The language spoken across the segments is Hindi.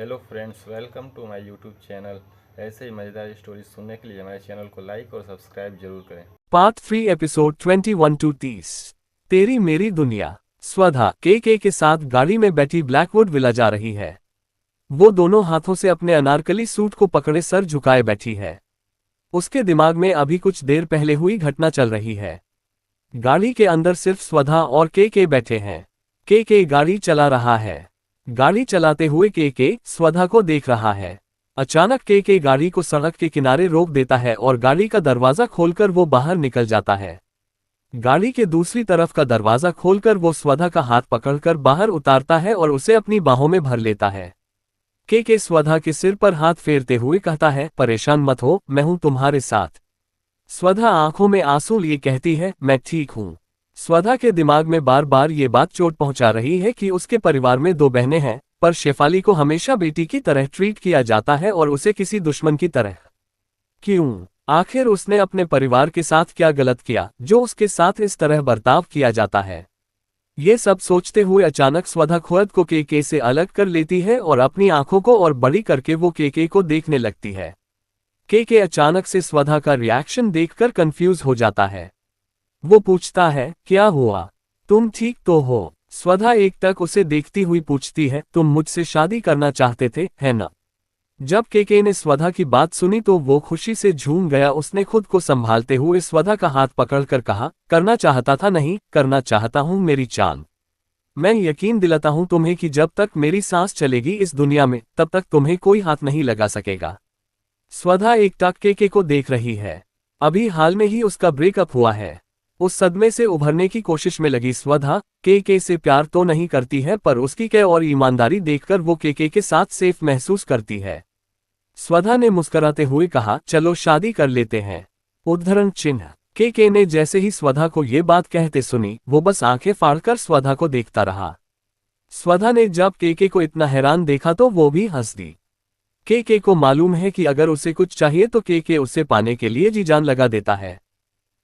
Hello friends, welcome to my YouTube channel. ऐसे ही मज़ेदार स्टोरी सुनने के लिए हमारे चैनल को लाइक और सब्सक्राइब जरूर करें। Part 3 episode 21 to 30। तेरी मेरी दुनिया। स्वधा के साथ गाड़ी में बैठी ब्लैकवुड विला जा रही है। वो दोनों हाथों से अपने अनारकली सूट को पकड़े सर झुकाए बैठी है। उसके दिमाग में अभी कुछ देर पहले हुई घटना चल रही है। गाड़ी के अंदर सिर्फ स्वधा और के बैठे हैं। के गाड़ी चला रहा है। गाड़ी चलाते हुए के स्वधा को देख रहा है। अचानक के गाड़ी को सड़क के किनारे रोक देता है और गाड़ी का दरवाजा खोलकर वो बाहर निकल जाता है। गाड़ी के दूसरी तरफ का दरवाजा खोलकर वो स्वधा का हाथ पकड़कर बाहर उतारता है और उसे अपनी बाहों में भर लेता है। के स्वधा के सिर पर हाथ फेरते हुए कहता है, परेशान मत हो, मैं हूं तुम्हारे साथ। स्वधा आंखों में आंसू लिए कहती है, मैं ठीक हूं। स्वधा के दिमाग में बार बार ये बात चोट पहुंचा रही है कि उसके परिवार में दो बहनें हैं, पर शेफाली को हमेशा बेटी की तरह ट्रीट किया जाता है और उसे किसी दुश्मन की तरह। क्यों? आखिर उसने अपने परिवार के साथ क्या गलत किया जो उसके साथ इस तरह बर्ताव किया जाता है? ये सब सोचते हुए अचानक स्वधा खुद को के से अलग कर लेती है और अपनी आंखों को और बड़ी करके वो के को देखने लगती है। के अचानक से स्वधा का रिएक्शन देखकर कंफ्यूज हो जाता है। वो पूछता है, क्या हुआ? तुम ठीक तो हो? स्वधा एकटक उसे देखती हुई पूछती है, तुम मुझसे शादी करना चाहते थे, है ना? जब के ने स्वधा की बात सुनी तो वो खुशी से झूम गया। उसने खुद को संभालते हुए स्वधा का हाथ पकड़कर कहा, करना चाहता था नहीं, करना चाहता हूं मेरी चांद। मैं यकीन दिलाता हूं तुम्हें कि जब तक मेरी सांस चलेगी इस दुनिया में, तब तक तुम्हें कोई हाथ नहीं लगा सकेगा। स्वधा एकटक के को देख रही है। अभी हाल में ही उसका ब्रेकअप हुआ है। उस सदमे से उभरने की कोशिश में लगी स्वधा के से प्यार तो नहीं करती है, पर उसकी के और ईमानदारी देखकर वो के साथ सेफ महसूस करती है। स्वधा ने मुस्कुराते हुए कहा, चलो शादी कर लेते हैं। उद्धरण चिन्ह। के ने जैसे ही स्वधा को ये बात कहते सुनी, वो बस आंखें फाड़कर स्वधा को देखता रहा। स्वधा ने जब के को इतना हैरान देखा तो वो भी हंस दी। के को मालूम है कि अगर उसे कुछ चाहिए तो के उसे पाने के लिए जी जान लगा देता है।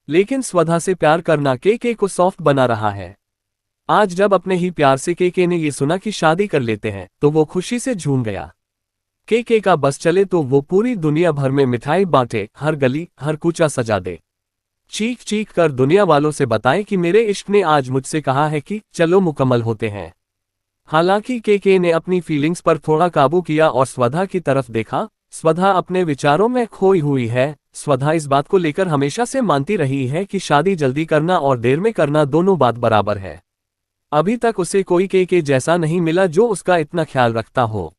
लेकिन स्वधा से प्यार करना के को सॉफ्ट बना रहा है। आज जब अपने ही प्यार से के ने ये सुना कि शादी कर लेते हैं तो वो खुशी से झूम गया। के का बस चले तो वो पूरी दुनिया भर में मिठाई बांटे, हर गली हर कूचा सजा दे, चीख चीख कर दुनिया वालों से बताए कि मेरे इश्क ने आज मुझसे कहा है कि चलो मुकम्मल होते हैं। हालांकि के ने अपनी फीलिंग्स पर थोड़ा काबू किया और स्वधा की तरफ देखा। स्वधा अपने विचारों में खोई हुई है। स्वधा इस बात को लेकर हमेशा से मानती रही है कि शादी जल्दी करना और देर में करना दोनों बात बराबर है। अभी तक उसे कोई के जैसा नहीं मिला जो उसका इतना ख्याल रखता हो।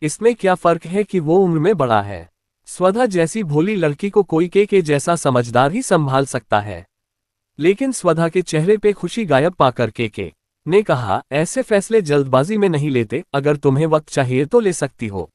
इसमें क्या फर्क है कि वो उम्र में बड़ा है। स्वधा जैसी भोली लड़की को कोई के जैसा समझदार ही संभाल सकता है। लेकिन स्वधा के चेहरे पे खुशी गायब पाकर के ने कहा, ऐसे फैसले जल्दबाजी में नहीं लेते, अगर तुम्हें वक्त चाहिए तो ले सकती हो।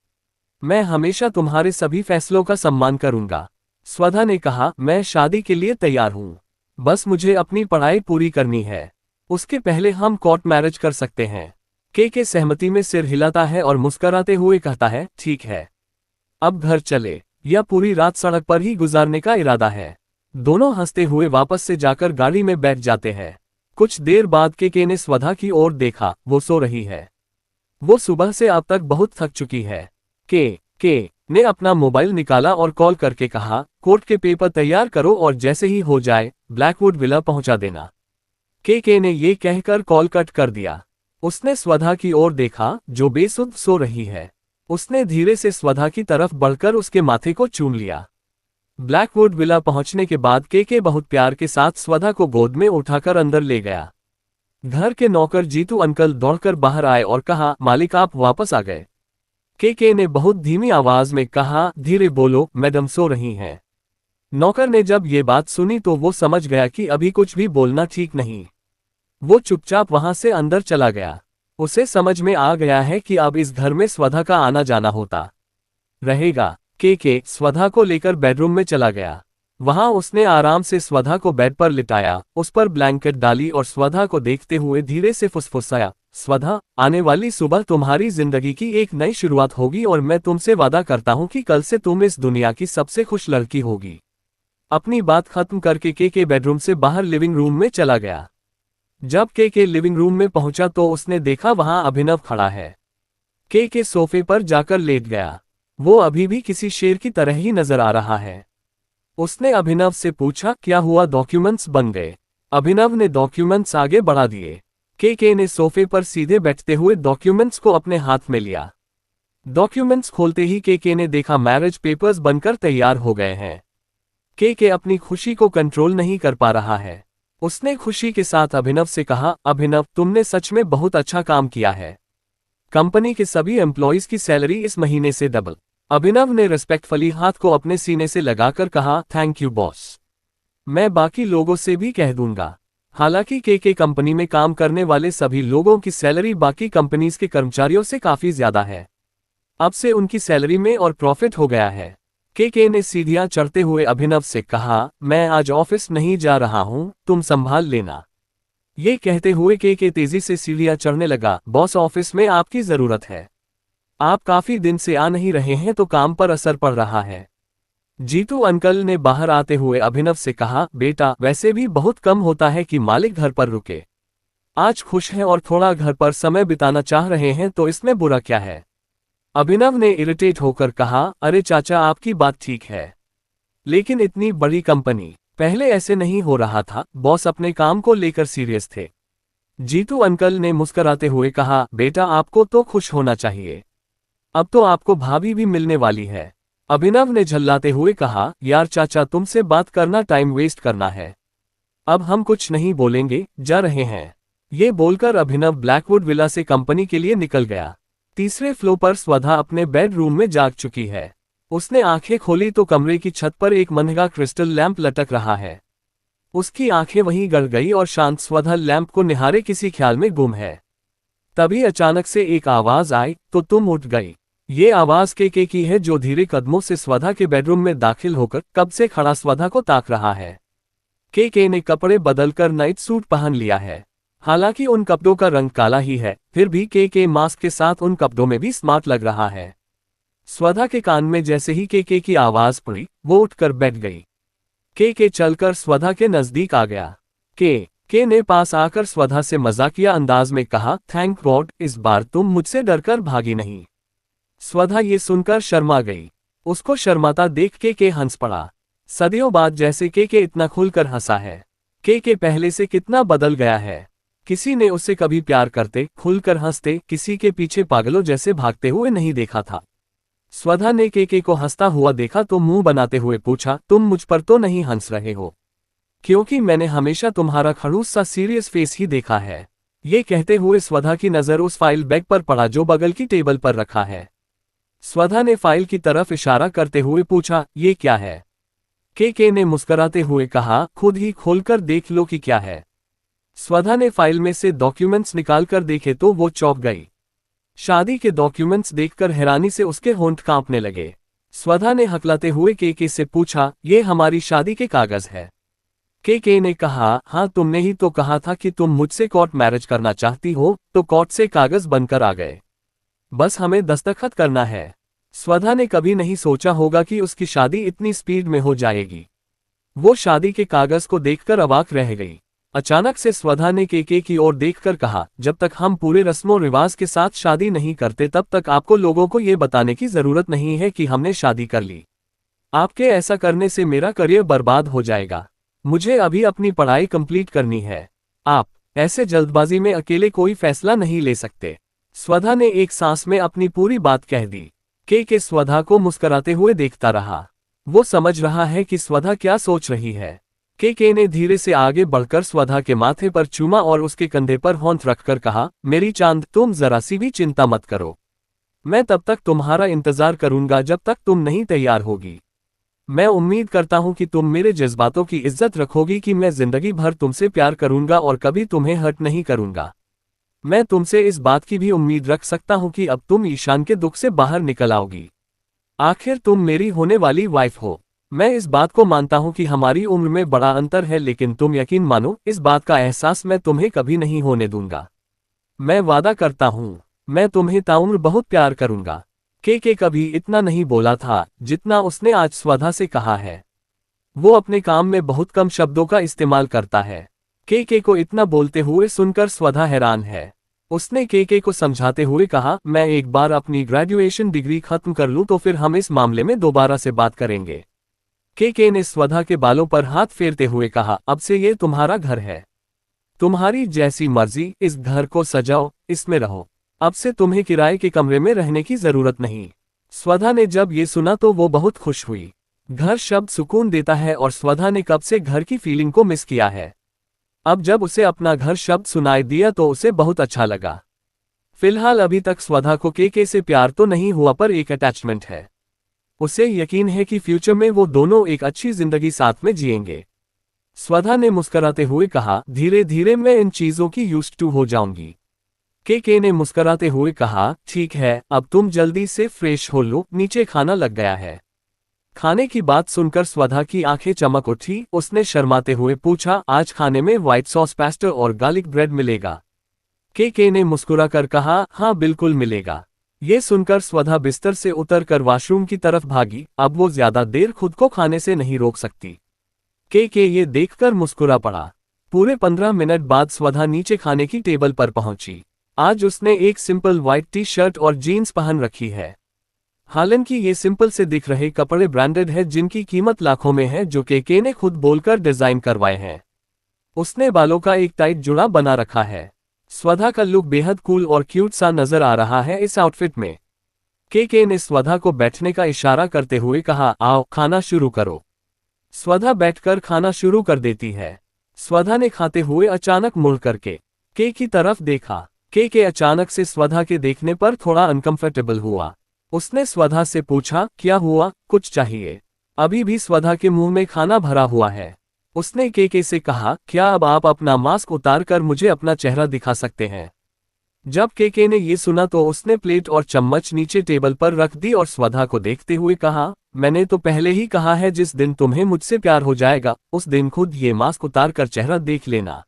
मैं हमेशा तुम्हारे सभी फैसलों का सम्मान करूंगा। स्वधा ने कहा, मैं शादी के लिए तैयार हूं। बस मुझे अपनी पढ़ाई पूरी करनी है। उसके पहले हम कोर्ट मैरिज कर सकते हैं। के सहमति में सिर हिलाता है और मुस्कुराते हुए कहता है, ठीक है। अब घर चले, या पूरी रात सड़क पर ही गुजारने का इरादा है? दोनों हंसते हुए वापस से जाकर गाड़ी में बैठ जाते हैं। कुछ देर बाद के ने स्वधा की ओर देखा, वो सो रही है। वो सुबह से अब तक बहुत थक चुकी है। के ने अपना मोबाइल निकाला और कॉल करके कहा, कोर्ट के पेपर तैयार करो और जैसे ही हो जाए ब्लैकवुड विला पहुंचा देना। के ने ये कहकर कॉल कट कर दिया। उसने स्वधा की ओर देखा जो बेसुध सो रही है। उसने धीरे से स्वधा की तरफ बढ़कर उसके माथे को चूम लिया। ब्लैकवुड विला पहुंचने के बाद के बहुत प्यार के साथ स्वधा को गोद में उठाकर अंदर ले गया। घर के नौकर जीतू अंकल दौड़कर बाहर आए और कहा, मालिक आप वापस आ गए। के ने बहुत धीमी आवाज में कहा, धीरे बोलो, मैडम सो रही हैं। नौकर ने जब ये बात सुनी तो वो समझ गया कि अभी कुछ भी बोलना ठीक नहीं। वो चुपचाप वहां से अंदर चला गया। उसे समझ में आ गया है कि अब इस घर में स्वधा का आना जाना होता रहेगा। के स्वधा को लेकर बेडरूम में चला गया। वहां उसने आराम से स्वधा को बेड पर लिटाया, उस पर ब्लैंकेट डाली और स्वधा को देखते हुए धीरे से फुसफुसाया, स्वधा, आने वाली सुबह तुम्हारी जिंदगी की एक नई शुरुआत होगी और मैं तुमसे वादा करता हूं कि कल से तुम इस दुनिया की सबसे खुश लड़की होगी। अपनी बात खत्म करके के बेडरूम से बाहर लिविंग रूम में चला गया। जब के लिविंग रूम में पहुंचा तो उसने देखा वहां अभिनव खड़ा है। के सोफे पर जाकर लेट गया। वो अभी भी किसी शेर की तरह ही नजर आ रहा है। उसने अभिनव से पूछा, क्या हुआ, डॉक्यूमेंट्स बन गए? अभिनव ने डॉक्यूमेंट्स आगे बढ़ा दिए। के ने सोफे पर सीधे बैठते हुए डॉक्यूमेंट्स को अपने हाथ में लिया। डॉक्यूमेंट्स खोलते ही के ने देखा मैरिज पेपर्स बनकर तैयार हो गए हैं। के अपनी खुशी को कंट्रोल नहीं कर पा रहा है। उसने खुशी के साथ अभिनव से कहा, अभिनव, तुमने सच में बहुत अच्छा काम किया है। कंपनी के सभी एम्प्लॉइज की सैलरी इस महीने से डबल। अभिनव ने रिस्पेक्टफुली हाथ को अपने सीने से लगाकर कहा, थैंक यू बॉस। मैं बाकी लोगों से भी कह दूंगा। हालांकि के कंपनी में काम करने वाले सभी लोगों की सैलरी बाकी कंपनीज के कर्मचारियों से काफी ज्यादा है। अब से उनकी सैलरी में और प्रॉफिट हो गया है। के ने सीढ़ियां चढ़ते हुए अभिनव से कहा, मैं आज ऑफिस नहीं जा रहा हूं, तुम संभाल लेना। ये कहते हुए के तेजी से सीढ़ियां चढ़ने लगा। बॉस, ऑफिस में आपकी जरूरत है। आप काफी दिन से आ नहीं रहे हैं तो काम पर असर पड़ रहा है। जीतू अंकल ने बाहर आते हुए अभिनव से कहा, बेटा, वैसे भी बहुत कम होता है कि मालिक घर पर रुके। आज खुश हैं और थोड़ा घर पर समय बिताना चाह रहे हैं तो इसमें बुरा क्या है? अभिनव ने इरिटेट होकर कहा, अरे चाचा, आपकी बात ठीक है, लेकिन इतनी बड़ी कंपनी, पहले ऐसे नहीं हो रहा था। बॉस अपने काम को लेकर सीरियस थे। जीतू अंकल ने मुस्कुराते हुए कहा, बेटा, आपको तो खुश होना चाहिए। अब तो आपको भाभी भी मिलने वाली है। अभिनव ने झल्लाते हुए कहा, यार चाचा, तुमसे बात करना टाइम वेस्ट करना है। अब हम कुछ नहीं बोलेंगे, जा रहे हैं। ये बोलकर अभिनव ब्लैकवुड विला से कंपनी के लिए निकल गया। तीसरे फ्लोर पर स्वधा अपने बेडरूम में जाग चुकी है। उसने आंखें खोली तो कमरे की छत पर एक महंगा क्रिस्टल लैंप लटक रहा है। उसकी आंखें वहीं गड़ गई और शांत स्वधा लैंप को निहारे किसी ख्याल में गुम है। तभी अचानक से एक आवाज आई, तो तुम उठ गई। ये आवाज के की है, जो धीरे कदमों से स्वधा के बेडरूम में दाखिल होकर कब से खड़ा स्वधा को ताक रहा है। के ने कपड़े बदलकर नाइट सूट पहन लिया है। हालांकि उन कपड़ों का रंग काला ही है, फिर भी के मास्क के साथ उन कपड़ों में भी स्मार्ट लग रहा है। स्वधा के कान में जैसे ही के की आवाज पड़ी, वो उठकर बैठ गई। के चलकर स्वधा के नजदीक आ गया। के ने पास आकर स्वधा से मजाकिया अंदाज में कहा, थैंक गॉड, इस बार तुम मुझसे डरकर भागी नहीं। स्वधा ये सुनकर शर्मा गई। उसको शर्माता देख के हंस पड़ा। सदियों बाद जैसे के इतना खुलकर हंसा है। के पहले से कितना बदल गया है। किसी ने उसे कभी प्यार करते, खुलकर हंसते, किसी के पीछे पागलों जैसे भागते हुए नहीं देखा था। स्वधा ने के को हंसता हुआ देखा तो मुंह बनाते हुए पूछा, तुम मुझ पर तो नहीं हंस रहे हो? क्योंकि मैंने हमेशा तुम्हारा खड़ूस सा सीरियस फेस ही देखा है। ये कहते हुए स्वधा की नजर उस फाइल बैग पर पड़ा जो बगल की टेबल पर रखा है। स्वधा ने फाइल की तरफ इशारा करते हुए पूछा, ये क्या है? के ने मुस्कुराते हुए कहा, खुद ही खोलकर देख लो कि क्या है। स्वधा ने फाइल में से डॉक्यूमेंट्स निकालकर देखे तो वो चौंक गई। शादी के डॉक्यूमेंट्स देखकर हैरानी से उसके होंठ कांपने लगे। स्वधा ने हकलाते हुए के से पूछा, ये हमारी शादी के कागज है? के ने कहा, हाँ, तुमने ही तो कहा था कि तुम मुझसे कोर्ट मैरिज करना चाहती हो, तो कोर्ट से कागज बनकर आ गए। बस हमें दस्तखत करना है। स्वधा ने कभी नहीं सोचा होगा कि उसकी शादी इतनी स्पीड में हो जाएगी। वो शादी के कागज को देखकर अवाक रह गई। अचानक से स्वधा ने के की ओर देखकर कहा, जब तक हम पूरे रस्मों रिवाज के साथ शादी नहीं करते तब तक आपको लोगों को ये बताने की जरूरत नहीं है कि हमने शादी कर ली। आपके ऐसा करने से मेरा करियर बर्बाद हो जाएगा। मुझे अभी अपनी पढ़ाई कंप्लीट करनी है। आप ऐसे जल्दबाजी में अकेले कोई फैसला नहीं ले सकते। स्वधा ने एक सांस में अपनी पूरी बात कह दी। के स्वधा को मुस्कुराते हुए देखता रहा। वो समझ रहा है कि स्वधा क्या सोच रही है। के ने धीरे से आगे बढ़कर स्वधा के माथे पर चूमा और उसके कंधे पर होंठ रखकर कहा, मेरी चांद, तुम जरा सी भी चिंता मत करो। मैं तब तक तुम्हारा इंतजार करूंगा जब तक तुम नहीं तैयार होगी। मैं उम्मीद करता हूं कि तुम मेरे जज्बातों की इज्जत रखोगी कि मैं जिंदगी भर तुमसे प्यार करूंगा और कभी तुम्हें हर्ट नहीं करूंगा। मैं तुमसे इस बात की भी उम्मीद रख सकता हूं कि अब तुम ईशान के दुख से बाहर निकल आओगी। आखिर तुम मेरी होने वाली वाइफ हो। मैं इस बात को मानता हूं कि हमारी उम्र में बड़ा अंतर है, लेकिन तुम यकीन मानो, इस बात का एहसास मैं तुम्हें कभी नहीं होने दूंगा। मैं वादा करता हूं, मैं तुम्हें ताउम्र बहुत प्यार करूंगा। के कभी इतना नहीं बोला था जितना उसने आज स्वधा से कहा है। वो अपने काम में बहुत कम शब्दों का इस्तेमाल करता है। के को इतना बोलते हुए सुनकर स्वधा हैरान है। उसने के को समझाते हुए कहा, मैं एक बार अपनी ग्रेजुएशन डिग्री खत्म कर लूं तो फिर हम इस मामले में दोबारा से बात करेंगे। के ने स्वधा के बालों पर हाथ फेरते हुए कहा, अब से ये तुम्हारा घर है। तुम्हारी जैसी मर्जी इस घर को सजाओ, इसमें रहो। अब से तुम्हें किराए के कमरे में रहने की जरूरत नहीं। स्वधा ने जब ये सुना तो वो बहुत खुश हुई। घर शब्द सुकून देता है और स्वधा ने कब से घर की फीलिंग को मिस किया है। अब जब उसे अपना घर शब्द सुनाई दिया तो उसे बहुत अच्छा लगा। फिलहाल अभी तक स्वधा को के से प्यार तो नहीं हुआ पर एक अटैचमेंट है। उसे यकीन है कि फ्यूचर में वो दोनों एक अच्छी जिंदगी साथ में जिएंगे। स्वधा ने मुस्कुराते हुए कहा, धीरे धीरे मैं इन चीजों की यूज्ड टू हो जाऊंगी। के ने मुस्कुराते हुए कहा, ठीक है, अब तुम जल्दी से फ्रेश हो लो, नीचे खाना लग गया है। खाने की बात सुनकर स्वधा की आंखें चमक उठी। उसने शर्माते हुए पूछा, आज खाने में व्हाइट सॉस पेस्टर और गार्लिक ब्रेड मिलेगा? के ने मुस्कुराकर कहा, हाँ बिल्कुल मिलेगा। ये सुनकर स्वधा बिस्तर से उतरकर वॉशरूम की तरफ भागी। अब वो ज्यादा देर खुद को खाने से नहीं रोक सकती। के ये देखकर मुस्कुरा पड़ा। पूरे 15 मिनट बाद स्वधा नीचे खाने की टेबल पर पहुंची। आज उसने एक सिंपल व्हाइट टी शर्ट और जीन्स पहन रखी है। हालांकि ये सिंपल से दिख रहे कपड़े ब्रांडेड है जिनकी कीमत लाखों में है, जो के ने खुद बोलकर डिजाइन करवाए हैं। उसने बालों का एक टाइट जुड़ा बना रखा है। स्वधा का लुक बेहद कूल और क्यूट सा नजर आ रहा है इस आउटफिट में। के ने स्वधा को बैठने का इशारा करते हुए कहा, आओ खाना शुरू करो। स्वधा बैठकर खाना शुरू कर देती है। स्वधा ने खाते हुए अचानक मुड़ करके के की तरफ देखा। के अचानक से स्वधा के देखने पर थोड़ा अनकंफर्टेबल हुआ। उसने स्वधा से पूछा, क्या हुआ, कुछ चाहिए? अभी भी स्वधा के मुंह में खाना भरा हुआ है। उसने के से कहा, क्या अब आप अपना मास्क उतार कर मुझे अपना चेहरा दिखा सकते हैं? जब के ने ये सुना तो उसने प्लेट और चम्मच नीचे टेबल पर रख दी और स्वधा को देखते हुए कहा, मैंने तो पहले ही कहा है जिस दिन तुम्हें मुझसे प्यार हो जाएगा उस दिन खुद ये मास्क उतार कर चेहरा देख लेना।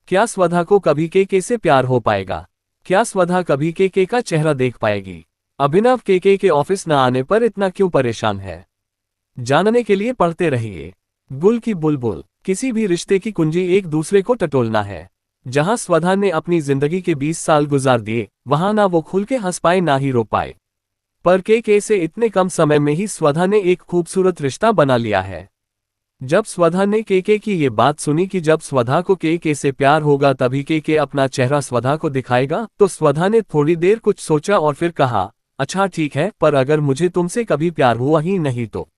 क्या स्वधा को कभी के से प्यार हो पाएगा? क्या स्वधा कभी के का चेहरा देख पाएगी? अभिनव के ऑफिस न आने पर इतना क्यों परेशान है? जानने के लिए पढ़ते रहिए गुल की बुलबुल। किसी भी रिश्ते की कुंजी एक दूसरे को टटोलना है। जहां स्वधा ने अपनी जिंदगी के 20 साल गुजार दिए, वहां ना वो खुल के हंस पाए ना ही रो पाए। पर के से इतने कम समय में ही स्वधा ने एक खूबसूरत रिश्ता बना लिया है। जब स्वधा ने के की ये बात सुनी कि जब स्वधा को के से प्यार होगा तभी के अपना चेहरा स्वधा को दिखाएगा, तो स्वधा ने थोड़ी देर कुछ सोचा और फिर कहा, अच्छा ठीक है, पर अगर मुझे तुमसे कभी प्यार हुआ ही नहीं तो?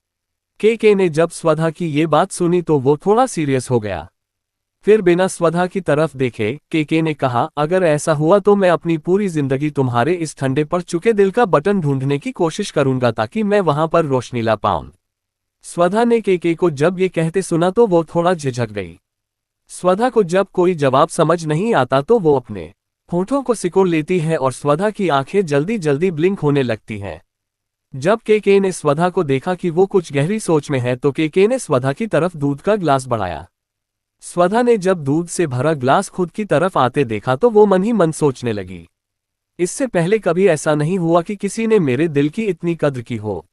के ने जब स्वधा की ये बात सुनी तो वो थोड़ा सीरियस हो गया। फिर बिना स्वधा की तरफ देखे के ने कहा, अगर ऐसा हुआ तो मैं अपनी पूरी जिंदगी तुम्हारे इस ठंडे पड़ चुके दिल का बटन ढूंढने की कोशिश करूंगा ताकि मैं वहां पर रोशनी ला पाऊं। स्वधा ने के को जब ये कहते सुना तो वो थोड़ा झिझक गई। स्वधा को जब कोई जवाब समझ नहीं आता तो वो अपने होठों को सिकोड़ लेती है और स्वधा की आंखें जल्दी जल्दी ब्लिंक होने लगती हैं। जब के ने स्वधा को देखा कि वो कुछ गहरी सोच में है तो के ने स्वधा की तरफ दूध का ग्लास बढ़ाया। स्वधा ने जब दूध से भरा ग्लास खुद की तरफ आते देखा तो वो मन ही मन सोचने लगी, इससे पहले कभी ऐसा नहीं हुआ कि किसी ने मेरे दिल की इतनी कद्र की हो।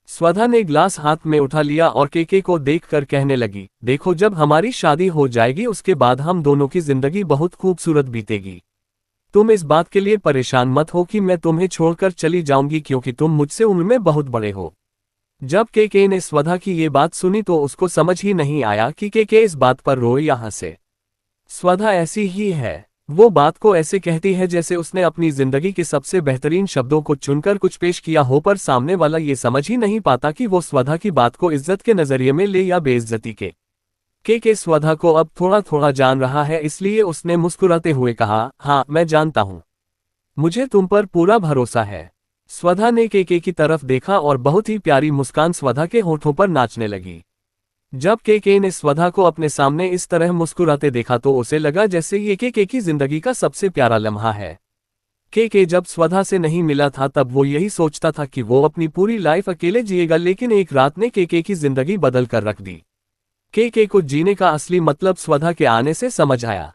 स्वधा ने ग्लास हाथ में उठा लिया और के को देखकर कहने लगी, देखो जब हमारी शादी हो जाएगी उसके बाद हम दोनों की जिंदगी बहुत खूबसूरत बीतेगी। तुम इस बात के लिए परेशान मत हो कि मैं तुम्हें छोड़कर चली जाऊंगी क्योंकि तुम मुझसे उम्र में बहुत बड़े हो। जब के ने स्वधा की ये बात सुनी तो उसको समझ ही नहीं आया कि के इस बात पर रोए या हंसे। स्वधा ऐसी ही है, वो बात को ऐसे कहती है जैसे उसने अपनी जिंदगी के सबसे बेहतरीन शब्दों को चुनकर कुछ पेश किया हो, पर सामने वाला ये समझ ही नहीं पाता कि वो स्वधा की बात को इज्जत के नजरिए में ले या बेइज्जती के। के स्वधा को अब थोड़ा थोड़ा जान रहा है, इसलिए उसने मुस्कुराते हुए कहा, हाँ मैं जानता हूँ, मुझे तुम पर पूरा भरोसा है। स्वधा ने के की तरफ देखा और बहुत ही प्यारी मुस्कान स्वधा के होठों पर नाचने लगी। जब के ने स्वधा को अपने सामने इस तरह मुस्कुराते देखा तो उसे लगा जैसे ये के की जिंदगी का सबसे प्यारा लम्हा है। के जब स्वधा से नहीं मिला था तब वो यही सोचता था कि वो अपनी पूरी लाइफ अकेले जिएगा, लेकिन एक रात ने के की जिंदगी बदल कर रख दी। के को जीने का असली मतलब स्वधा के आने से समझ आया।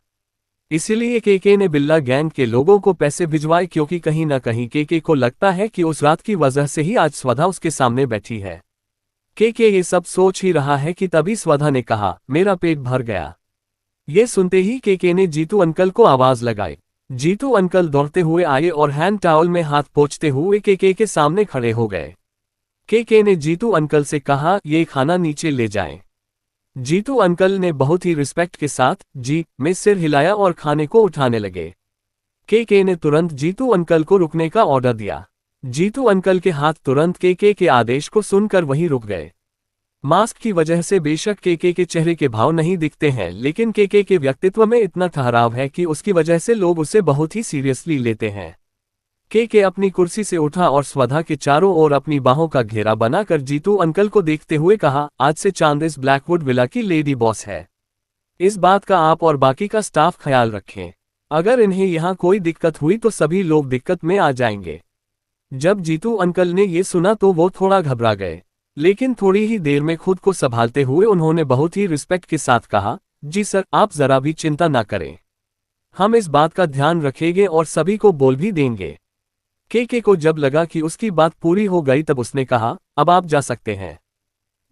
इसीलिए के ने बिल्ला गैंग के लोगों को पैसे भिजवाए, क्योंकि कहीं ना कहीं के को लगता है कि उस रात की वजह से ही आज स्वधा उसके सामने बैठी है। के ये सब सोच ही रहा है कि तभी स्वधा ने कहा, मेरा पेट भर गया। ये सुनते ही के ने जीतू अंकल को आवाज लगाई। जीतू अंकल दौड़ते हुए आए और हैंड टॉवल में हाथ पोंछते हुए केके के सामने खड़े हो गए। केके ने जीतू अंकल से कहा, ये खाना नीचे ले जाएं। जीतू अंकल ने बहुत ही रिस्पेक्ट के साथ जी में सिर हिलाया और खाने को उठाने लगे। केके ने तुरंत जीतू अंकल को रुकने का ऑर्डर दिया। जीतू अंकल के हाथ तुरंत केके के आदेश को सुनकर वहीं रुक गए। मास्क की वजह से बेशक केके के चेहरे के भाव नहीं दिखते हैं, लेकिन केके के व्यक्तित्व में इतना ठहराव है कि उसकी वजह से लोग उसे बहुत ही सीरियसली लेते हैं। केके अपनी कुर्सी से उठा और स्वधा के चारों ओर अपनी बाहों का घेरा बनाकर जीतू अंकल को देखते हुए कहा, आज से चांद इस ब्लैकवुड विला की लेडी बॉस है। इस बात का आप और बाकी का स्टाफ ख्याल रखें। अगर इन्हें यहाँ कोई दिक्कत हुई तो सभी लोग दिक्कत में आ जाएंगे। जब जीतू अंकल ने ये सुना तो वो थोड़ा घबरा गए, लेकिन थोड़ी ही देर में खुद को संभालते हुए उन्होंने बहुत ही रिस्पेक्ट के साथ कहा, जी सर, आप जरा भी चिंता ना करें, हम इस बात का ध्यान रखेंगे और सभी को बोल भी देंगे। केके को जब लगा कि उसकी बात पूरी हो गई तब उसने कहा, अब आप जा सकते हैं।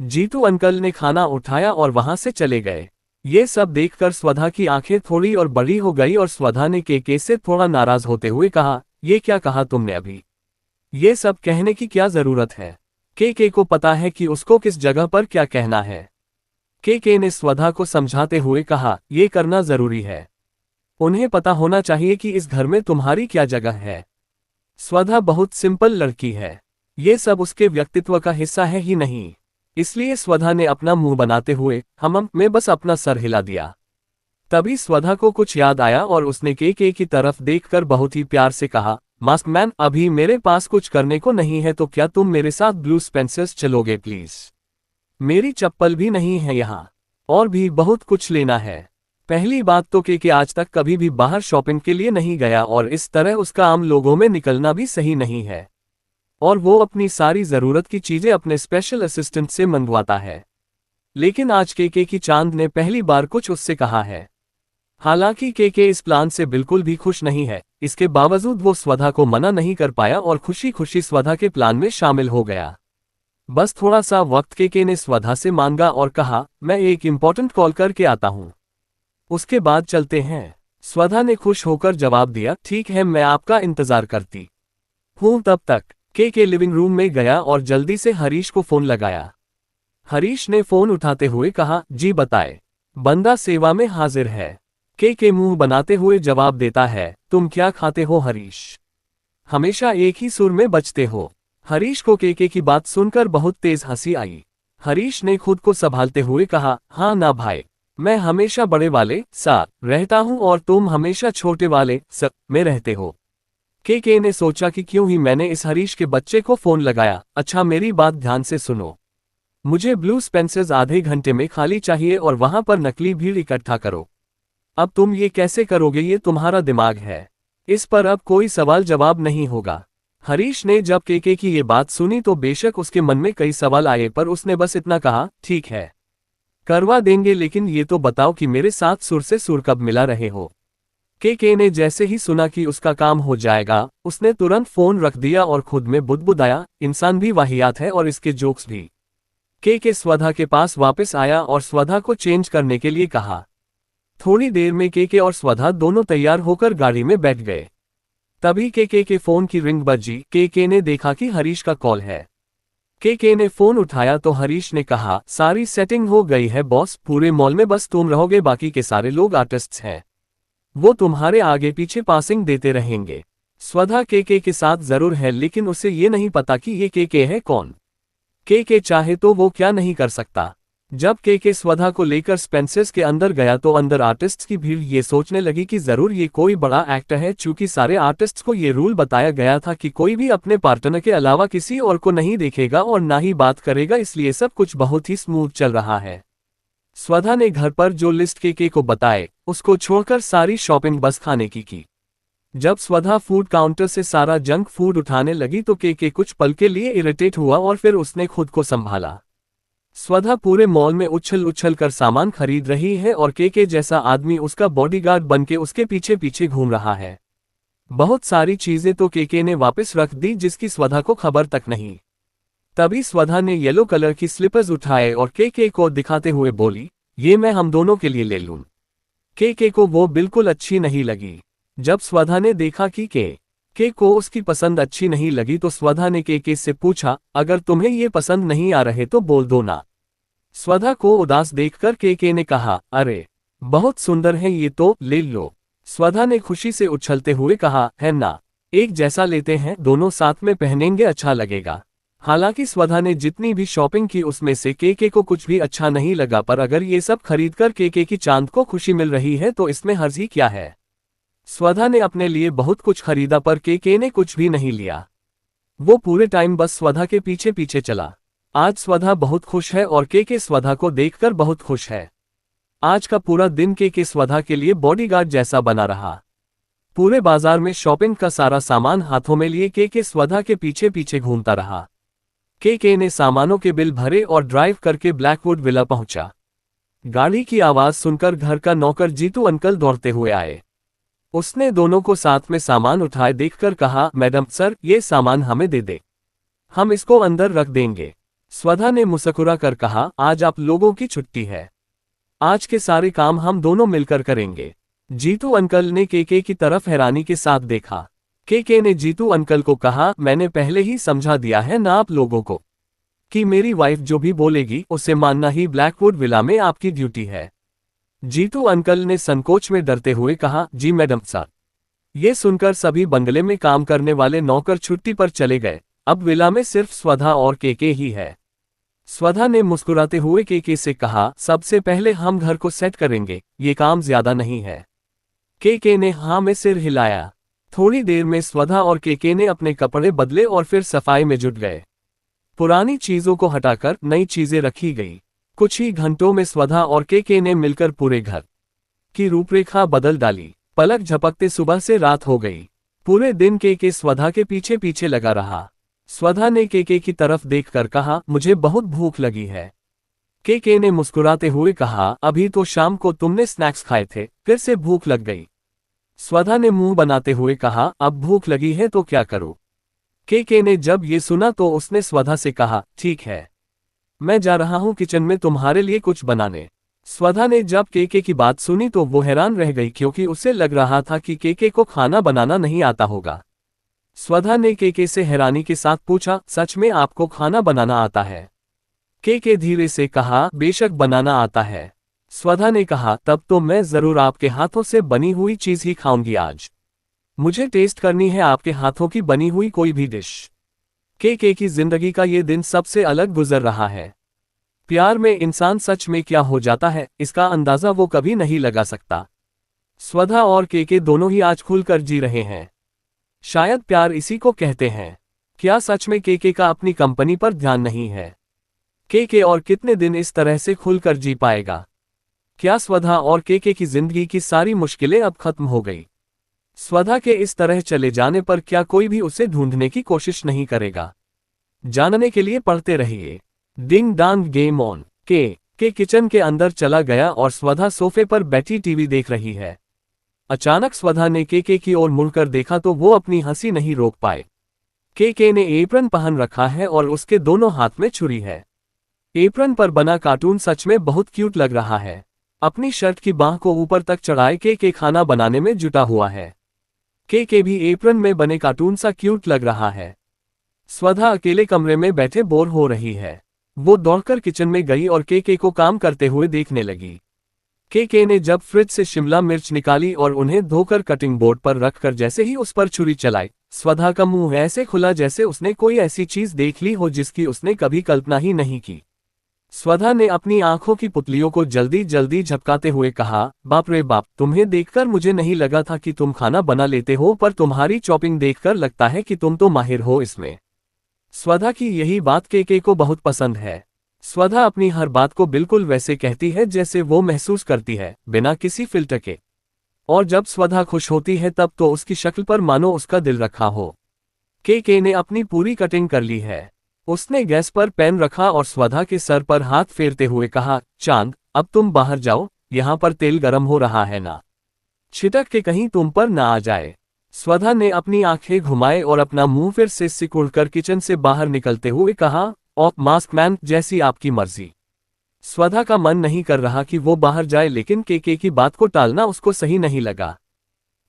जीतू अंकल ने खाना उठाया और वहां से चले गए। ये सब देखकर स्वधा की आंखें थोड़ी और बड़ी हो गई और स्वधा ने केके से थोड़ा नाराज होते हुए कहा, ये क्या कहा तुमने अभी? ये सब कहने की क्या जरूरत है? केके को पता है कि उसको किस जगह पर क्या कहना है। केके ने स्वधा को समझाते हुए कहा, ये करना जरूरी है। उन्हें पता होना चाहिए कि इस घर में तुम्हारी क्या जगह है। स्वधा बहुत सिंपल लड़की है, ये सब उसके व्यक्तित्व का हिस्सा है ही नहीं। इसलिए स्वधा ने अपना मुंह बनाते हुए हम में बस अपना सर हिला दिया। तभी स्वधा को कुछ याद आया और उसने केके की तरफ देखकर बहुत ही प्यार से कहा, मास्क मैन, अभी मेरे पास कुछ करने को नहीं है तो क्या तुम मेरे साथ ब्लू स्पेंसर्स चलोगे प्लीज? मेरी चप्पल भी नहीं है यहाँ, और भी बहुत कुछ लेना है। पहली बात तो केके आज तक कभी भी बाहर शॉपिंग के लिए नहीं गया और इस तरह उसका आम लोगों में निकलना भी सही नहीं है। और वो अपनी सारी जरूरत की चीजें अपने स्पेशल असिस्टेंट से मंगवाता है। लेकिन आज केके की चांद ने पहली बार कुछ उससे कहा है। हालांकि केके इस प्लान से बिल्कुल भी खुश नहीं है, इसके बावजूद वो स्वधा को मना नहीं कर पाया और खुशी खुशी स्वधा के प्लान में शामिल हो गया। बस थोड़ा सा वक्त केके ने स्वधा से मांगा और कहा, मैं एक इम्पोर्टेंट कॉल करके आता हूँ, उसके बाद चलते हैं। स्वधा ने खुश होकर जवाब दिया, ठीक है, मैं आपका इंतजार करती हूँ। तब तक केके लिविंग रूम में गया और जल्दी से हरीश को फोन लगाया। हरीश ने फोन उठाते हुए कहा, जी बताए, बंदा सेवा में हाजिर है। केके मुंह बनाते हुए जवाब देता है, तुम क्या खाते हो हरीश? हमेशा एक ही सुर में बजते हो। हरीश को केके की बात सुनकर बहुत तेज हंसी आई। हरीश ने खुद को संभालते हुए कहा, हाँ ना भाई, मैं हमेशा बड़े वाले सा रहता हूँ और तुम हमेशा छोटे वाले स में रहते हो। केके ने सोचा कि क्यों ही मैंने इस हरीश के बच्चे को फोन लगाया। अच्छा, मेरी बात ध्यान से सुनो, मुझे ब्लू स्पेंसर्स आधे घंटे में खाली चाहिए और वहां पर नकली भीड़ इकट्ठा करो। अब तुम ये कैसे करोगे, ये तुम्हारा दिमाग है, इस पर अब कोई सवाल जवाब नहीं होगा। हरीश ने जब केके की ये बात सुनी तो बेशक उसके मन में कई सवाल आए, पर उसने बस इतना कहा, ठीक है, करवा देंगे, लेकिन ये तो बताओ कि मेरे साथ सुर से सुर कब मिला रहे हो। केके ने जैसे ही सुना कि उसका काम हो जाएगा, उसने तुरंत फोन रख दिया और खुद में बुदबुदाया, इंसान भी वाहियात है और इसके जोक्स भी। केके स्वधा के पास वापस आया और स्वधा को चेंज करने के लिए कहा। थोड़ी देर में केके और स्वधा दोनों तैयार होकर गाड़ी में बैठ गए। तभी केके के फोन की रिंग बजी। केके ने देखा कि हरीश का कॉल है। केके ने फोन उठाया तो हरीश ने कहा, सारी सेटिंग हो गई है बॉस, पूरे मॉल में बस तुम रहोगे, बाकी के सारे लोग आर्टिस्ट्स हैं, वो तुम्हारे आगे पीछे पासिंग देते रहेंगे। स्वधा केके के साथ जरूर है, लेकिन उसे ये नहीं पता कि ये केके है कौन। केके चाहे तो वो क्या नहीं कर सकता। जब केके स्वधा को लेकर स्पेंसर्स के अंदर गया तो अंदर आर्टिस्ट्स की भीड़ ये सोचने लगी कि जरूर ये कोई बड़ा एक्टर है। चूंकि सारे आर्टिस्ट्स को ये रूल बताया गया था कि कोई भी अपने पार्टनर के अलावा किसी और को नहीं देखेगा और ना ही बात करेगा, इसलिए सब कुछ बहुत ही स्मूथ चल रहा है। स्वधा ने घर पर जो लिस्ट केके को बताए उसको छोड़कर सारी शॉपिंग बस खाने की। जब स्वधा फूड काउंटर से सारा जंक फूड उठाने लगी तो केके कुछ पल के लिए इरिटेट हुआ और फिर उसने खुद को संभाला। स्वधा पूरे मॉल में उछल उछल कर सामान खरीद रही है और केके जैसा आदमी उसका बॉडीगार्ड बनके उसके पीछे पीछे घूम रहा है। बहुत सारी चीजें तो केके ने वापस रख दी जिसकी स्वधा को खबर तक नहीं। तभी स्वधा ने येलो कलर की स्लीपर्स उठाए और केके को दिखाते हुए बोली, ये मैं हम दोनों के लिए ले लूं। केके को वो बिल्कुल अच्छी नहीं लगी। जब स्वधा ने देखा कि के को उसकी पसंद अच्छी नहीं लगी तो स्वधा ने के से पूछा, अगर तुम्हें ये पसंद नहीं आ रहे तो बोल दो ना। स्वधा को उदास देखकर के ने कहा, अरे बहुत सुंदर है ये तो ले लो। स्वधा ने खुशी से उछलते हुए कहा, है ना, एक जैसा लेते हैं, दोनों साथ में पहनेंगे, अच्छा लगेगा। हालांकि स्वधा ने जितनी भी शॉपिंग की उसमें से के को कुछ भी अच्छा नहीं लगा, पर अगर ये सब खरीदकर के की चांद को खुशी मिल रही है तो इसमें हर्ज ही क्या है। स्वधा ने अपने लिए बहुत कुछ खरीदा पर के ने कुछ भी नहीं लिया। वो पूरे टाइम बस स्वधा के पीछे पीछे चला। आज स्वधा बहुत खुश है और के स्वधा को देखकर बहुत खुश है। आज का पूरा दिन के स्वधा के लिए बॉडीगार्ड जैसा बना रहा। पूरे बाजार में शॉपिंग का सारा सामान हाथों में लिए के स्वधा के पीछे पीछे घूमता रहा। के ने सामानों के बिल भरे और ड्राइव करके ब्लैकवुड विला पहुंचा। गाड़ी की आवाज सुनकर घर का नौकर जीतू अंकल दौड़ते हुए आए। उसने दोनों को साथ में सामान उठाए देखकर कहा, मैडम सर, ये सामान हमें दे दे, हम इसको अंदर रख देंगे। स्वधा ने मुस्कुरा कर कहा, आज आप लोगों की छुट्टी है, आज के सारे काम हम दोनों मिलकर करेंगे। जीतू अंकल ने के की तरफ हैरानी के साथ देखा। के ने जीतू अंकल को कहा, मैंने पहले ही समझा दिया है ना आप लोगों को कि मेरी वाइफ जो भी बोलेगी उसे मानना ही ब्लैकवुड विला में आपकी ड्यूटी है। जीतू अंकल ने संकोच में डरते हुए कहा, जी मैडम सर। ये सुनकर सभी बंगले में काम करने वाले नौकर छुट्टी पर चले गए। अब विला में सिर्फ स्वधा और के ही है। स्वधा ने मुस्कुराते हुए के से कहा, सबसे पहले हम घर को सेट करेंगे, ये काम ज्यादा नहीं है। के ने हाँ में सिर हिलाया। थोड़ी देर में स्वधा और के ने अपने कपड़े बदले और फिर सफाई में जुट गए। पुरानी चीजों को हटाकर नई चीजें रखी गई। कुछ ही घंटों में स्वधा और के ने मिलकर पूरे घर की रूपरेखा बदल डाली। पलक झपकते सुबह से रात हो गई। पूरे दिन के स्वधा के पीछे पीछे लगा रहा। स्वधा ने के की तरफ देखकर कहा, मुझे बहुत भूख लगी है। के ने मुस्कुराते हुए कहा, अभी तो शाम को तुमने स्नैक्स खाए थे, फिर से भूख लग गई। स्वधा ने मुंह बनाते हुए कहा, अब भूख लगी है तो क्या करूं। के ने जब ये सुना तो उसने स्वधा से कहा, ठीक है, मैं जा रहा हूं किचन में तुम्हारे लिए कुछ बनाने। स्वधा ने जब के की बात सुनी तो वो हैरान रह गई, क्योंकि उसे लग रहा था कि के को खाना बनाना नहीं आता होगा। स्वधा ने के से हैरानी के साथ पूछा, सच में आपको खाना बनाना आता है? के धीरे से कहा, बेशक बनाना आता है। स्वधा ने कहा, तब तो मैं जरूर आपके हाथों से बनी हुई चीज ही खाऊंगी आज। मुझे टेस्ट करनी है आपके हाथों की बनी हुई कोई भी डिश। के की जिंदगी का ये दिन सबसे अलग गुजर रहा है। प्यार में इंसान सच में क्या हो जाता है, इसका अंदाजा वो कभी नहीं लगा सकता। स्वधा और के दोनों ही आज खुलकर जी रहे हैं। शायद प्यार इसी को कहते हैं। क्या सच में के का अपनी कंपनी पर ध्यान नहीं है? के और कितने दिन इस तरह से खुलकर जी पाएगा? क्या स्वधा और के की जिंदगी की सारी मुश्किलें अब खत्म हो गई? स्वधा के इस तरह चले जाने पर क्या कोई भी उसे ढूंढने की कोशिश नहीं करेगा? जानने के लिए पढ़ते रहिए डिंग डांग गेम ऑन। के किचन के अंदर चला गया और स्वधा सोफे पर बैठी टीवी देख रही है। अचानक स्वधा ने के की ओर मुड़कर देखा तो वो अपनी हंसी नहीं रोक पाए। के ने एप्रन पहन रखा है और उसके दोनों हाथ में छुरी है। एप्रन पर बना कार्टून सच में बहुत क्यूट लग रहा है। अपनी शर्ट की बाह को ऊपर तक चढ़ाए के खाना बनाने में जुटा हुआ है। के भी एप्रन में बने कार्टून सा क्यूट लग रहा है। स्वधा अकेले कमरे में बैठे बोर हो रही है। वो दौड़कर किचन में गई और के को काम करते हुए देखने लगी। के ने जब फ्रिज से शिमला मिर्च निकाली और उन्हें धोकर कटिंग बोर्ड पर रखकर जैसे ही उस पर छुरी चलाई, स्वधा का मुंह ऐसे खुला जैसे उसने कोई ऐसी चीज देख ली हो जिसकी उसने कभी कल्पना ही नहीं की। स्वधा ने अपनी आंखों की पुतलियों को जल्दी जल्दी झपकाते हुए कहा, बाप रे बाप, तुम्हें देखकर मुझे नहीं लगा था कि तुम खाना बना लेते हो, पर तुम्हारी चॉपिंग देखकर लगता है कि तुम तो माहिर हो इसमें। स्वधा की यही बात के को बहुत पसंद है। स्वधा अपनी हर बात को बिल्कुल वैसे कहती है जैसे वो महसूस करती है, बिना किसी फिल्टर के। और जब स्वधा खुश होती है तब तो उसकी शक्ल पर मानो उसका दिल रखा हो। के ने अपनी पूरी कटिंग कर ली है। उसने गैस पर पैन रखा और स्वधा के सर पर हाथ फेरते हुए कहा, चांद, अब तुम बाहर जाओ, यहाँ पर तेल गर्म हो रहा है ना, छिटक के कहीं तुम पर ना आ जाए। स्वधा ने अपनी आंखें घुमाए और अपना मुंह फिर से सिकुड़कर किचन से बाहर निकलते हुए कहा, ऑफ मास्क मैन, जैसी आपकी मर्जी। स्वधा का मन नहीं कर रहा कि वो बाहर जाए, लेकिन के की बात को टालना उसको सही नहीं लगा।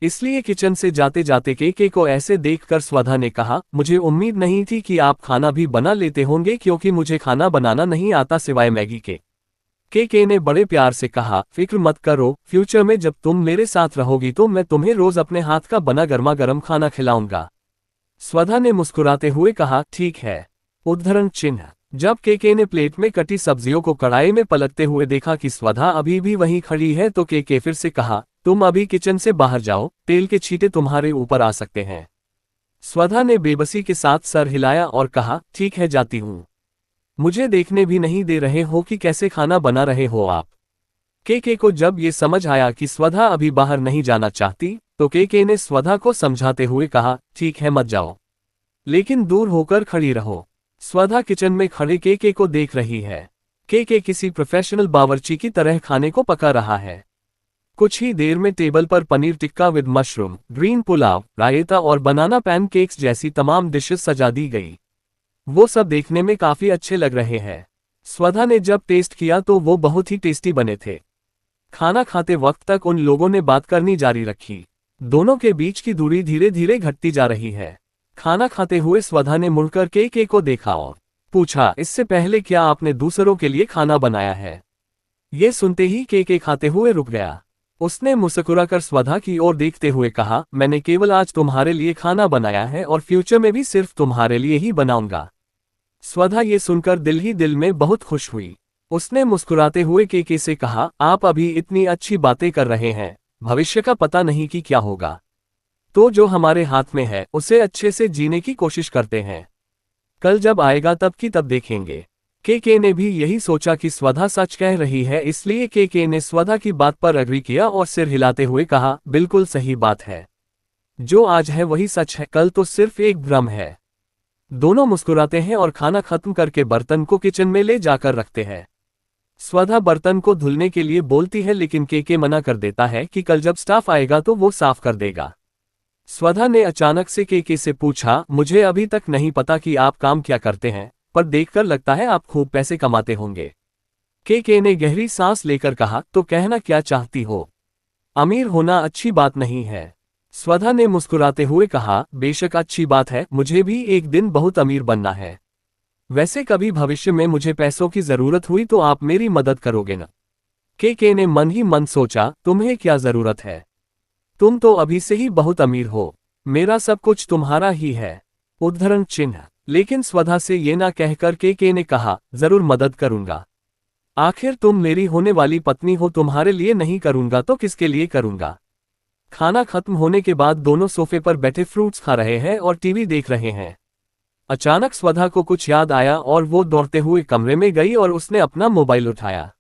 इसलिए किचन से जाते जाते केके को ऐसे देखकर स्वधा ने कहा, मुझे उम्मीद नहीं थी कि आप खाना भी बना लेते होंगे क्योंकि मुझे खाना बनाना नहीं आता सिवाय मैगी के। केके ने बड़े प्यार से कहा, फिक्र मत करो, फ्यूचर में जब तुम मेरे साथ रहोगी तो मैं तुम्हें रोज अपने हाथ का बना गर्मा गर्म खाना खिलाऊंगा। स्वधा ने मुस्कुराते हुए कहा, ठीक है। उद्धरण चिन्ह। जब केके ने प्लेट में कटी सब्जियों को कढ़ाई में पलटते हुए देखा कि स्वधा अभी भी वहीं खड़ी है तो केके फिर से कहा, तुम अभी किचन से बाहर जाओ, तेल के छींटे तुम्हारे ऊपर आ सकते हैं। स्वधा ने बेबसी के साथ सर हिलाया और कहा, ठीक है, जाती हूं। मुझे देखने भी नहीं दे रहे हो कि कैसे खाना बना रहे हो आप। केके को जब ये समझ आया कि स्वधा अभी बाहर नहीं जाना चाहती तो केके ने स्वधा को समझाते हुए कहा, ठीक है, मत जाओ, लेकिन दूर होकर खड़ी रहो। स्वधा किचन में खड़े केके को देख रही है। केके किसी प्रोफेशनल बावर्ची की तरह खाने को पका रहा है। कुछ ही देर में टेबल पर paneer tikka with mushroom, green pulao, raita और बनाना पैनकेक्स जैसी तमाम डिशेस सजा दी गई। वो सब देखने में काफी अच्छे लग रहे हैं। स्वधा ने जब टेस्ट किया तो वो बहुत ही टेस्टी बने थे। खाना खाते वक्त तक उन लोगों ने बात करनी जारी रखी। दोनों के बीच की दूरी धीरे धीरे घटती जा रही है। खाना खाते हुए स्वधा ने मुड़कर केके को देखा और पूछा, इससे पहले क्या आपने दूसरों के लिए खाना बनाया है? ये सुनते ही केके खाते हुए रुक गया। उसने मुस्कुराकर स्वधा की ओर देखते हुए कहा, मैंने केवल आज तुम्हारे लिए खाना बनाया है और फ्यूचर में भी सिर्फ तुम्हारे लिए ही बनाऊंगा। स्वधा ये सुनकर दिल ही दिल में बहुत खुश हुई। उसने मुस्कुराते हुए केके से कहा, आप अभी इतनी अच्छी बातें कर रहे हैं, भविष्य का पता नहीं कि क्या होगा, तो जो हमारे हाथ में है उसे अच्छे से जीने की कोशिश करते हैं। कल जब आएगा तब की तब देखेंगे। केके ने भी यही सोचा कि स्वधा सच कह रही है, इसलिए केके ने स्वधा की बात पर अग्री किया और सिर हिलाते हुए कहा, बिल्कुल सही बात है, जो आज है वही सच है, कल तो सिर्फ एक भ्रम है। दोनों मुस्कुराते हैं और खाना खत्म करके बर्तन को किचन में ले जाकर रखते हैं। स्वधा बर्तन को धुलने के लिए बोलती है लेकिन केके मना कर देता है कि कल जब स्टाफ आएगा तो वो साफ कर देगा। स्वधा ने अचानक से केके से पूछा, मुझे अभी तक नहीं पता कि आप काम क्या करते हैं, पर देखकर लगता है आप खूब पैसे कमाते होंगे। केके ने गहरी सांस लेकर कहा, तो कहना क्या चाहती हो? अमीर होना अच्छी बात नहीं है। स्वधा ने मुस्कुराते हुए कहा, बेशक अच्छी बात है, मुझे भी एक दिन बहुत अमीर बनना है। वैसे कभी भविष्य में मुझे पैसों की जरूरत हुई तो आप मेरी मदद करोगे ना? केके ने मन ही मन सोचा, तुम्हें क्या जरूरत है, तुम तो अभी से ही बहुत अमीर हो, मेरा सब कुछ तुम्हारा ही है। उद्धरण चिन्ह। लेकिन स्वधा से ये ना कहकर केके ने कहा, जरूर मदद करूंगा, आखिर तुम मेरी होने वाली पत्नी हो, तुम्हारे लिए नहीं करूंगा तो किसके लिए करूंगा। खाना खत्म होने के बाद दोनों सोफे पर बैठे फ्रूट्स खा रहे हैं और टीवी देख रहे हैं। अचानक स्वधा को कुछ याद आया और वो दौड़ते हुए कमरे में गई और उसने अपना मोबाइल उठाया।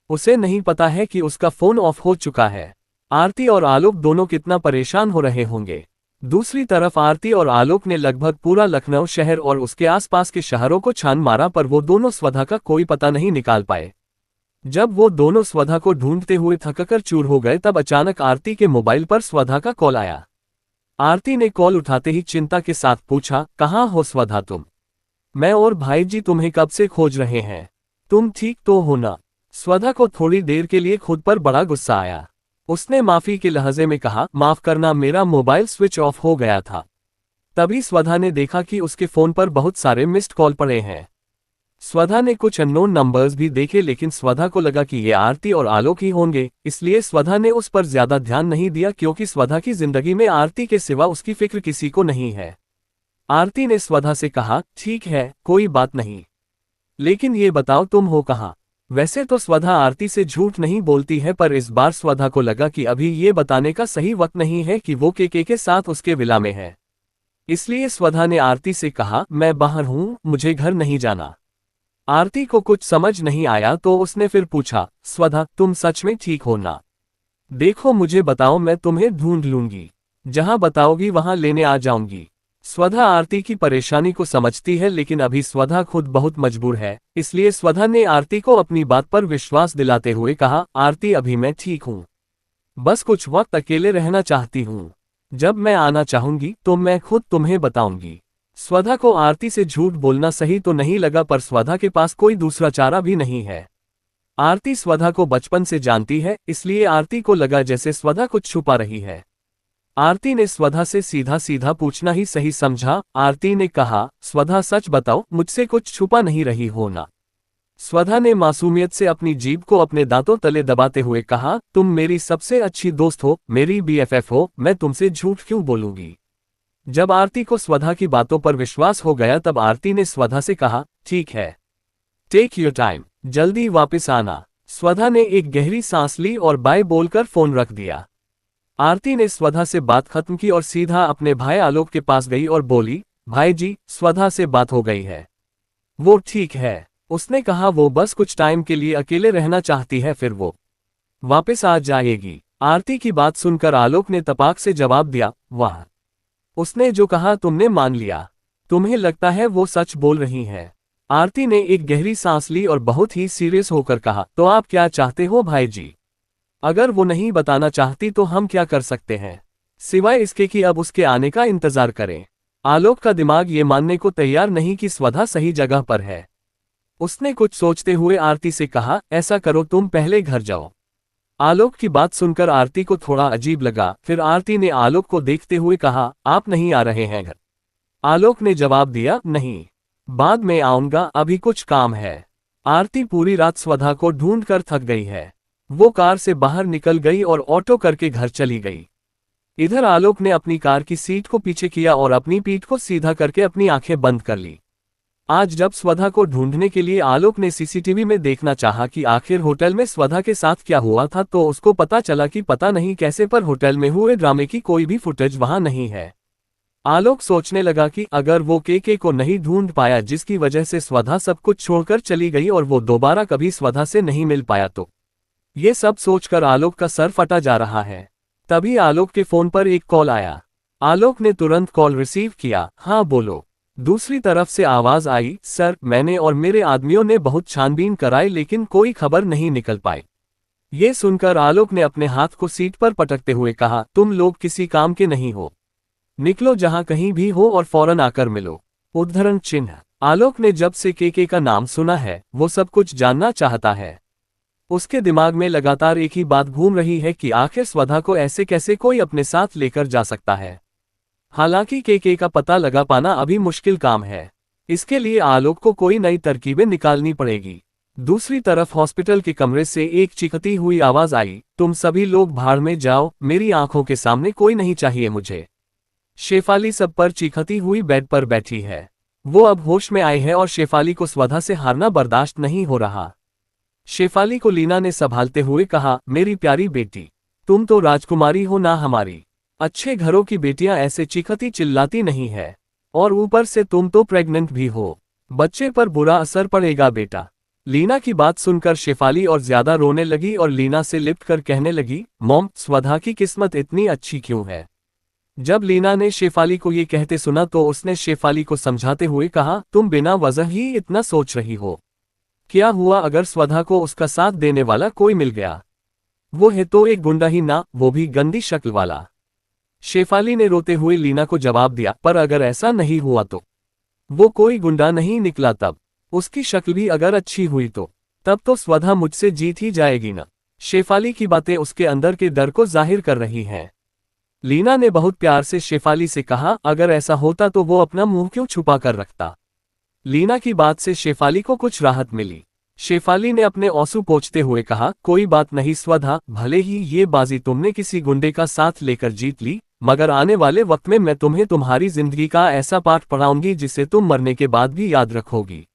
उसे नहीं पता है कि उसका फोन ऑफ हो चुका है। आरती और आलोक दोनों कितना परेशान हो रहे होंगे। दूसरी तरफ आरती और आलोक ने लगभग पूरा लखनऊ शहर और उसके आसपास के शहरों को छान मारा पर वो दोनों स्वधा का कोई पता नहीं निकाल पाए। जब वो दोनों स्वधा को ढूंढते हुए थककर चूर हो गए तब अचानक आरती के मोबाइल पर स्वधा का कॉल आया। आरती ने कॉल उठाते ही चिंता के साथ पूछा, कहाँ हो स्वधा तुम? मैं और भाई जी तुम्हें कब से खोज रहे हैं, तुम ठीक तो हो ना? स्वधा को थोड़ी देर के लिए खुद पर बड़ा गुस्सा आया। उसने माफी के लहजे में कहा, माफ करना, मेरा मोबाइल स्विच ऑफ हो गया था। तभी स्वधा ने देखा कि उसके फोन पर बहुत सारे मिस्ड कॉल पड़े हैं। स्वधा ने कुछ अननोन नंबर्स भी देखे लेकिन स्वधा को लगा कि ये आरती और आलोक ही होंगे, इसलिए स्वधा ने उस पर ज्यादा ध्यान नहीं दिया क्योंकि स्वधा की जिंदगी में आरती के सिवा उसकी फिक्र किसी को नहीं है। आरती ने स्वधा से कहा, ठीक है, कोई बात नहीं, लेकिन ये बताओ तुम हो कहाँ? वैसे तो स्वधा आरती से झूठ नहीं बोलती है पर इस बार स्वधा को लगा कि अभी ये बताने का सही वक्त नहीं है कि वो केके के साथ उसके विला में है। इसलिए स्वधा ने आरती से कहा, मैं बाहर हूं, मुझे घर नहीं जाना। आरती को कुछ समझ नहीं आया तो उसने फिर पूछा, स्वधा तुम सच में ठीक हो ना? देखो मुझे बताओ, मैं तुम्हें ढूंढ लूंगी, जहां बताओगी वहां लेने आ जाऊंगी। स्वधा आरती की परेशानी को समझती है लेकिन अभी स्वधा खुद बहुत मजबूर है, इसलिए स्वधा ने आरती को अपनी बात पर विश्वास दिलाते हुए कहा, आरती अभी मैं ठीक हूं, बस कुछ वक्त अकेले रहना चाहती हूं, जब मैं आना चाहूंगी तो मैं खुद तुम्हें बताऊंगी। स्वधा को आरती से झूठ बोलना सही तो नहीं लगा पर स्वधा के पास कोई दूसरा चारा भी नहीं है। आरती स्वधा को बचपन से जानती है, इसलिए आरती को लगा जैसे स्वधा कुछ छुपा रही है। आरती ने स्वधा से सीधा सीधा पूछना ही सही समझा। आरती ने कहा, स्वधा सच बताओ, मुझसे कुछ छुपा नहीं रही हो ना? स्वधा ने मासूमियत से अपनी जीभ को अपने दांतों तले दबाते हुए कहा, तुम मेरी सबसे अच्छी दोस्त हो, मेरी BFF हो, मैं तुमसे झूठ क्यों बोलूंगी? जब आरती को स्वधा की बातों पर विश्वास हो गया तब आरती ने स्वधा से कहा, ठीक है, टेक योर टाइम, जल्दी वापस आना। स्वधा ने एक गहरी सांस ली और बाय बोलकर फोन रख दिया। आरती ने स्वधा से बात खत्म की और सीधा अपने भाई आलोक के पास गई और बोली, भाई जी, स्वधा से बात हो गई है, वो ठीक है। उसने कहा वो बस कुछ टाइम के लिए अकेले रहना चाहती है, फिर वो वापस आ जाएगी। आरती की बात सुनकर आलोक ने तपाक से जवाब दिया, वाह, उसने जो कहा तुमने मान लिया, तुम्हें लगता है वो सच बोल रही है? आरती ने एक गहरी सांस ली और बहुत ही सीरियस होकर कहा, तो आप क्या चाहते हो भाई जी? अगर वो नहीं बताना चाहती तो हम क्या कर सकते हैं, सिवाय इसके कि अब उसके आने का इंतजार करें। आलोक का दिमाग ये मानने को तैयार नहीं कि स्वधा सही जगह पर है। उसने कुछ सोचते हुए आरती से कहा, ऐसा करो, तुम पहले घर जाओ। आलोक की बात सुनकर आरती को थोड़ा अजीब लगा। फिर आरती ने आलोक को देखते हुए कहा, आप नहीं आ रहे हैं घर? आलोक ने जवाब दिया, नहीं, बाद में आऊंगा, अभी कुछ काम है। आरती पूरी रात स्वधा को ढूंढकर थक गई है। वो कार से बाहर निकल गई और ऑटो करके घर चली गई। इधर आलोक ने अपनी कार की सीट को पीछे किया और अपनी पीठ को सीधा करके अपनी आंखें बंद कर ली। आज जब स्वधा को ढूंढने के लिए आलोक ने सीसीटीवी में देखना चाहा कि आखिर होटल में स्वधा के साथ क्या हुआ था, तो उसको पता चला कि पता नहीं कैसे पर होटल में हुए ड्रामे की कोई भी फुटेज वहां नहीं है। आलोक सोचने लगा कि अगर वो केके को नहीं ढूंढ पाया जिसकी वजह से स्वधा सब कुछ छोड़कर चली गई और वो दोबारा कभी स्वधा से नहीं मिल पाया, तो ये सब सोचकर आलोक का सर फटा जा रहा है। तभी आलोक के फोन पर एक कॉल आया। आलोक ने तुरंत कॉल रिसीव किया। हाँ बोलो। दूसरी तरफ से आवाज आई, सर, मैंने और मेरे आदमियों ने बहुत छानबीन कराई लेकिन कोई खबर नहीं निकल पाई। ये सुनकर आलोक ने अपने हाथ को सीट पर पटकते हुए कहा, तुम लोग किसी काम के नहीं हो, निकलो जहां कहीं भी हो और फौरन आकर मिलो। उद्धरण चिन्ह। आलोक ने जब से केके का नाम सुना है वो सब कुछ जानना चाहता है। उसके दिमाग में लगातार एक ही बात घूम रही है कि आखिर स्वधा को ऐसे कैसे कोई अपने साथ लेकर जा सकता है। हालांकि केके का पता लगा पाना अभी मुश्किल काम है। इसके लिए आलोक को कोई नई तरकीबें निकालनी पड़ेगी। दूसरी तरफ हॉस्पिटल के कमरे से एक चीखती हुई आवाज आई, तुम सभी लोग भाड़ में जाओ, मेरी आंखों के सामने कोई नहीं चाहिए मुझे। शेफाली सब पर चीखती हुई बेड पर बैठी है। वो अब होश में आई है और शेफाली को स्वधा से हारना बर्दाश्त नहीं हो रहा। शेफाली को लीना ने संभालते हुए कहा, मेरी प्यारी बेटी, तुम तो राजकुमारी हो ना हमारी। अच्छे घरों की बेटियां ऐसे चीखती चिल्लाती नहीं है, और ऊपर से तुम तो प्रेग्नेंट भी हो, बच्चे पर बुरा असर पड़ेगा बेटा। लीना की बात सुनकर शेफाली और ज्यादा रोने लगी और लीना से लिपट कर कहने लगी, मॉम, स्वधा की किस्मत इतनी अच्छी क्यों है? जब लीना ने शेफाली को ये कहते सुना तो उसने शेफाली को समझाते हुए कहा, तुम बिना वजह ही इतना सोच रही हो। क्या हुआ अगर स्वधा को उसका साथ देने वाला कोई मिल गया? वो है तो एक गुंडा ही ना, वो भी गंदी शक्ल वाला। शेफाली ने रोते हुए लीना को जवाब दिया, पर अगर ऐसा नहीं हुआ तो? वो कोई गुंडा नहीं निकला, तब उसकी शक्ल भी अगर अच्छी हुई तो तब तो स्वधा मुझसे जीत ही जाएगी ना। शेफाली की बातें उसके अंदर के डर को जाहिर कर रही हैं। लीना ने बहुत प्यार से शेफाली से कहा, अगर ऐसा होता तो वो अपना मुंह क्यों छुपा कर रखता? लीना की बात से शेफाली को कुछ राहत मिली। शेफाली ने अपने आंसू पोंछते हुए कहा, कोई बात नहीं स्वधा, भले ही ये बाजी तुमने किसी गुंडे का साथ लेकर जीत ली, मगर आने वाले वक्त में मैं तुम्हें तुम्हारी जिंदगी का ऐसा पाठ पढ़ाऊंगी जिसे तुम मरने के बाद भी याद रखोगी।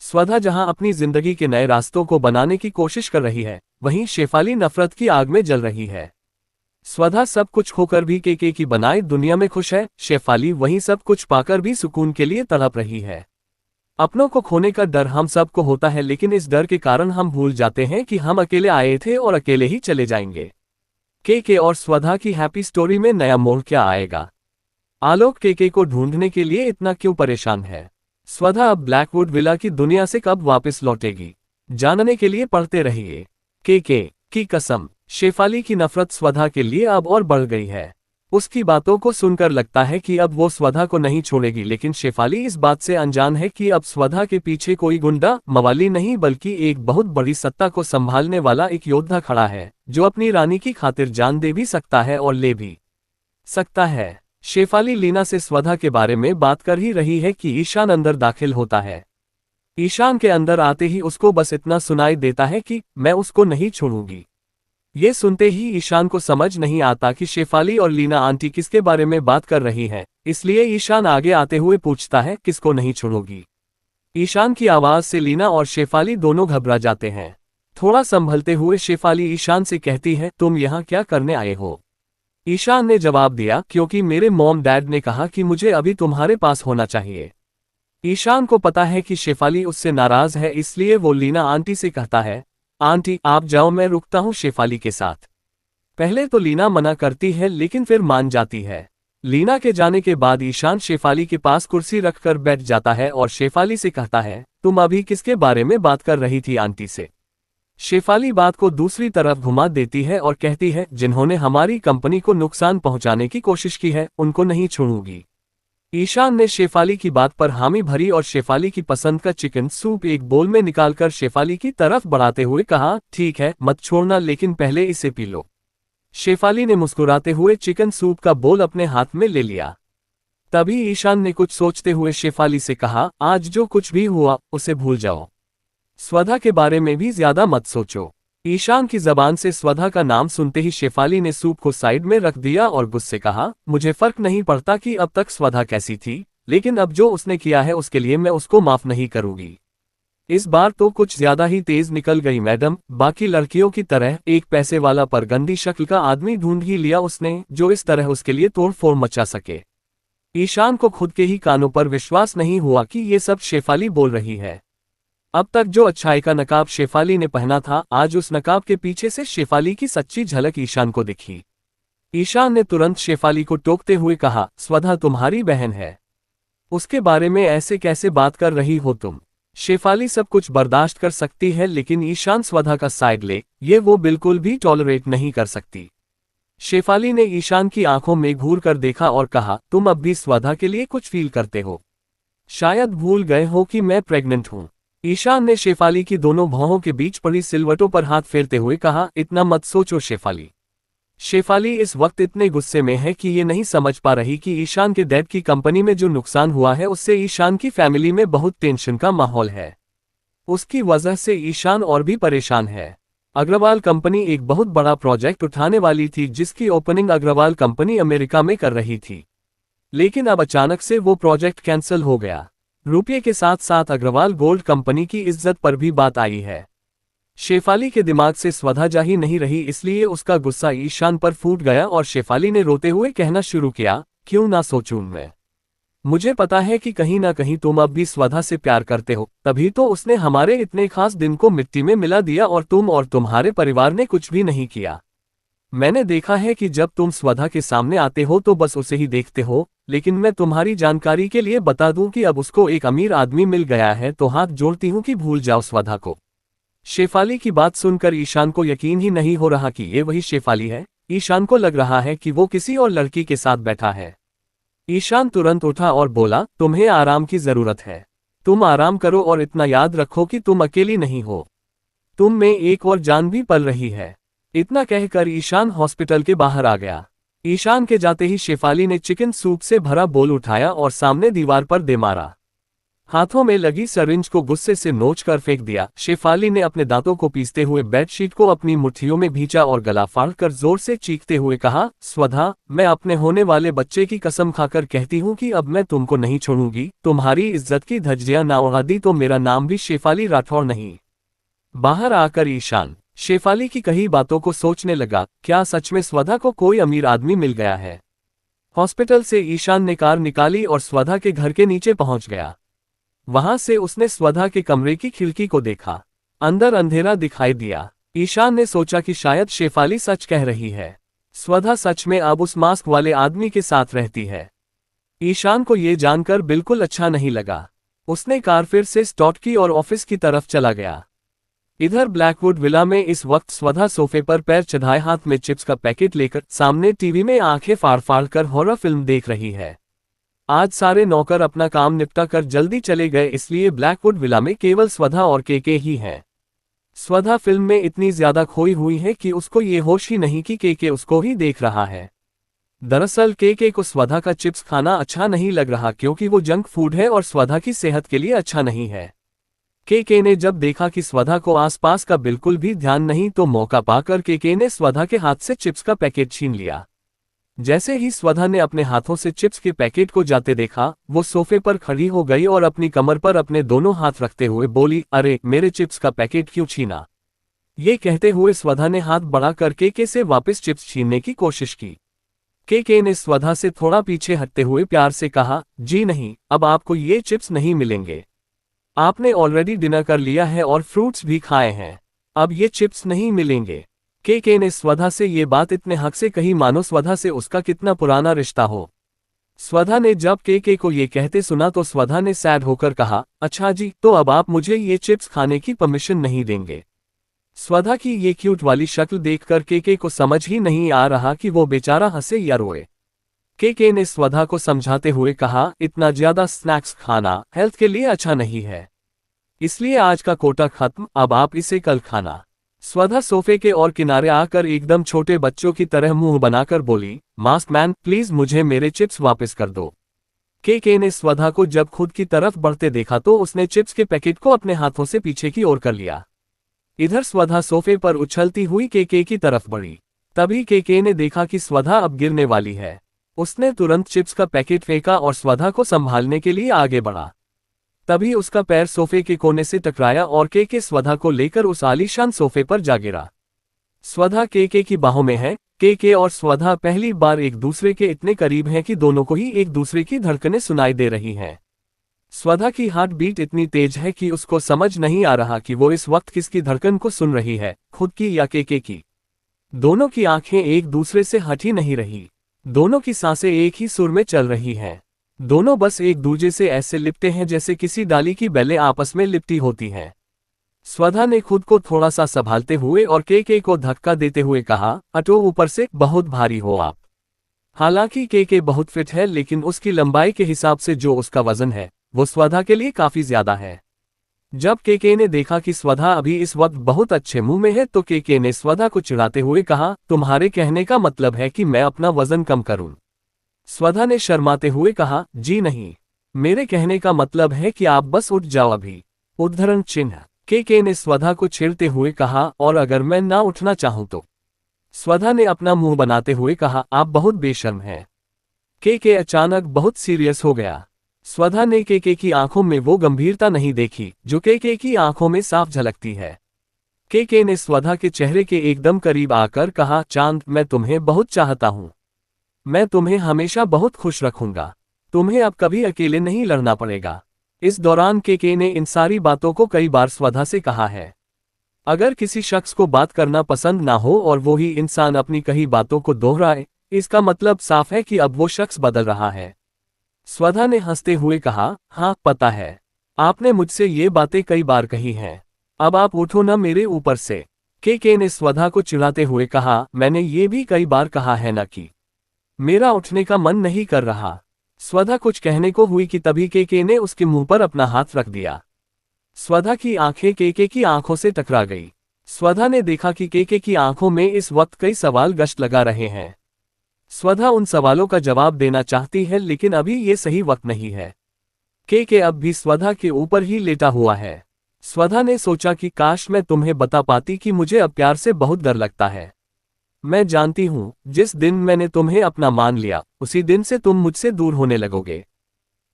स्वधा जहां अपनी जिंदगी के नए रास्तों को बनाने की कोशिश कर रही है, वहीं शेफाली नफरत की आग में जल रही है। स्वधा सब कुछ खोकर भी केके की बनाई दुनिया में खुश है, शेफाली वहीं सब कुछ पाकर भी सुकून के लिए तड़प रही है। अपनों को खोने का डर हम सबको होता है, लेकिन इस डर के कारण हम भूल जाते हैं कि हम अकेले आए थे और अकेले ही चले जाएंगे। केके और स्वधा की हैप्पी स्टोरी में नया मोड़ क्या आएगा? आलोक केके को ढूंढने के लिए इतना क्यों परेशान है? स्वधा अब ब्लैकवुड विला की दुनिया से कब वापस लौटेगी? जानने के लिए पढ़ते रहिए। केके की कसम। शेफाली की नफरत स्वधा के लिए अब और बढ़ गई है। उसकी बातों को सुनकर लगता है कि अब वो स्वधा को नहीं छोड़ेगी, लेकिन शेफाली इस बात से अनजान है कि अब स्वधा के पीछे कोई गुंडा मवाली नहीं बल्कि एक बहुत बड़ी सत्ता को संभालने वाला एक योद्धा खड़ा है, जो अपनी रानी की खातिर जान दे भी सकता है और ले भी सकता है। शेफाली लीना से स्वधा के बारे में बात कर ही रही है कि ईशान अंदर दाखिल होता है। ईशान के अंदर आते ही उसको बस इतना सुनाई देता है कि मैं उसको नहीं छोड़ूंगी। ये सुनते ही ईशान को समझ नहीं आता कि शेफाली और लीना आंटी किसके बारे में बात कर रही हैं, इसलिए ईशान आगे आते हुए पूछता है किसको नहीं छोड़ोगी। ईशान की आवाज से लीना और शेफाली दोनों घबरा जाते हैं। थोड़ा संभलते हुए शेफाली ईशान से कहती है तुम यहाँ क्या करने आए हो। ईशान ने जवाब दिया क्योंकि मेरे मॉम डैड ने कहा कि मुझे अभी तुम्हारे पास होना चाहिए। ईशान को पता है कि शेफाली उससे नाराज है, इसलिए वो लीना आंटी से कहता है आंटी आप जाओ, मैं रुकता हूँ शेफाली के साथ। पहले तो लीना मना करती है लेकिन फिर मान जाती है। लीना के जाने के बाद ईशान शेफाली के पास कुर्सी रखकर बैठ जाता है और शेफाली से कहता है तुम अभी किसके बारे में बात कर रही थी आंटी से। शेफाली बात को दूसरी तरफ घुमा देती है और कहती है जिन्होंने हमारी कंपनी को नुकसान पहुंचाने की कोशिश की है उनको नहीं छोड़ूंगी। ईशान ने शेफाली की बात पर हामी भरी और शेफाली की पसंद का चिकन सूप एक बोल में निकालकर शेफाली की तरफ बढ़ाते हुए कहा ठीक है मत छोड़ना, लेकिन पहले इसे पी लो। शेफाली ने मुस्कुराते हुए चिकन सूप का बोल अपने हाथ में ले लिया। तभी ईशान ने कुछ सोचते हुए शेफाली से कहा आज जो कुछ भी हुआ उसे भूल जाओ, स्वधा के बारे में भी ज्यादा मत सोचो। ईशान की जबान से स्वधा का नाम सुनते ही शेफाली ने सूप को साइड में रख दिया और गुस्से कहा मुझे फर्क नहीं पड़ता कि अब तक स्वधा कैसी थी, लेकिन अब जो उसने किया है उसके लिए मैं उसको माफ नहीं करूंगी। इस बार तो कुछ ज्यादा ही तेज निकल गई मैडम, बाकी लड़कियों की तरह एक पैसे वाला पर गंदी शक्ल का आदमी ढूंढ ही लिया उसने जो इस तरह उसके लिए तोड़फोड़ मचा सके। ईशान को खुद के ही कानों पर विश्वास नहीं हुआ कि ये सब शेफाली बोल रही है। अब तक जो अच्छाई का नकाब शेफाली ने पहना था, आज उस नकाब के पीछे से शेफाली की सच्ची झलक ईशान को दिखी। ईशान ने तुरंत शेफाली को टोकते हुए कहा स्वधा तुम्हारी बहन है, उसके बारे में ऐसे कैसे बात कर रही हो तुम। शेफाली सब कुछ बर्दाश्त कर सकती है लेकिन ईशान स्वधा का साइड ले ये वो बिल्कुल भी टॉलरेट नहीं कर सकती। शेफाली ने ईशान की आंखों में घूर कर देखा और कहा तुम अब भी स्वधा के लिए कुछ फील करते हो, शायद भूल गए हो कि मैं प्रेग्नेंट हूं। ईशान ने शेफाली की दोनों भौहों के बीच पड़ी सिलवटों पर हाथ फेरते हुए कहा इतना मत सोचो शेफाली। शेफाली इस वक्त इतने गुस्से में है कि ये नहीं समझ पा रही कि ईशान के डैड की कंपनी में जो नुकसान हुआ है उससे ईशान की फैमिली में बहुत टेंशन का माहौल है। उसकी वजह से ईशान और भी परेशान है। अग्रवाल कंपनी एक बहुत बड़ा प्रोजेक्ट उठाने वाली थी जिसकी ओपनिंग अग्रवाल कंपनी अमेरिका में कर रही थी, लेकिन अब अचानक से वो प्रोजेक्ट कैंसिल हो गया। रुपये के साथ साथ अग्रवाल गोल्ड कंपनी की इज्जत पर भी बात आई है। शेफाली के दिमाग से स्वधा जा ही नहीं रही, इसलिए उसका गुस्सा ईशान पर फूट गया और शेफाली ने रोते हुए कहना शुरू किया क्यों ना सोचूं मैं। मुझे पता है कि कहीं ना कहीं तुम अब भी स्वधा से प्यार करते हो, तभी तो उसने हमारे इतने खास दिन को मिट्टी में मिला दिया और तुम और तुम्हारे परिवार ने कुछ भी नहीं किया। मैंने देखा है कि जब तुम स्वधा के सामने आते हो तो बस उसे ही देखते हो, लेकिन मैं तुम्हारी जानकारी के लिए बता दूं कि अब उसको एक अमीर आदमी मिल गया है, तो हाथ जोड़ती हूं कि भूल जाओ स्वधा को। शेफाली की बात सुनकर ईशान को यकीन ही नहीं हो रहा कि ये वही शेफाली है। ईशान को लग रहा है कि वो किसी और लड़की के साथ बैठा है। ईशान तुरंत उठा और बोला तुम्हें आराम की जरूरत है, तुम आराम करो और इतना याद रखो कि तुम अकेली नहीं हो, तुम में एक और जान भी पल रही है। इतना कहकर ईशान हॉस्पिटल के बाहर आ गया। ईशान के जाते ही शेफाली ने चिकन सूप से भरा बोल उठाया और सामने दीवार पर दे मारा। हाथों में लगी सरिंज को गुस्से से नोच कर फेंक दिया। शेफाली ने अपने दांतों को पीसते हुए बेडशीट को अपनी मुट्ठियों में भींचा और गला फाड़कर जोर से चीखते हुए कहा स्वधा, मैं अपने होने वाले बच्चे की कसम खाकर कहती हूँ कि अब मैं तुमको नहीं छोड़ूंगी। तुम्हारी इज्जत की धज्जियां ना उड़ा दी तो मेरा नाम भी शेफाली राठौर नहीं। बाहर आकर ईशान शेफाली की कही बातों को सोचने लगा, क्या सच में स्वधा को कोई अमीर आदमी मिल गया है। हॉस्पिटल से ईशान ने कार निकाली और स्वधा के घर के नीचे पहुंच गया। वहां से उसने स्वधा के कमरे की खिड़की को देखा, अंदर अंधेरा दिखाई दिया। ईशान ने सोचा कि शायद शेफाली सच कह रही है, स्वधा सच में अब उस मास्क वाले आदमी के साथ रहती है। ईशान को यह जानकर बिल्कुल अच्छा नहीं लगा। उसने कार फिर से स्टार्ट की और ऑफिस की तरफ चला गया। इधर ब्लैकवुड विला में इस वक्त स्वधा सोफे पर पैर चढ़ाए हाथ में चिप्स का पैकेट लेकर सामने टीवी में आंखें फाड़ फाड़ कर हॉरर फिल्म देख रही है। आज सारे नौकर अपना काम निपटा कर जल्दी चले गए, इसलिए ब्लैकवुड विला में केवल स्वधा और केके ही हैं। स्वधा फिल्म में इतनी ज्यादा खोई हुई है कि उसको ये होश ही नहीं कि केके उसको ही देख रहा है। दरअसल के को स्वधा का चिप्स खाना अच्छा नहीं लग रहा क्योंकि वो जंक फूड है और स्वधा की सेहत के लिए अच्छा नहीं है। के ने जब देखा कि स्वधा को आसपास का बिल्कुल भी ध्यान नहीं तो मौका पाकर के ने स्वधा के हाथ से चिप्स का पैकेट छीन लिया। जैसे ही स्वधा ने अपने हाथों से चिप्स के पैकेट को जाते देखा, वो सोफे पर खड़ी हो गई और अपनी कमर पर अपने दोनों हाथ रखते हुए बोली, अरे मेरे चिप्स का पैकेट क्यों छीना। ये कहते हुए स्वधा ने हाथ बढ़ाकर के से वापस चिप्स छीनने की कोशिश की। के ने स्वधा से थोड़ा पीछे हटते हुए प्यार से कहा, जी नहीं, अब आपको ये चिप्स नहीं मिलेंगे। आपने ऑलरेडी डिनर कर लिया है और फ्रूट्स भी खाए हैं, अब ये चिप्स नहीं मिलेंगे। के ने स्वधा से ये बात इतने हक से कही मानो स्वधा से उसका कितना पुराना रिश्ता हो। स्वधा ने जब के को ये कहते सुना तो स्वधा ने सैड होकर कहा, अच्छा जी, तो अब आप मुझे ये चिप्स खाने की परमिशन नहीं देंगे। स्वधा की ये क्यूट वाली शक्ल देखकर के को समझ ही नहीं आ रहा कि वो बेचारा हंसे या रोए। के ने स्वधा को समझाते हुए कहा, इतना ज्यादा स्नैक्स खाना हेल्थ के लिए अच्छा नहीं है, इसलिए आज का कोटा खत्म, अब आप इसे कल खाना। स्वधा सोफे के और किनारे आकर एकदम छोटे बच्चों की तरह मुंह बनाकर बोली, मास्क मैन प्लीज मुझे मेरे चिप्स वापस कर दो। के ने स्वधा को जब खुद की तरफ बढ़ते देखा तो उसने चिप्स के पैकेट को अपने हाथों से पीछे की ओर कर लिया। इधर स्वधा सोफे पर उछलती हुई के की तरफ बढ़ी। तभी के ने देखा कि स्वधा अब गिरने वाली है। उसने तुरंत चिप्स का पैकेट फेंका और स्वधा को संभालने के लिए आगे बढ़ा। तभी उसका पैर सोफे के कोने से टकराया और के स्वधा को लेकर उस आलीशान सोफे पर जा गिरा। स्वधा के की बाहों में है। के और स्वधा पहली बार एक दूसरे के इतने करीब हैं कि दोनों को ही एक दूसरे की धड़कनें सुनाई दे रही हैं। स्वधा की हार्ट बीट इतनी तेज है कि उसको समझ नहीं आ रहा कि वो इस वक्त किसकी धड़कन को सुन रही है, खुद की या के की। दोनों की आंखें एक दूसरे से हट ही नहीं रही। दोनों की सांसें एक ही सुर में चल रही हैं। दोनों बस एक दूसरे से ऐसे लिपटे हैं जैसे किसी डाली की बेलें आपस में लिपटी होती हैं। स्वधा ने खुद को थोड़ा सा संभालते हुए और के को धक्का देते हुए कहा, हटो ऊपर से, बहुत भारी हो आप। हालांकि के बहुत फिट है लेकिन उसकी लंबाई के हिसाब से जो उसका वजन है वो स्वधा के लिए काफी ज्यादा है। जब के ने देखा कि स्वधा अभी इस वक्त बहुत अच्छे मुंह में है तो के ने स्वधा को चिढ़ाते हुए कहा, तुम्हारे कहने का मतलब है कि मैं अपना वजन कम करूं। स्वधा ने शर्माते हुए कहा, जी नहीं, मेरे कहने का मतलब है कि आप बस उठ जाओ अभी। उद्धरण चिन्ह। के ने स्वधा को छेड़ते हुए कहा, और अगर मैं ना उठना चाहूं तो। स्वधा ने अपना मुंह बनाते हुए कहा, आप बहुत बेशर्म हैं। के अचानक बहुत सीरियस हो गया। स्वधा ने के की आंखों में वो गंभीरता नहीं देखी जो के की आंखों में साफ झलकती है। के ने स्वधा के चेहरे के एकदम करीब आकर कहा, चांद, मैं तुम्हें बहुत चाहता हूं। मैं तुम्हें हमेशा बहुत खुश रखूंगा। तुम्हें अब कभी अकेले नहीं लड़ना पड़ेगा। इस दौरान के ने इन सारी बातों को कई बार स्वधा से कहा है। अगर किसी शख्स को बात करना पसंद ना हो और वो ही इंसान अपनी कही बातों को दोहराए, इसका मतलब साफ है कि अब वो शख्स बदल रहा है। स्वधा ने हंसते हुए कहा, हाँ पता है, आपने मुझसे ये बातें कई बार कही हैं। अब आप उठो ना मेरे ऊपर से। के ने स्वधा को चिढ़ाते हुए कहा, मैंने ये भी कई बार कहा है ना कि मेरा उठने का मन नहीं कर रहा। स्वधा कुछ कहने को हुई कि तभी के ने उसके मुंह पर अपना हाथ रख दिया। स्वधा की आंखें के की आंखों से टकरा गई। स्वधा ने देखा कि के की आंखों में इस वक्त कई सवाल गश्त लगा रहे हैं। स्वधा उन सवालों का जवाब देना चाहती है लेकिन अभी ये सही वक्त नहीं है। के अब भी स्वधा के ऊपर ही लेटा हुआ है। स्वधा ने सोचा कि काश मैं तुम्हें बता पाती कि मुझे अब प्यार से बहुत डर लगता है। मैं जानती हूं, जिस दिन मैंने तुम्हें अपना मान लिया उसी दिन से तुम मुझसे दूर होने लगोगे।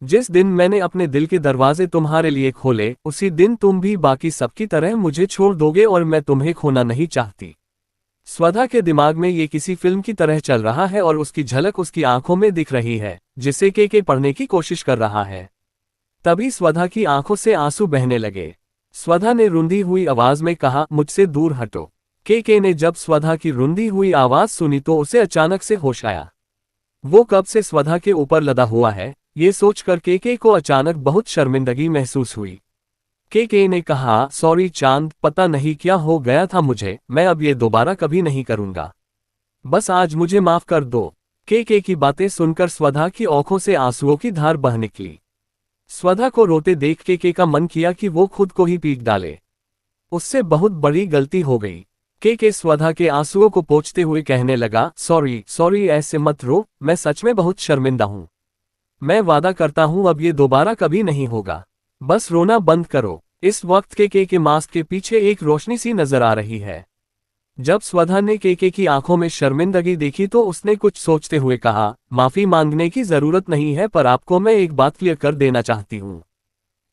जिस दिन मैंने अपने दिल के दरवाजे तुम्हारे लिए खोले उसी दिन तुम भी बाकी सबकी तरह मुझे छोड़ दोगे और मैं तुम्हें खोना नहीं चाहती। स्वधा के दिमाग में ये किसी फिल्म की तरह चल रहा है और उसकी झलक उसकी आंखों में दिख रही है जिसे के पढ़ने की कोशिश कर रहा है। तभी स्वधा की आंखों से आंसू बहने लगे। स्वधा ने रुंधी हुई आवाज में कहा, मुझसे दूर हटो। के ने जब स्वधा की रुंधी हुई आवाज सुनी तो उसे अचानक से होश आया। वो कब से स्वधा के ऊपर लदा हुआ है, ये सोचकर के को अचानक बहुत शर्मिंदगी महसूस हुई। के ने कहा, सॉरी चांद, पता नहीं क्या हो गया था मुझे, मैं अब ये दोबारा कभी नहीं करूंगा। बस आज मुझे माफ कर दो। के की बातें सुनकर स्वधा की आंखों से आंसुओं की धार बह निकली। स्वधा को रोते देख के का मन किया कि वो खुद को ही पीट डाले। उससे बहुत बड़ी गलती हो गई। के स्वधा के आंसुओं को पोंछते हुए कहने लगा, सॉरी ऐसे मत रो, मैं सच में बहुत शर्मिंदा हूं। मैं वादा करता हूं अब ये दोबारा कभी नहीं होगा। बस रोना बंद करो। इस वक्त के मास्क के पीछे एक रोशनी सी नजर आ रही है। जब स्वधा ने के की आंखों में शर्मिंदगी देखी तो उसने कुछ सोचते हुए कहा, माफी मांगने की जरूरत नहीं है, पर आपको मैं एक बात क्लियर कर देना चाहती हूँ।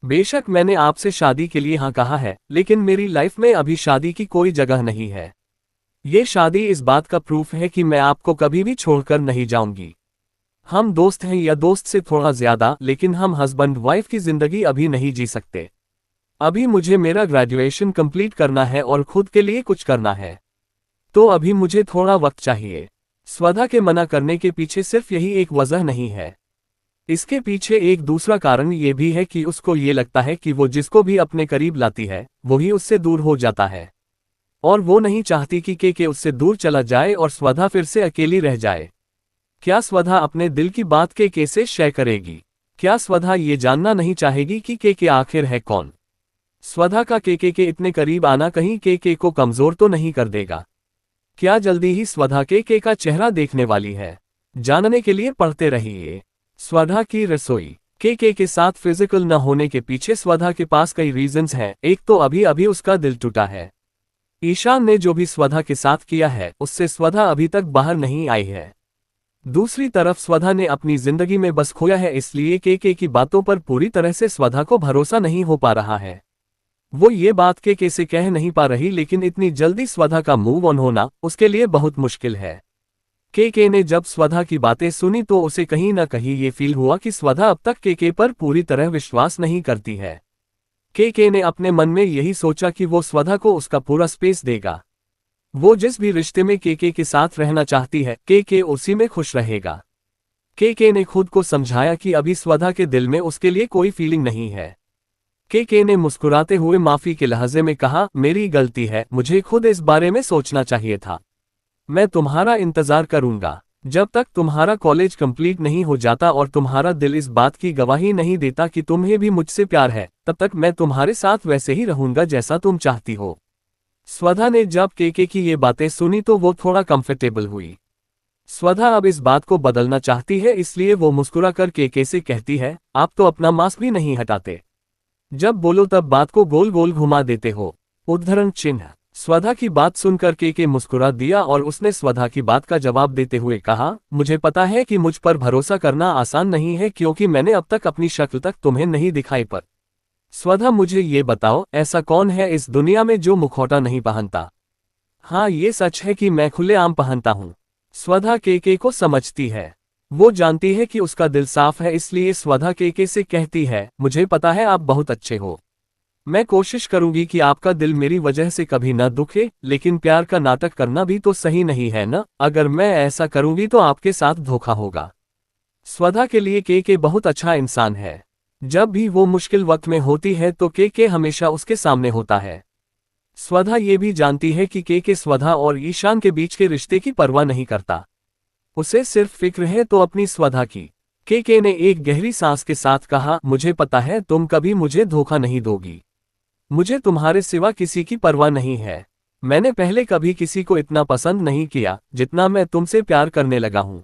बेशक मैंने आपसे शादी के लिए हाँ कहा है, लेकिन मेरी लाइफ में अभी शादी की कोई जगह नहीं है। ये शादी इस बात का प्रूफ है कि मैं आपको कभी भी छोड़कर नहीं जाऊंगी। हम दोस्त हैं या दोस्त से थोड़ा ज्यादा, लेकिन हम हस्बैंड वाइफ की जिंदगी अभी नहीं जी सकते। अभी मुझे मेरा ग्रेजुएशन कंप्लीट करना है और खुद के लिए कुछ करना है, तो अभी मुझे थोड़ा वक्त चाहिए। स्वधा के मना करने के पीछे सिर्फ यही एक वजह नहीं है। इसके पीछे एक दूसरा कारण ये भी है कि उसको ये लगता है कि वो जिसको भी अपने करीब लाती है वही उससे दूर हो जाता है, और वो नहीं चाहती कि के उससे दूर चला जाए और स्वधा फिर से अकेली रह जाए। क्या स्वधा अपने दिल की बात के से शेयर करेगी? क्या स्वधा ये जानना नहीं चाहेगी कि के आखिर है कौन? स्वधा का के इतने करीब आना कहीं के को कमजोर तो नहीं कर देगा? क्या जल्दी ही स्वधा के का चेहरा देखने वाली है? जानने के लिए पढ़ते रहिए। स्वधा की रसोई। के साथ फिजिकल न होने के पीछे स्वधा के पास कई रीजंस हैं। एक तो अभी अभी उसका दिल टूटा है। ईशान ने जो भी स्वधा के साथ किया है उससे स्वधा अभी तक बाहर नहीं आई है। दूसरी तरफ स्वधा ने अपनी जिंदगी में बस खोया है, इसलिए के की बातों पर पूरी तरह से स्वधा को भरोसा नहीं हो पा रहा है। वो ये बात के से कह नहीं पा रही, लेकिन इतनी जल्दी स्वधा का मूव ऑन होना उसके लिए बहुत मुश्किल है। के ने जब स्वधा की बातें सुनी तो उसे कहीं ना कहीं ये फील हुआ कि स्वधा अब तक के पर पूरी तरह विश्वास नहीं करती है। के ने अपने मन में यही सोचा कि वो स्वधा को उसका पूरा स्पेस देगा। वो जिस भी रिश्ते में के साथ रहना चाहती है के उसी में खुश रहेगा। के ने खुद को समझाया कि अभी स्वधा के दिल में उसके लिए कोई फीलिंग नहीं है। के ने मुस्कुराते हुए माफी के लहजे में कहा, मेरी गलती है, मुझे खुद इस बारे में सोचना चाहिए था। मैं तुम्हारा इंतजार करूंगा। जब तक तुम्हारा कॉलेज कंप्लीट नहीं हो जाता और तुम्हारा दिल इस बात की गवाही नहीं देता कि तुम्हें भी मुझसे प्यार है, तब तक मैं तुम्हारे साथ वैसे ही रहूंगा जैसा तुम चाहती हो। स्वधा ने जब के की ये बातें सुनी तो वो थोड़ा कंफर्टेबल हुई। स्वधा अब इस बात को बदलना चाहती है, इसलिए वो मुस्कुरा कर के से कहती है, आप तो अपना मास्क भी नहीं हटाते। जब बोलो तब बात को गोल गोल घुमा देते हो। उद्धरण चिन्ह। स्वधा की बात सुनकर के मुस्कुरा दिया और उसने स्वधा की बात का जवाब देते हुए कहा, मुझे पता है कि मुझ पर भरोसा करना आसान नहीं है, क्योंकि मैंने अब तक अपनी शक्ल तक तुम्हें नहीं दिखाई, पर स्वधा मुझे ये बताओ, ऐसा कौन है इस दुनिया में जो मुखौटा नहीं पहनता? हाँ, ये सच है कि मैं खुलेआम पहनता हूँ। स्वधा के को समझती है। वो जानती है कि उसका दिल साफ है, इसलिए स्वधा के से कहती है, मुझे पता है आप बहुत अच्छे हो। मैं कोशिश करूंगी कि आपका दिल मेरी वजह से कभी न दुखे, लेकिन प्यार का नाटक करना भी तो सही नहीं है ना? अगर मैं ऐसा करूंगी तो आपके साथ धोखा होगा। स्वधा के लिए के बहुत अच्छा इंसान है। जब भी वो मुश्किल वक्त में होती है तो के हमेशा उसके सामने होता है। स्वधा ये भी जानती है कि के स्वधा और ईशान के बीच के रिश्ते की परवाह नहीं करता। उसे सिर्फ फिक्र है तो अपनी स्वधा की। के ने एक गहरी सांस के साथ कहा, मुझे पता है तुम कभी मुझे धोखा नहीं दोगी। मुझे तुम्हारे सिवा किसी की परवाह नहीं है। मैंने पहले कभी किसी को इतना पसंद नहीं किया जितना मैं तुमसे प्यार करने लगा हूं,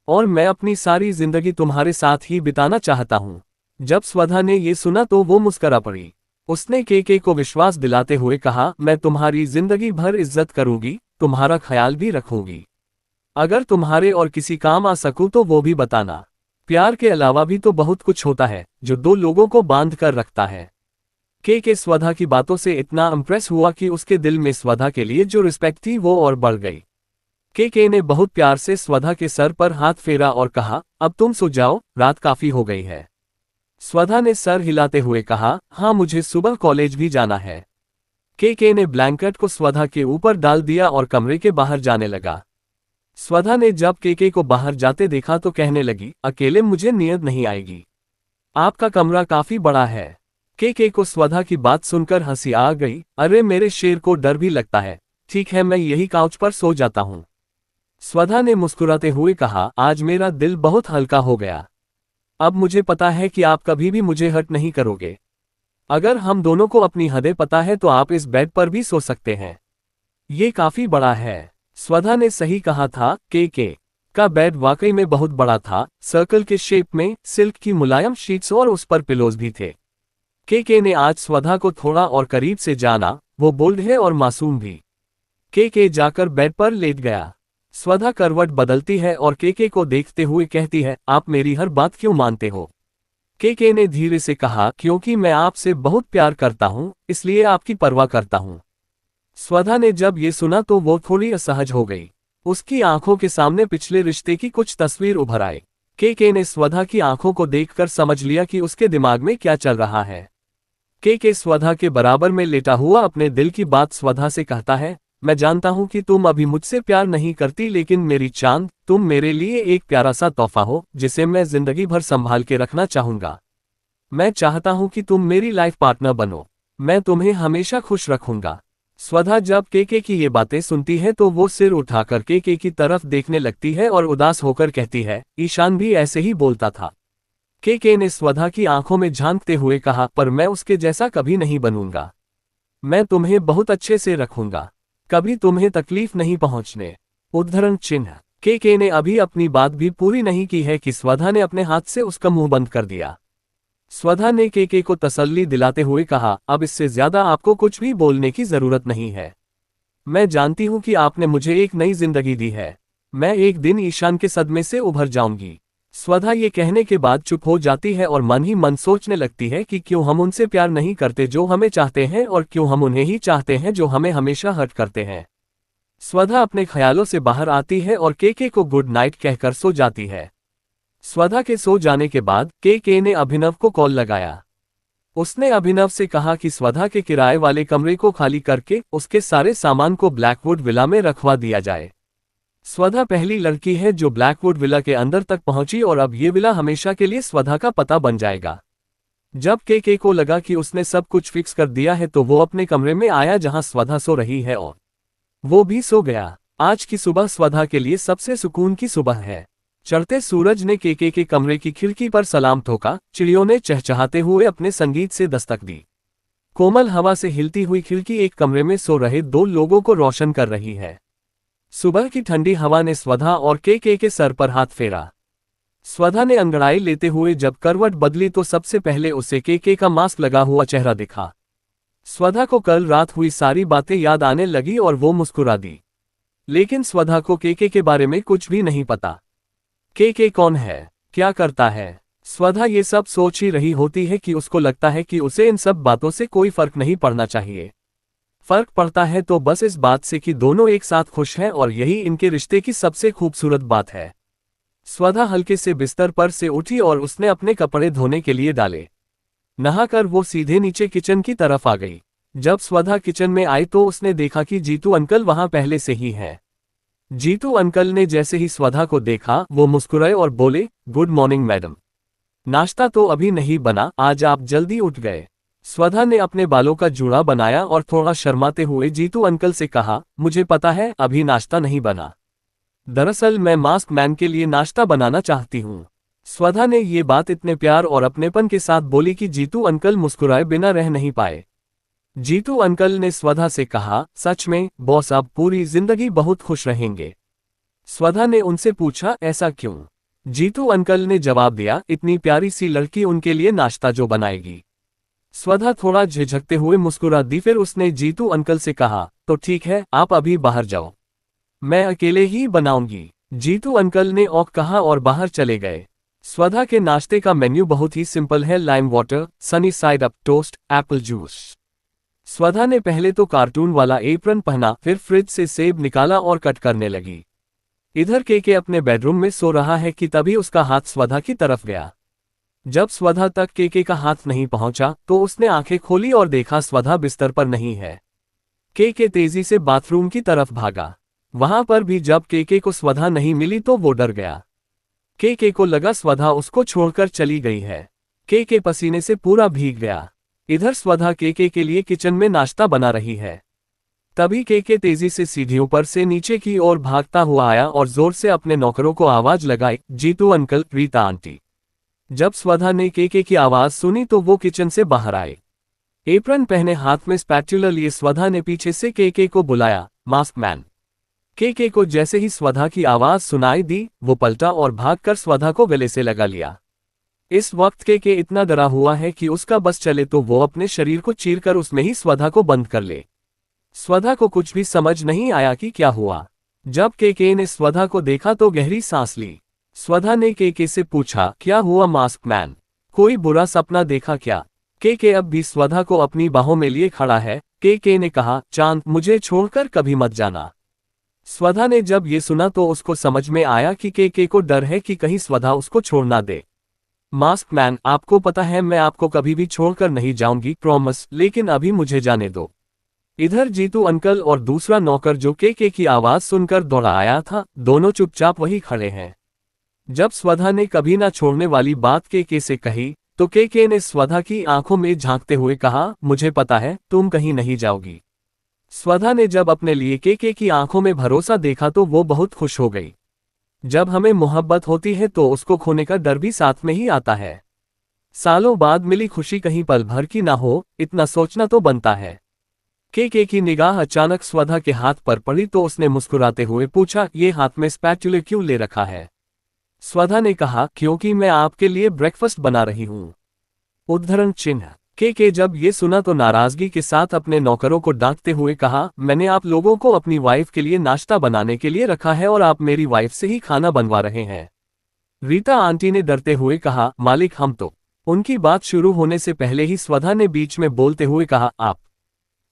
और मैं अपनी सारी जिंदगी तुम्हारे साथ ही बिताना चाहता हूं। जब स्वधा ने ये सुना तो वो मुस्करा पड़ी। उसने के को विश्वास दिलाते हुए कहा, मैं तुम्हारी जिंदगी भर इज्जत करूंगी, तुम्हारा ख्याल भी रखूंगी। अगर तुम्हारे और किसी काम आ सकूं तो वो भी बताना। प्यार के अलावा भी तो बहुत कुछ होता है जो दो लोगों को बांध कर रखता है। के स्वधा की बातों से इतना इंप्रेस हुआ कि उसके दिल में स्वधा के लिए जो रिस्पेक्ट थी वो और बढ़ गई। के ने बहुत प्यार से स्वधा के सर पर हाथ फेरा और कहा, अब तुम सो जाओ, रात काफी हो गई है। स्वधा ने सर हिलाते हुए कहा, हाँ मुझे सुबह कॉलेज भी जाना है। के ने ब्लैंकेट को स्वधा के ऊपर डाल दिया और कमरे के बाहर जाने लगा। स्वधा ने जब के को बाहर जाते देखा तो कहने लगी, अकेले मुझे नींद नहीं आएगी। आपका कमरा काफी बड़ा है। के को स्वधा की बात सुनकर हंसी आ गई। अरे मेरे शेर को डर भी लगता है। ठीक है, मैं यही काउच पर सो जाता हूँ। स्वधा ने मुस्कुराते हुए कहा, आज मेरा दिल बहुत हल्का हो गया। अब मुझे पता है कि आप कभी भी मुझे हर्ट नहीं करोगे। अगर हम दोनों को अपनी हदें पता है तो आप इस बेड पर भी सो सकते हैं। ये काफी बड़ा है। स्वधा ने सही कहा था, के का बेड वाकई में बहुत बड़ा था, सर्कल के शेप में, सिल्क की मुलायम शीट्स और उस पर पिलोज भी थे। के ने आज स्वधा को थोड़ा और करीब से जाना, वो बोल्ड है और मासूम भी। के जाकर बेड पर लेट गया। स्वधा करवट बदलती है और के को देखते हुए कहती है, आप मेरी हर बात क्यों मानते हो? के ने धीरे से कहा, क्योंकि मैं आपसे बहुत प्यार करता हूं, इसलिए आपकी परवाह करता हूं। स्वधा ने जब ये सुना तो वो थोड़ी असहज हो गई। उसकी आंखों के सामने पिछले रिश्ते की कुछ तस्वीर उभर आई। के ने स्वधा की आंखों को देखकर समझ लिया कि उसके दिमाग में क्या चल रहा है। के स्वधा के बराबर में लेटा हुआ अपने दिल की बात स्वधा से कहता है, मैं जानता हूं कि तुम अभी मुझसे प्यार नहीं करती, लेकिन मेरी चांद, तुम मेरे लिए एक प्यारा सा तोहफा हो जिसे मैं जिंदगी भर संभाल के रखना चाहूंगा। मैं चाहता हूं कि तुम मेरी लाइफ पार्टनर बनो। मैं तुम्हें हमेशा खुश रखूंगा। स्वधा जब के की ये बातें सुनती है तो वो सिर उठाकर के की तरफ देखने लगती है और उदास होकर कहती है, ईशान भी ऐसे ही बोलता था। के ने स्वधा की आंखों में झांकते हुए कहा, पर मैं उसके जैसा कभी नहीं बनूंगा। मैं तुम्हें बहुत अच्छे से रखूंगा, कभी तुम्हें तकलीफ नहीं पहुंचने। उद्धरण चिन्ह। के ने अभी अपनी बात भी पूरी नहीं की है कि स्वधा ने अपने हाथ से उसका मुंह बंद कर दिया। स्वधा ने के को तसल्ली दिलाते हुए कहा, अब इससे ज्यादा आपको कुछ भी बोलने की जरूरत नहीं है। मैं जानती हूं कि आपने मुझे एक नई जिंदगी दी है। मैं एक दिन ईशान के सदमे से उभर जाऊंगी। स्वधा ये कहने के बाद चुप हो जाती है और मन ही मन सोचने लगती है कि क्यों हम उनसे प्यार नहीं करते जो हमें चाहते हैं, और क्यों हम उन्हें ही चाहते हैं जो हमें हमेशा हर्ट करते हैं। स्वधा अपने ख्यालों से बाहर आती है और के को गुड नाइट कहकर सो जाती है। स्वधा के सो जाने के बाद के ने अभिनव को कॉल लगाया। उसने अभिनव से कहा कि स्वधा के किराए वाले कमरे को खाली करके उसके सारे सामान को ब्लैकवुड विला में रखवा दिया जाए। स्वधा पहली लड़की है जो ब्लैकवुड विला के अंदर तक पहुंची और अब ये विला हमेशा के लिए स्वधा का पता बन जाएगा। जब के को लगा कि उसने सब कुछ फिक्स कर दिया है तो वो अपने कमरे में आया जहां स्वधा सो रही है और वो भी सो गया। आज की सुबह स्वधा के लिए सबसे सुकून की सुबह है। चढ़ते सूरज ने के कमरे की खिड़की पर सलाम ठोका, चिड़ियों ने चहचहाते हुए अपने संगीत से दस्तक दी। कोमल हवा से हिलती हुई खिड़की एक कमरे में सो रहे दो लोगों को रोशन कर रही है। सुबह की ठंडी हवा ने स्वधा और के सर पर हाथ फेरा। स्वधा ने अंगड़ाई लेते हुए जब करवट बदली तो सबसे पहले उसे के का मास्क लगा हुआ चेहरा दिखा। स्वधा को कल रात हुई सारी बातें याद आने लगी और वो मुस्कुरा दी। लेकिन स्वधा को के बारे में कुछ भी नहीं पता। के कौन है, क्या करता है? स्वधा ये सब सोच ही रही होती है कि उसको लगता है कि उसे इन सब बातों से कोई फर्क नहीं पड़ना चाहिए। फर्क पड़ता है तो बस इस बात से कि दोनों एक साथ खुश हैं, और यही इनके रिश्ते की सबसे खूबसूरत बात है। स्वधा हल्के से बिस्तर पर से उठी और उसने अपने कपड़े धोने के लिए डाले। नहाकर वो सीधे नीचे किचन की तरफ आ गई। जब स्वधा किचन में आई तो उसने देखा कि जीतू अंकल वहां पहले से ही हैं। जीतू अंकल ने जैसे ही स्वधा को देखा वो मुस्कुराए और बोले, गुड मॉर्निंग मैडम। नाश्ता तो अभी नहीं बना, आज आप जल्दी उठ गए। स्वधा ने अपने बालों का जूड़ा बनाया और थोड़ा शर्माते हुए जीतू अंकल से कहा, मुझे पता है अभी नाश्ता नहीं बना। दरअसल मैं मास्क मैन के लिए नाश्ता बनाना चाहती हूँ। स्वधा ने ये बात इतने प्यार और अपनेपन के साथ बोली कि जीतू अंकल मुस्कुराए बिना रह नहीं पाए। जीतू अंकल ने स्वधा से कहा, सच में बॉस आप पूरी जिंदगी बहुत खुश रहेंगे। स्वधा ने उनसे पूछा, ऐसा क्यों? जीतू अंकल ने जवाब दिया, इतनी प्यारी सी लड़की उनके लिए नाश्ता जो बनाएगी। स्वधा थोड़ा झिझकते हुए मुस्कुरा दी, फिर उसने जीतू अंकल से कहा, तो ठीक है आप अभी बाहर जाओ, मैं अकेले ही बनाऊंगी। जीतू अंकल ने ओक कहा और बाहर चले गए। स्वधा के नाश्ते का मेन्यू बहुत ही सिंपल है, lime water, sunny side up toast, Apple juice. स्वधा ने पहले तो कार्टून वाला एप्रन पहना, फिर फ्रिज से सेब निकाला और कट करने लगी। इधर के अपने बेडरूम में सो रहा है कि तभी उसका हाथ स्वधा की तरफ गया। जब स्वधा तक के का हाथ नहीं पहुंचा तो उसने आंखें खोली और देखा स्वधा बिस्तर पर नहीं है। के तेजी से बाथरूम की तरफ भागा। वहां पर भी जब के को स्वधा नहीं मिली तो वो डर गया। के को लगा स्वधा उसको छोड़कर चली गई है। के पसीने से पूरा भीग गया। इधर स्वधा के लिए किचन में नाश्ता बना रही है। तभी के तेजी से सीढ़ियों पर से नीचे की ओर भागता हुआ आया और जोर से अपने नौकरों को आवाज लगाई, जीतू अंकल, रीता आंटी। जब स्वधा ने के की आवाज सुनी तो वो किचन से बाहर आए। एप्रन पहने हाथ में स्पैचुला लिए स्वधा ने पीछे से केके को बुलाया, मास्क मैन। केके को जैसे ही स्वधा की आवाज सुनाई दी, वो पलटा और भागकर स्वधा को गले से लगा लिया। इस वक्त केके इतना डरा हुआ है कि उसका बस चले तो वो अपने शरीर को चीरकर उसमें ही स्वधा को बंद कर ले। स्वधा को कुछ भी समझ नहीं आया कि क्या हुआ। जब केके ने स्वधा को देखा तो गहरी सांस ली। स्वधा ने केके से पूछा, क्या हुआ मास्क मैन, कोई बुरा सपना देखा क्या? केके अब भी स्वधा को अपनी बाहों में लिए खड़ा है। केके ने कहा, चांद, मुझे छोड़कर कभी मत जाना। स्वधा ने जब ये सुना तो उसको समझ में आया कि केके को डर है कि कहीं स्वधा उसको छोड़ ना दे। मास्क मैन, आपको पता है मैं आपको कभी भी छोड़कर नहीं जाऊंगी, प्रॉमिस, लेकिन अभी मुझे जाने दो। इधर जीतू अंकल और दूसरा नौकर जो केके की आवाज सुनकर दौड़ा आया था, दोनों चुपचाप वही खड़े हैं। जब स्वधा ने कभी ना छोड़ने वाली बात केके से कही तो केके ने स्वधा की आंखों में झांकते हुए कहा, मुझे पता है तुम कहीं नहीं जाओगी। स्वधा ने जब अपने लिए केके की आंखों में भरोसा देखा तो वो बहुत खुश हो गई। जब हमें मोहब्बत होती है तो उसको खोने का डर भी साथ में ही आता है। सालों बाद मिली खुशी कहीं पल भर की ना हो, इतना सोचना तो बनता है। केके की निगाह अचानक स्वधा के हाथ पर पड़ी तो उसने मुस्कुराते हुए पूछा, ये हाथ में स्पैचुला क्यों ले रखा है? स्वधा ने कहा, क्योंकि मैं आपके लिए ब्रेकफास्ट बना रही हूं। उद्धरण चिन्ह। केके जब ये सुना तो नाराजगी के साथ अपने नौकरों को डांटते हुए कहा, मैंने आप लोगों को अपनी वाइफ के लिए नाश्ता बनाने के लिए रखा है और आप मेरी वाइफ से ही खाना बनवा रहे हैं। रीता आंटी ने डरते हुए कहा, मालिक हम तो। उनकी बात शुरू होने से पहले ही स्वधा ने बीच में बोलते हुए कहा, आप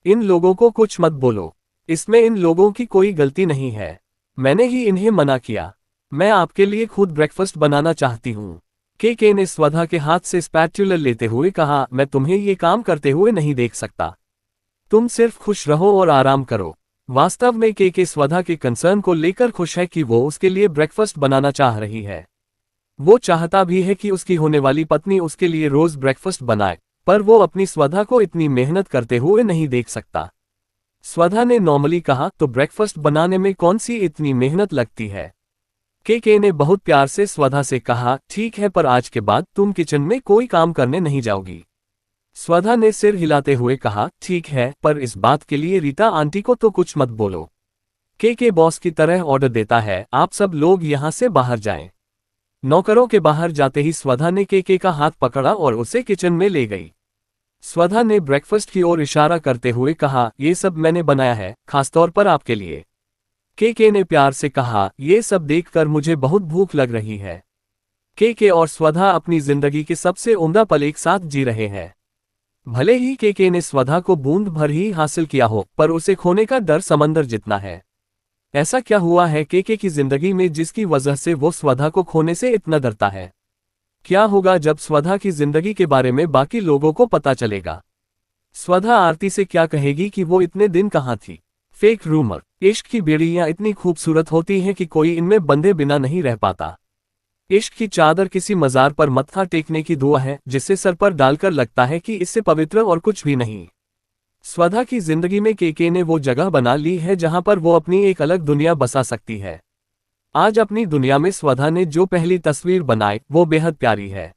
इन लोगों को कुछ मत बोलो, इसमें इन लोगों की कोई गलती नहीं है, मैंने ही इन्हें मना किया, मैं आपके लिए खुद ब्रेकफास्ट बनाना चाहती हूँ। केके ने स्वधा के हाथ से स्पैचुला लेते हुए कहा, मैं तुम्हें ये काम करते हुए नहीं देख सकता, तुम सिर्फ खुश रहो और आराम करो। वास्तव में केके स्वधा के कंसर्न को लेकर खुश है कि वो उसके लिए ब्रेकफास्ट बनाना चाह रही है। वो चाहता भी है कि उसकी होने वाली पत्नी उसके लिए रोज ब्रेकफास्ट बनाए, पर वो अपनी स्वधा को इतनी मेहनत करते हुए नहीं देख सकता। स्वधा ने नॉर्मली कहा, तो ब्रेकफास्ट बनाने में कौन सी इतनी मेहनत लगती है? केके ने बहुत प्यार से स्वधा से कहा, ठीक है, पर आज के बाद तुम किचन में कोई काम करने नहीं जाओगी। स्वधा ने सिर हिलाते हुए कहा, ठीक है, पर इस बात के लिए रीता आंटी को तो कुछ मत बोलो। केके बॉस की तरह ऑर्डर देता है, आप सब लोग यहां से बाहर जाएं। नौकरों के बाहर जाते ही स्वधा ने केके का हाथ पकड़ा और उसे किचन में ले गई। स्वधा ने ब्रेकफास्ट की ओर इशारा करते हुए कहा, ये सब मैंने बनाया है, खासतौर पर आपके लिए। केके ने प्यार से कहा, ये सब देखकर मुझे बहुत भूख लग रही है। केके और स्वधा अपनी जिंदगी के सबसे उम्दा पल एक साथ जी रहे हैं। भले ही केके ने स्वधा को बूंद भर ही हासिल किया हो, पर उसे खोने का डर समंदर जितना है। ऐसा क्या हुआ है केके की जिंदगी में जिसकी वजह से वो स्वधा को खोने से इतना डरता है? क्या होगा जब स्वधा की जिंदगी के बारे में बाकी लोगों को पता चलेगा? स्वधा आरती से क्या कहेगी कि वो इतने दिन कहाँ थी? Fake rumour. इश्क की बेड़ियां इतनी खूबसूरत होती हैं कि कोई इनमें बंधे बिना नहीं रह पाता। इश्क की चादर किसी मजार पर मत्था टेकने की दुआ है, जिसे सर पर डालकर लगता है कि इससे पवित्र और कुछ भी नहीं। स्वधा की जिंदगी में केके ने वो जगह बना ली है जहां पर वो अपनी एक अलग दुनिया बसा सकती है। आज अपनी दुनिया में स्वधा ने जो पहली तस्वीर बनाई वो बेहद प्यारी है।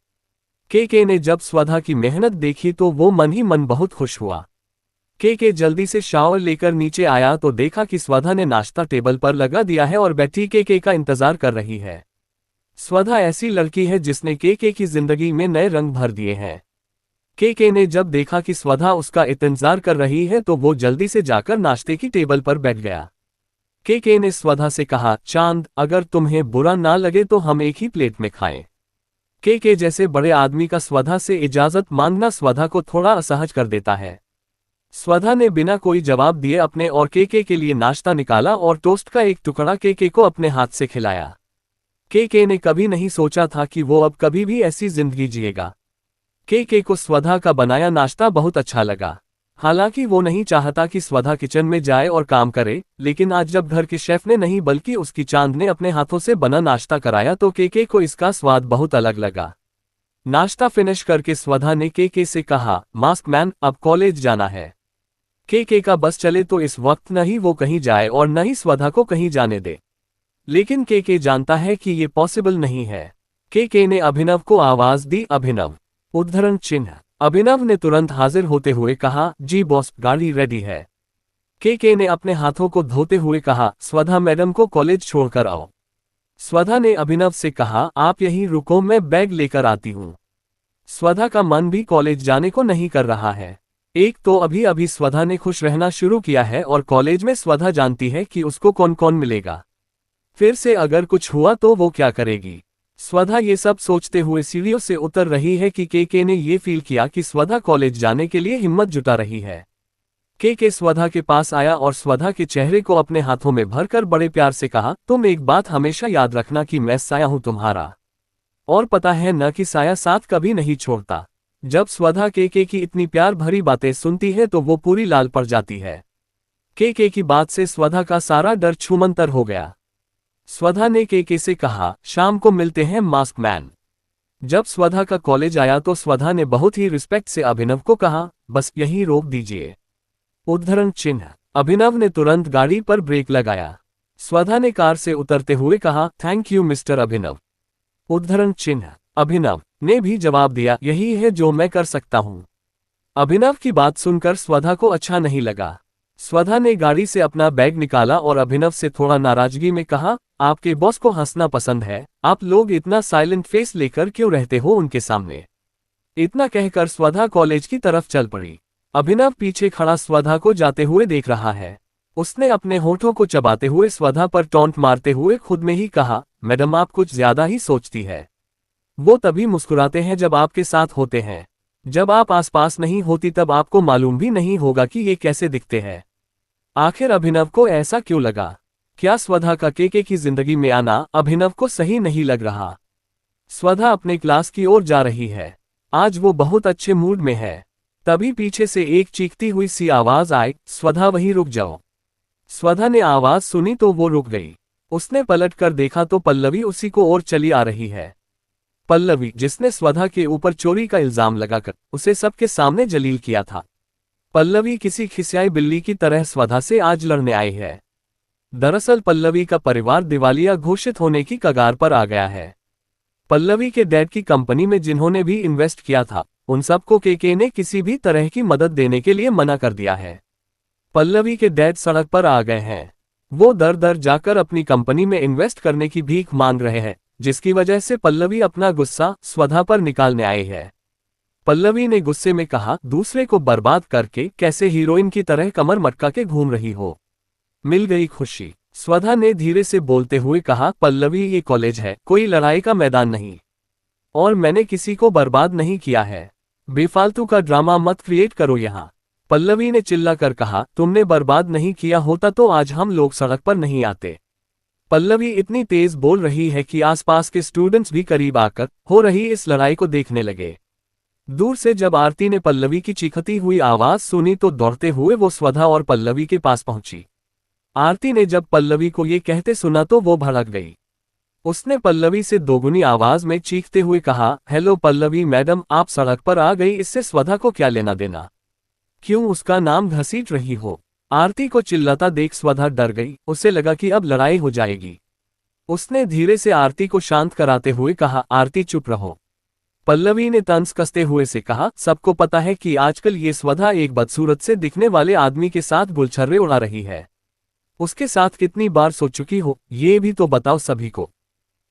केके ने जब स्वधा की मेहनत देखी तो वो मन ही मन बहुत खुश हुआ। केके जल्दी से शावर लेकर नीचे आया तो देखा कि स्वधा ने नाश्ता टेबल पर लगा दिया है और बैठी केके का इंतजार कर रही है। स्वधा ऐसी लड़की है जिसने केके की जिंदगी में नए रंग भर दिए हैं। केके ने जब देखा कि स्वधा उसका इंतजार कर रही है तो वो जल्दी से जाकर नाश्ते की टेबल पर बैठ गया। केके ने स्वधा से कहा, चांद, अगर तुम्हें बुरा ना लगे तो हम एक ही प्लेट में खाएं। केके जैसे बड़े आदमी का स्वधा से इजाजत मांगना स्वधा को थोड़ा असहज कर देता है। स्वधा ने बिना कोई जवाब दिए अपने और केके के लिए नाश्ता निकाला और टोस्ट का एक टुकड़ा केके को अपने हाथ से खिलाया। केके ने कभी नहीं सोचा था कि वो अब कभी भी ऐसी जिंदगी जिएगा। केके को स्वधा का बनाया नाश्ता बहुत अच्छा लगा। हालांकि वो नहीं चाहता कि स्वधा किचन में जाए और काम करे, लेकिन आज जब घर के शेफ ने नहीं बल्कि उसकी चांद ने अपने हाथों से बना नाश्ता कराया तो केके को इसका स्वाद बहुत अलग लगा। नाश्ता फिनिश करके स्वधा ने केके से कहा, मास्क मैन, अब कॉलेज जाना है। केके का बस चले तो इस वक्त न ही वो कहीं जाए और न ही स्वधा को कहीं जाने दे। लेकिन केके जानता है कि ये पॉसिबल नहीं है। केके ने अभिनव को आवाज दी, अभिनव। उद्धरण चिन्ह। अभिनव ने तुरंत हाजिर होते हुए कहा, जी बॉस, गाड़ी रेडी है। के ने अपने हाथों को धोते हुए कहा, स्वधा मैडम को कॉलेज छोड़कर आओ। स्वधा ने अभिनव से कहा, आप यहीं रुको, मैं बैग लेकर आती हूँ। स्वधा का मन भी कॉलेज जाने को नहीं कर रहा है। एक तो अभी अभी स्वधा ने खुश रहना शुरू किया है और कॉलेज में स्वधा जानती है कि उसको कौन कौन मिलेगा। फिर से अगर कुछ हुआ तो वो क्या करेगी। स्वधा ये सब सोचते हुए सीढ़ियों से उतर रही है कि के ने ये फील किया कि स्वधा कॉलेज जाने के लिए हिम्मत जुटा रही है। के स्वधा के पास आया और स्वधा के चेहरे को अपने हाथों में भरकर बड़े प्यार से कहा, तुम एक बात हमेशा याद रखना कि मैं साया हूं तुम्हारा, और पता है न कि साया साथ कभी नहीं छोड़ता। जब स्वधा के की इतनी प्यार भरी बातें सुनती है तो वो पूरी लाल पड़ जाती है। के की बात से स्वधा का सारा डर छूमंतर हो गया। स्वधा ने के से कहा, शाम को मिलते हैं मास्क मैन। जब स्वधा का कॉलेज आया तो स्वधा ने बहुत ही रिस्पेक्ट से अभिनव को कहा, बस यहीं रोक दीजिए। उद्धरण चिन्ह। अभिनव ने तुरंत गाड़ी पर ब्रेक लगाया। स्वधा ने कार से उतरते हुए कहा, थैंक यू मिस्टर अभिनव। उद्धरण चिन्ह। अभिनव ने भी जवाब दिया, यही है जो मैं कर सकता हूं। अभिनव की बात सुनकर स्वधा को अच्छा नहीं लगा। स्वधा ने गाड़ी से अपना बैग निकाला और अभिनव से थोड़ा नाराजगी में कहा, आपके बॉस को हंसना पसंद है, आप लोग इतना साइलेंट फेस लेकर क्यों रहते हो उनके सामने। इतना कहकर स्वधा कॉलेज की तरफ चल पड़ी। अभिनव पीछे खड़ा स्वधा को जाते हुए देख रहा है। उसने अपने होठों को चबाते हुए स्वधा पर टॉन्ट मारते हुए खुद में ही कहा, मैडम आप कुछ ज्यादा ही सोचती है। वो तभी मुस्कुराते हैं जब आपके साथ होते हैं। जब आप आसपास नहीं होती तब आपको मालूम भी नहीं होगा कि ये कैसे दिखते हैं। आखिर अभिनव को ऐसा क्यों लगा? क्या स्वधा का के की जिंदगी में आना अभिनव को सही नहीं लग रहा? स्वधा अपने क्लास की ओर जा रही है। आज वो बहुत अच्छे मूड में है। तभी पीछे से एक चीखती हुई सी आवाज आई, स्वधा वहीं रुक जाओ। स्वधा ने आवाज सुनी तो वो रुक गई। उसने पलट कर देखा तो पल्लवी उसी को ओर चली आ रही है। पल्लवी जिसने स्वधा के ऊपर चोरी का इल्जाम लगाकर उसे सबके सामने जलील किया था। पल्लवी किसी खिसियाई बिल्ली की तरह स्वधा से आज लड़ने आई है। दरअसल पल्लवी का परिवार दिवालिया घोषित होने की कगार पर आ गया है। पल्लवी के डैड की कंपनी में जिन्होंने भी इन्वेस्ट किया था उन सबको के ने किसी भी तरह की मदद देने के लिए मना कर दिया है। पल्लवी के डैड सड़क पर आ गए हैं। वो दर दर जाकर अपनी कंपनी में इन्वेस्ट करने की भीख मांग रहे हैं, जिसकी वजह से पल्लवी अपना गुस्सा स्वधा पर निकालने आई है। पल्लवी ने गुस्से में कहा, दूसरे को बर्बाद करके कैसे हीरोइन की तरह कमर मटका के घूम रही हो। मिल गई खुशी। स्वधा ने धीरे से बोलते हुए कहा, पल्लवी ये कॉलेज है, कोई लड़ाई का मैदान नहीं, और मैंने किसी को बर्बाद नहीं किया है। बेफालतू का ड्रामा मत क्रिएट करो यहाँ। पल्लवी ने चिल्लाकर कहा, तुमने बर्बाद नहीं किया होता तो आज हम लोग सड़क पर नहीं आते। पल्लवी इतनी तेज बोल रही है कि आसपास के स्टूडेंट्स भी करीब आकर हो रही इस लड़ाई को देखने लगे। दूर से जब आरती ने पल्लवी की चीखती हुई आवाज सुनी तो दौड़ते हुए वो स्वधा और पल्लवी के पास पहुंची। आरती ने जब पल्लवी को ये कहते सुना तो वो भड़क गई। उसने पल्लवी से दोगुनी आवाज में चीखते हुए कहा, हेलो पल्लवी मैडम, आप सड़क पर आ गई, इससे स्वधा को क्या लेना देना? क्यों उसका नाम घसीट रही हो? आरती को चिल्लाता देख स्वधा डर गई। उसे लगा कि अब लड़ाई हो जाएगी। उसने धीरे से आरती को शांत कराते हुए कहा, आरती चुप रहो। पल्लवी ने तंज कसते हुए से कहा, सबको पता है कि आजकल ये स्वधा एक बदसूरत से दिखने वाले आदमी के साथ गुलछर्रे उड़ा रही है। उसके साथ कितनी बार सो चुकी हो ये भी तो बताओ सभी को।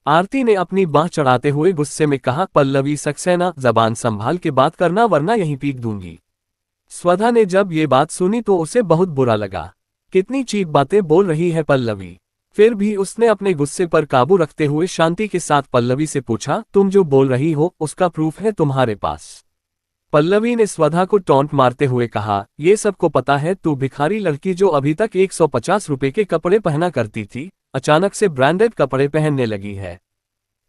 आरती ने अपनी बाह चढ़ाते हुए गुस्से में कहा, पल्लवी सक्सेना, जबान संभाल के बात करना वरना यहीं पीट दूंगी। स्वधा ने जब ये बात सुनी तो उसे बहुत बुरा लगा। कितनी चीप बातें बोल रही है पल्लवी। फिर भी उसने अपने गुस्से पर काबू रखते हुए शांति के साथ पल्लवी से पूछा, तुम जो बोल रही हो उसका प्रूफ है तुम्हारे पास? पल्लवी ने स्वधा को टॉन्ट मारते हुए कहा, ये सबको पता है, तू भिखारी लड़की जो अभी तक 150 रुपए के कपड़े पहना करती थी, अचानक से ब्रांडेड कपड़े पहनने लगी है।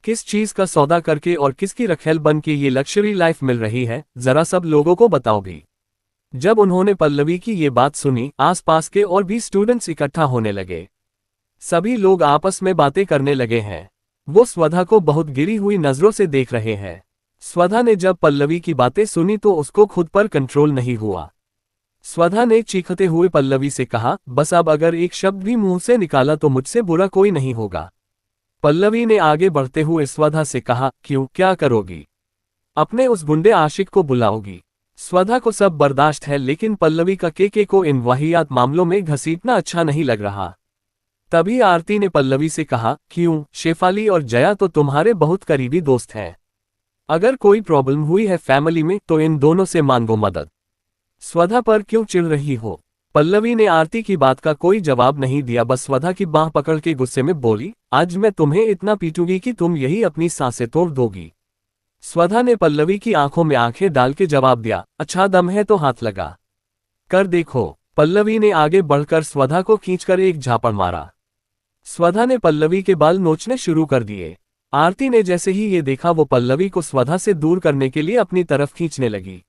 किस चीज का सौदा करके और किसकी रखेल बन के ये लग्जरी लाइफ मिल रही है, जरा सब लोगों को बताओ भी। जब उन्होंने पल्लवी की ये बात सुनी, आसपास के और भी स्टूडेंट्स इकट्ठा होने लगे। सभी लोग आपस में बातें करने लगे हैं। वो स्वधा को बहुत गिरी हुई नजरों से देख रहे हैं। स्वधा ने जब पल्लवी की बातें सुनी तो उसको खुद पर कंट्रोल नहीं हुआ। स्वधा ने चीखते हुए पल्लवी से कहा, बस अब अगर एक शब्द भी मुंह से निकाला तो मुझसे बुरा कोई नहीं होगा। पल्लवी ने आगे बढ़ते हुए स्वधा से कहा, क्यों, क्या करोगी? अपने उस गुंडे आशिक को बुलाओगी? स्वधा को सब बर्दाश्त है, लेकिन पल्लवी का केके को इन वाहियात मामलों में घसीटना अच्छा नहीं लग रहा। तभी आरती ने पल्लवी से कहा, क्यों, शेफाली और जया तो तुम्हारे बहुत करीबी दोस्त हैं। अगर कोई प्रॉब्लम हुई है फैमिली में तो इन दोनों से मांगो मदद। स्वधा पर क्यों चिढ़ रही हो? पल्लवी ने आरती की बात का कोई जवाब नहीं दिया, बस स्वधा की बांह पकड़ के गुस्से में बोली, आज मैं तुम्हें इतना पीटूंगी कि तुम यही अपनी सांसें तोड़ दोगी। स्वधा ने पल्लवी की आंखों में आंखें डाल के जवाब दिया, अच्छा दम है तो हाथ लगा कर देखो। पल्लवी ने आगे बढ़कर स्वधा को खींचकर एक झापड़ मारा। स्वधा ने पल्लवी के बाल नोचने शुरू कर दिए। आरती ने जैसे ही ये देखा वो पल्लवी को स्वधा से दूर करने के लिए अपनी तरफ खींचने लगी।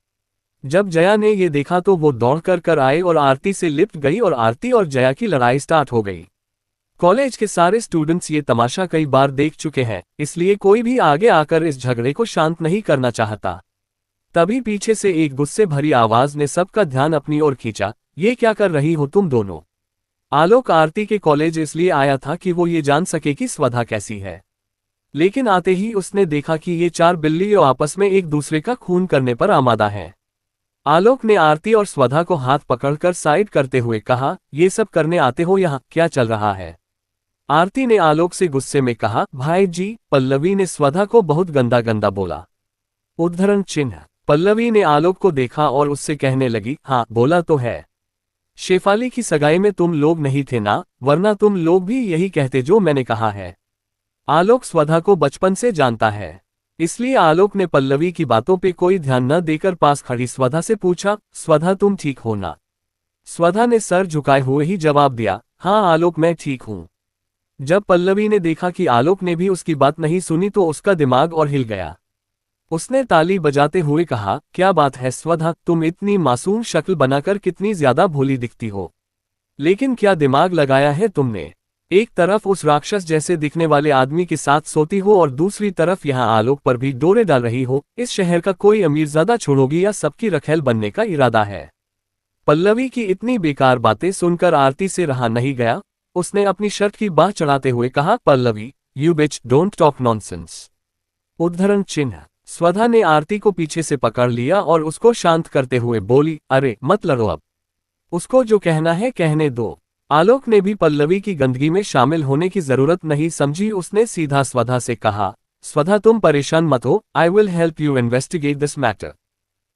जब जया ने ये देखा तो वो दौड़ कर आए और आरती से लिपट गई और आरती और जया की लड़ाई स्टार्ट हो गई। कॉलेज के सारे स्टूडेंट्स ये तमाशा कई बार देख चुके हैं, इसलिए कोई भी आगे आकर इस झगड़े को शांत नहीं करना चाहता। तभी पीछे से एक गुस्से भरी आवाज ने सबका ध्यान अपनी ओर खींचा, ये क्या कर रही हो तुम दोनों? आलोक आरती के कॉलेज इसलिए आया था कि वो ये जान सके कि स्वधा कैसी है, लेकिन आते ही उसने देखा कि ये चार बिल्लियों आपस में एक दूसरे का खून करने पर आमादा हैं। आलोक ने आरती और स्वधा को हाथ पकड़कर साइड करते हुए कहा, ये सब करने आते हो यहाँ, क्या चल रहा है? आरती ने आलोक से गुस्से में कहा, भाई जी, पल्लवी ने स्वधा को बहुत गंदा गंदा बोला। उद्धरण चिन्ह। पल्लवी ने आलोक को देखा और उससे कहने लगी, हाँ बोला तो है। शेफाली की सगाई में तुम लोग नहीं थे ना, वरना तुम लोग भी यही कहते जो मैंने कहा है। आलोक स्वधा को बचपन से जानता है, इसलिए आलोक ने पल्लवी की बातों पे कोई ध्यान न देकर पास खड़ी स्वधा से पूछा, स्वधा तुम ठीक हो ना? स्वधा ने सर झुकाए हुए ही जवाब दिया, हाँ आलोक मैं ठीक हूं। जब पल्लवी ने देखा कि आलोक ने भी उसकी बात नहीं सुनी तो उसका दिमाग और हिल गया। उसने ताली बजाते हुए कहा, क्या बात है स्वधा, तुम इतनी मासूम शक्ल बनाकर कितनी ज्यादा भोली दिखती हो, लेकिन क्या दिमाग लगाया है तुमने? एक तरफ उस राक्षस जैसे दिखने वाले आदमी के साथ सोती हो और दूसरी तरफ यहाँ आलोक पर भी डोरे डाल रही हो। इस शहर का कोई अमीरजादा छोड़ोगी या सबकी रखेल बनने का इरादा है? पल्लवी की इतनी बेकार बातें सुनकर आरती से रहा नहीं गया। उसने अपनी शर्ट की बाह चढ़ाते हुए कहा, Pallavi you beach, don't talk nonsense. उद्धरण चिन्ह। स्वधा ने आरती को पीछे से पकड़ लिया और उसको शांत करते हुए बोली, अरे मत लड़ो, अब उसको जो कहना है कहने दो। आलोक ने भी पल्लवी की गंदगी में शामिल होने की जरूरत नहीं समझी। उसने सीधा स्वधा से कहा, स्वधा तुम परेशान मत हो, I will help you investigate this matter.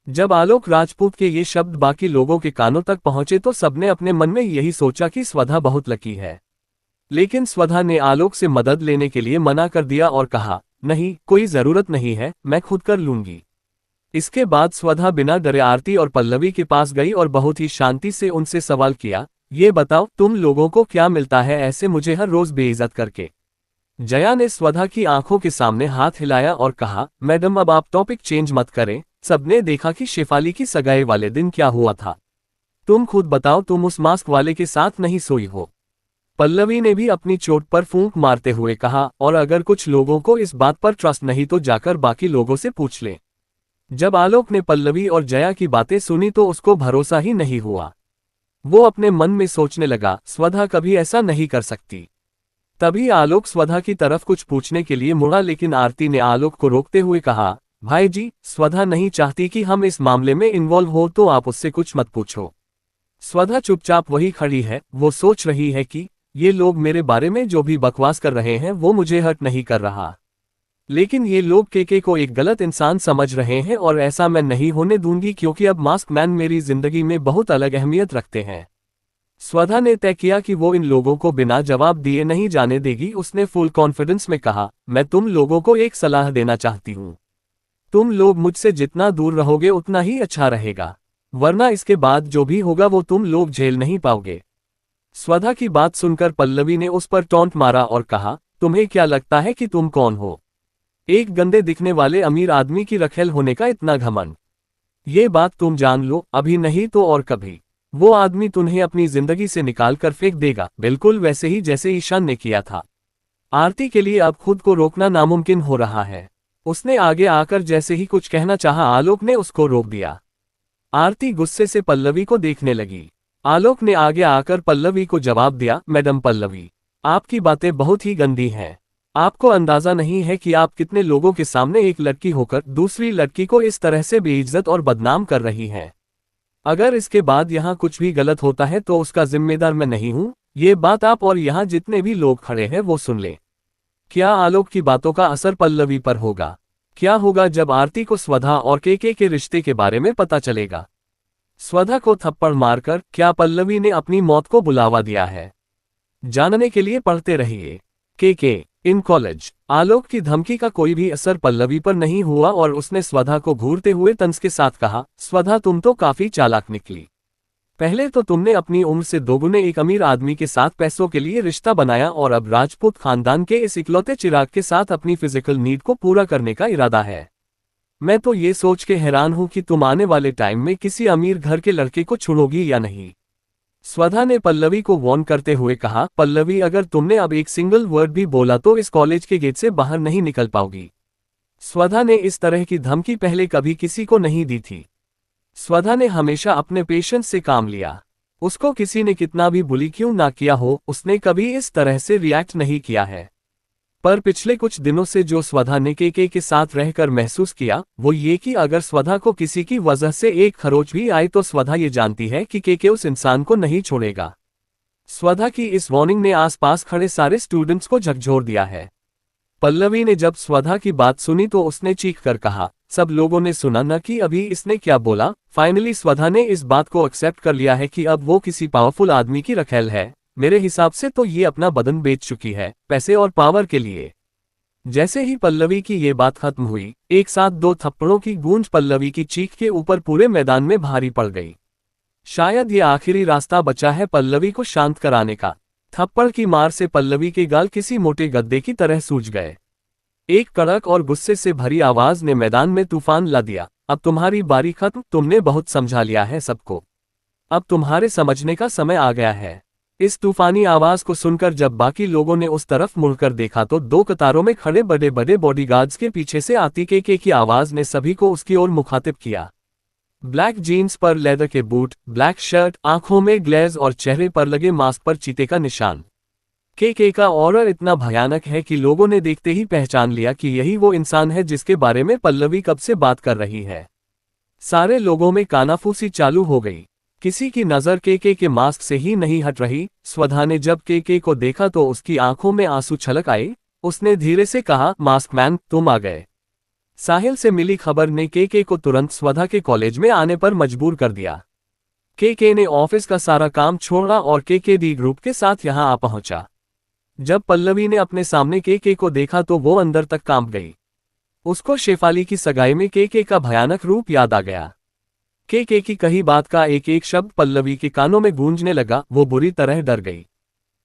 जब आलोक राजपूत के ये शब्द बाकी लोगों के कानों तक पहुंचे तो सबने अपने मन में यही सोचा कि स्वधा बहुत लकी है, लेकिन स्वधा ने आलोक से मदद लेने के लिए मना कर दिया और कहा, नहीं कोई जरूरत नहीं है, मैं खुद कर लूंगी। इसके बाद स्वधा बिना डरे आरती और पल्लवी के पास गई और बहुत ही शांति से उनसे सवाल किया, ये बताओ तुम लोगों को क्या मिलता है ऐसे मुझे हर रोज बेइज्जत करके? जया ने स्वधा की आंखों के सामने हाथ हिलाया और कहा, मैडम अब आप टॉपिक चेंज मत करें, सबने देखा कि शेफाली की सगाई वाले दिन क्या हुआ था। तुम खुद बताओ, तुम उस मास्क वाले के साथ नहीं सोई हो? पल्लवी ने भी अपनी चोट पर फूंक मारते हुए कहा, और अगर कुछ लोगों को इस बात पर ट्रस्ट नहीं तो जाकर बाकी लोगों से पूछ ले। जब आलोक ने पल्लवी और जया की बातें सुनी तो उसको भरोसा ही नहीं हुआ। वो अपने मन में सोचने लगा, स्वधा कभी ऐसा नहीं कर सकती। तभी आलोक स्वधा की तरफ कुछ पूछने के लिए मुड़ा, लेकिन आरती ने आलोक को रोकते हुए कहा, भाई जी, स्वधा नहीं चाहती कि हम इस मामले में इन्वॉल्व हो, तो आप उससे कुछ मत पूछो। स्वधा चुपचाप वही खड़ी है, वो सोच रही है कि ये लोग मेरे बारे में जो भी बकवास कर रहे हैं वो मुझे हर्ट नहीं कर रहा, लेकिन ये लोग केके को एक गलत इंसान समझ रहे हैं और ऐसा मैं नहीं होने दूंगी, क्योंकि अब मास्क मैन मेरी जिंदगी में बहुत अलग अहमियत रखते हैं। स्वधा ने तय किया कि वो इन लोगों को बिना जवाब दिए नहीं जाने देगी। उसने फुल कॉन्फिडेंस में कहा, मैं तुम लोगों को एक सलाह देना चाहती हूँ, तुम लोग मुझसे जितना दूर रहोगे उतना ही अच्छा रहेगा, वरना इसके बाद जो भी होगा वो तुम लोग झेल नहीं पाओगे। स्वधा की बात सुनकर पल्लवी ने उस पर टॉन्ट मारा और कहा, तुम्हें क्या लगता है कि तुम कौन हो? एक गंदे दिखने वाले अमीर आदमी की रखेल होने का इतना घमंड? ये बात तुम जान लो, अभी नहीं तो और कभी वो आदमी तुम्हें अपनी जिंदगी से निकाल कर फेंक देगा, बिल्कुल वैसे ही जैसे ईशान ने किया था। आरती के लिए अब खुद को रोकना नामुमकिन हो रहा है। उसने आगे आकर जैसे ही कुछ कहना चाहा, आलोक ने उसको रोक दिया। आरती गुस्से से पल्लवी को देखने लगी। आलोक ने आगे आकर पल्लवी को जवाब दिया, मैडम पल्लवी, आपकी बातें बहुत ही गंदी हैं। आपको अंदाजा नहीं है कि आप कितने लोगों के सामने एक लड़की होकर दूसरी लड़की को इस तरह से बेइज्जत और बदनाम कर रही हैं। अगर इसके बाद यहाँ कुछ भी गलत होता है तो उसका जिम्मेदार मैं नहीं हूँ। ये बात आप और यहाँ जितने भी लोग खड़े हैं वो सुन लें। क्या आलोक की बातों का असर पल्लवी पर होगा? क्या होगा जब आरती को स्वधा और के रिश्ते के बारे में पता चलेगा? स्वधा को थप्पड़ मारकर क्या पल्लवी ने अपनी मौत को बुलावा दिया है? जानने के लिए पढ़ते रहिए के इन कॉलेज। आलोक की धमकी का कोई भी असर पल्लवी पर नहीं हुआ और उसने स्वधा को घूरते हुए तंज के साथ कहा, स्वधा तुम तो काफी चालाक निकली। पहले तो तुमने अपनी उम्र से दोगुने एक अमीर आदमी के साथ पैसों के लिए रिश्ता बनाया और अब राजपूत खानदान के इस इकलौते चिराग के साथ अपनी फिजिकल नीड को पूरा करने का इरादा है। मैं तो ये सोच के हैरान हूं कि तुम आने वाले टाइम में किसी अमीर घर के लड़के को छुड़ोगी या नहीं। स्वधा ने पल्लवी को वार्न करते हुए कहा, पल्लवी अगर तुमने अब एक सिंगल वर्ड भी बोला तो इस कॉलेज के गेट से बाहर नहीं निकल पाओगी। स्वधा ने इस तरह की धमकी पहले कभी किसी को नहीं दी थी। स्वधा ने हमेशा अपने पेशेंस से काम लिया। उसको किसी ने कितना भी बुली क्यों ना किया हो, उसने कभी इस तरह से रिएक्ट नहीं किया है। पर पिछले कुछ दिनों से जो स्वधा ने के साथ रहकर महसूस किया वो ये कि अगर स्वधा को किसी की वजह से एक खरोच भी आए तो स्वधा ये जानती है कि के उस इंसान को नहीं छोड़ेगा। स्वधा की इस वार्निंग ने आसपास खड़े सारे स्टूडेंट्स को झकझोर दिया है। पल्लवी ने जब स्वधा की बात सुनी तो उसने चीख कर कहा, सब लोगों ने सुना न कि अभी इसने क्या बोला। फाइनली स्वधा ने इस बात को एक्सेप्ट कर लिया है कि अब वो किसी पावरफुल आदमी की रखेल है। मेरे हिसाब से तो ये अपना बदन बेच चुकी है पैसे और पावर के लिए। जैसे ही पल्लवी की ये बात खत्म हुई, एक साथ दो थप्पड़ों की गूंज पल्लवी की चीख के ऊपर पूरे मैदान में भारी पड़ गई। शायद ये आखिरी रास्ता बचा है पल्लवी को शांत कराने का। थप्पड़ की मार से पल्लवी के गाल किसी मोटे गद्दे की तरह सूज गए। एक कड़क और गुस्से से भरी आवाज ने मैदान में तूफान ला दिया, अब तुम्हारी बारी खत्म, तुमने बहुत समझा लिया है सबको, अब तुम्हारे समझने का समय आ गया है। इस तूफानी आवाज को सुनकर जब बाकी लोगों ने उस तरफ मुड़कर देखा तो दो कतारों में खड़े बड़े बड़े बॉडीगार्ड्स के पीछे से आती के की आवाज ने सभी को उसकी ओर मुखातिब किया। ब्लैक जीन्स पर लेदर के बूट, ब्लैक शर्ट, आंखों में ग्लेज और चेहरे पर लगे मास्क पर चीते का निशान। के का ऑरा इतना भयानक है कि लोगों ने देखते ही पहचान लिया कि यही वो इंसान है जिसके बारे में पल्लवी कब से बात कर रही है। सारे लोगों में कानाफूसी चालू हो गई। किसी की नजर के मास्क से ही नहीं हट रही। स्वधा ने जब के को देखा तो उसकी आंखों में आंसू छलक आए। उसने धीरे से कहा, मास्क मैन तुम आ गए। साहिल से मिली खबर ने के को तुरंत स्वधा के कॉलेज में आने पर मजबूर कर दिया। के ने ऑफिस का सारा काम छोड़ा और के डी ग्रुप के साथ यहां आ पहुंचा। जब पल्लवी ने अपने सामने के को देखा तो वो अंदर तक कांप गई। उसको शेफाली की सगाई में के का भयानक रूप याद आ गया। के की कही बात का एक एक शब्द पल्लवी के कानों में गूंजने लगा। वो बुरी तरह डर गई।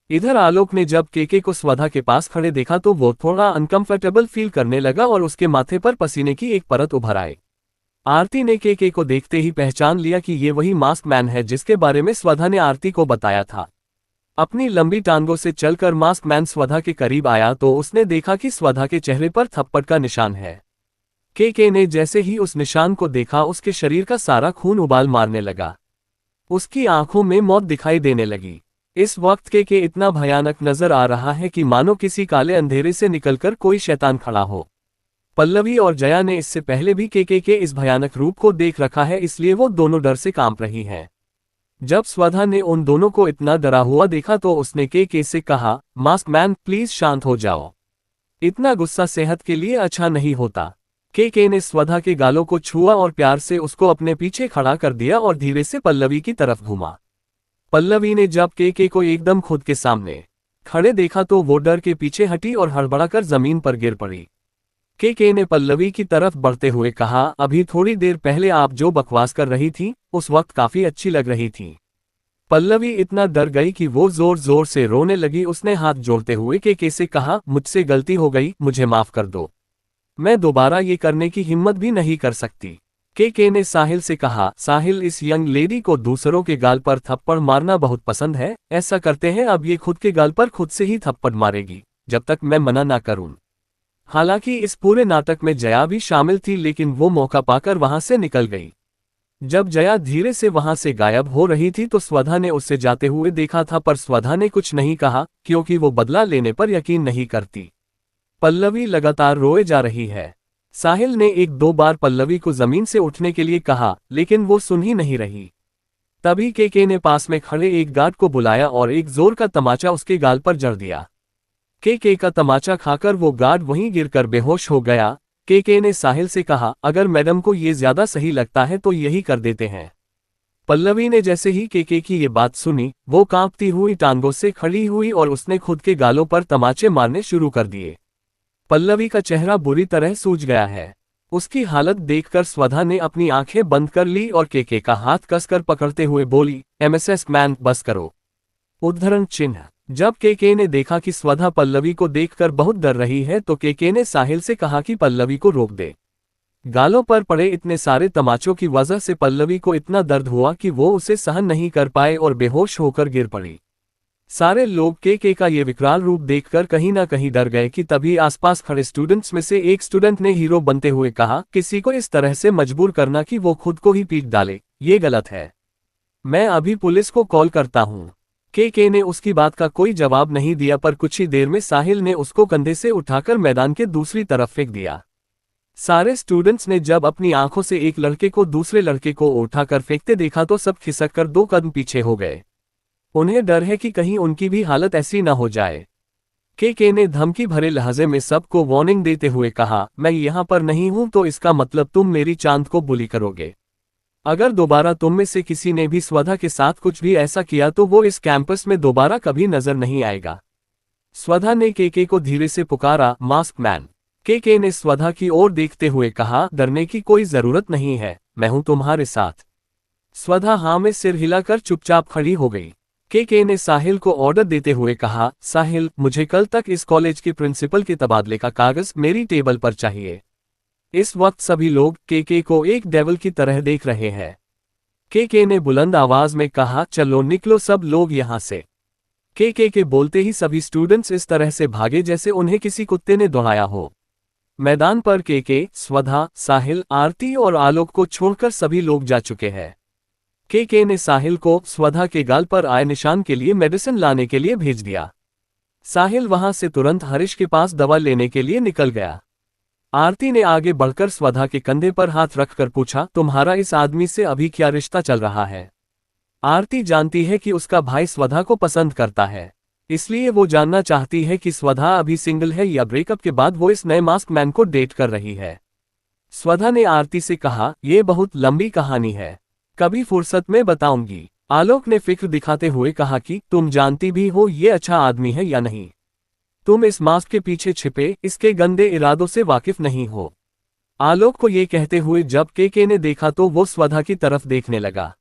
इधर आलोक ने जब के को स्वधा के पास खड़े देखा तो वो थोड़ा अनकंफर्टेबल फील करने लगा और उसके माथे पर पसीने की एक परत उभर आई। आरती ने के को देखते ही पहचान लिया कि ये वही मास्क मैन है जिसके बारे में स्वधा ने आरती को बताया था। अपनी लंबी टांगों से चलकर मास्क मैन स्वधा के करीब आया तो उसने देखा कि स्वधा के चेहरे पर थप्पड़ का निशान है। के ने जैसे ही उस निशान को देखा उसके शरीर का सारा खून उबाल मारने लगा। उसकी आंखों में मौत दिखाई देने लगी। इस वक्त के इतना भयानक नजर आ रहा है कि मानो किसी काले अंधेरे से निकलकर कोई शैतान खड़ा हो। पल्लवी और जया ने इससे पहले भी के इस भयानक रूप को देख रखा है, इसलिए वो दोनों डर से कांप रही हैं। जब स्वधा ने उन दोनों को इतना डरा हुआ देखा तो उसने के से कहा, मास्क मैन प्लीज शांत हो जाओ, इतना गुस्सा सेहत के लिए अच्छा नहीं होता। के ने स्वधा के गालों को छुआ और प्यार से उसको अपने पीछे खड़ा कर दिया और धीरे से पल्लवी की तरफ घुमा। पल्लवी ने जब के को एकदम खुद के सामने खड़े देखा तो वो डर के पीछे हटी और हड़बड़ाकर जमीन पर गिर पड़ी। के ने पल्लवी की तरफ बढ़ते हुए कहा, अभी थोड़ी देर पहले आप जो बकवास कर रही थी उस वक्त काफी अच्छी लग रही थी। पल्लवी इतना डर गई कि वो जोर जोर से रोने लगी। उसने हाथ जोड़ते हुए के से कहा, मुझसे गलती हो गई, मुझे माफ कर दो, मैं दोबारा ये करने की हिम्मत भी नहीं कर सकती। के ने साहिल से कहा, साहिल इस यंग लेडी को दूसरों के गाल पर थप्पड़ मारना बहुत पसंद है, ऐसा करते हैं अब ये खुद के गाल पर खुद से ही थप्पड़ मारेगी जब तक मैं मना ना करूं। हालांकि इस पूरे नाटक में जया भी शामिल थी लेकिन वो मौका पाकर वहां से निकल गई। जब जया धीरे से वहां से गायब हो रही थी तो स्वधा ने उससे जाते हुए देखा था, पर स्वधा ने कुछ नहीं कहा क्योंकि वो बदला लेने पर यकीन नहीं करती। पल्लवी लगातार रोए जा रही है। साहिल ने एक दो बार पल्लवी को जमीन से उठने के लिए कहा, लेकिन वो सुन ही नहीं रही। तभी केके ने पास में खड़े एक गार्ड को बुलाया और एक जोर का तमाचा उसके गाल पर जड़ दिया। केके का तमाचा खाकर वो गार्ड वहीं गिरकर बेहोश हो गया। केके ने साहिल से कहा, अगर मैडम को ये ज्यादा सही लगता है तो यही कर देते हैं। पल्लवी ने जैसे ही केके की ये बात सुनी, वो कांपती हुई टांगों से खड़ी हुई और उसने खुद के गालों पर तमाचे मारने शुरू कर दिए। पल्लवी का चेहरा बुरी तरह सूज गया है। उसकी हालत देखकर स्वधा ने अपनी आंखें बंद कर ली और केके का हाथ कसकर पकड़ते हुए बोली, एमएसएस मैन बस करो। उद्धरण चिन्ह। जब केके ने देखा कि स्वधा पल्लवी को देखकर बहुत डर रही है तो केके ने साहिल से कहा कि पल्लवी को रोक दे। गालों पर पड़े इतने सारे तमाचों की वजह से पल्लवी को इतना दर्द हुआ कि वो उसे सहन नहीं कर पाए और बेहोश होकर गिर पड़ी। सारे लोग केके का ये विकराल रूप देखकर कहीं ना कहीं डर गए कि तभी आसपास खड़े स्टूडेंट्स में से एक स्टूडेंट ने हीरो बनते हुए कहा, किसी को इस तरह से मजबूर करना कि वो खुद को ही पीट डाले, ये गलत है। मैं अभी पुलिस को कॉल करता हूँ। केके ने उसकी बात का कोई जवाब नहीं दिया, पर कुछ ही देर में साहिल ने उसको कंधे से उठाकर मैदान के दूसरी तरफ फेंक दिया। सारे स्टूडेंट्स ने जब अपनी आंखों से एक लड़के को दूसरे लड़के को उठाकर फेंकते देखा तो सब खिसक कर 2 कदम पीछे हो गए। उन्हें डर है कि कहीं उनकी भी हालत ऐसी न हो जाए। केके ने धमकी भरे लहजे में सबको वार्निंग देते हुए कहा, मैं यहाँ पर नहीं हूं तो इसका मतलब तुम मेरी चांद को बुली करोगे। अगर दोबारा तुम में से किसी ने भी स्वधा के साथ कुछ भी ऐसा किया तो वो इस कैंपस में दोबारा कभी नजर नहीं आएगा। स्वधा ने केके को धीरे से पुकारा, मास्क मैन। केके ने स्वधा की ओर देखते हुए कहा, डरने की कोई जरूरत नहीं है, मैं हूं तुम्हारे साथ। स्वधा हाँ में सिर हिलाकर चुपचाप खड़ी हो गई। केके ने साहिल को ऑर्डर देते हुए कहा, साहिल, मुझे कल तक इस कॉलेज के प्रिंसिपल के तबादले का कागज मेरी टेबल पर चाहिए। इस वक्त सभी लोग केके को एक डेविल की तरह देख रहे हैं। केके ने बुलंद आवाज में कहा, चलो निकलो सब लोग यहाँ से। केके के बोलते ही सभी स्टूडेंट्स इस तरह से भागे जैसे उन्हें किसी कुत्ते ने दौड़ाया हो। मैदान पर केके, स्वधा, साहिल, आरती और आलोक को छोड़कर सभी लोग जा चुके हैं। केके ने साहिल को स्वधा के गाल पर आए निशान के लिए मेडिसिन लाने के लिए भेज दिया। साहिल वहां से तुरंत हरीश के पास दवा लेने के लिए निकल गया। आरती ने आगे बढ़कर स्वधा के कंधे पर हाथ रखकर पूछा, तुम्हारा इस आदमी से अभी क्या रिश्ता चल रहा है? आरती जानती है कि उसका भाई स्वधा को पसंद करता है, इसलिए वो जानना चाहती है कि स्वधा अभी सिंगल है या ब्रेकअप के बाद वो इस नए मास्क मैन को डेट कर रही है। स्वधा ने आरती से कहा, यह बहुत लंबी कहानी है, कभी फुर्सत में बताऊंगी। आलोक ने फिक्र दिखाते हुए कहा कि तुम जानती भी हो ये अच्छा आदमी है या नहीं? तुम इस मास्क के पीछे छिपे इसके गंदे इरादों से वाकिफ नहीं हो। आलोक को ये कहते हुए जब केके ने देखा तो वो स्वधा की तरफ देखने लगा।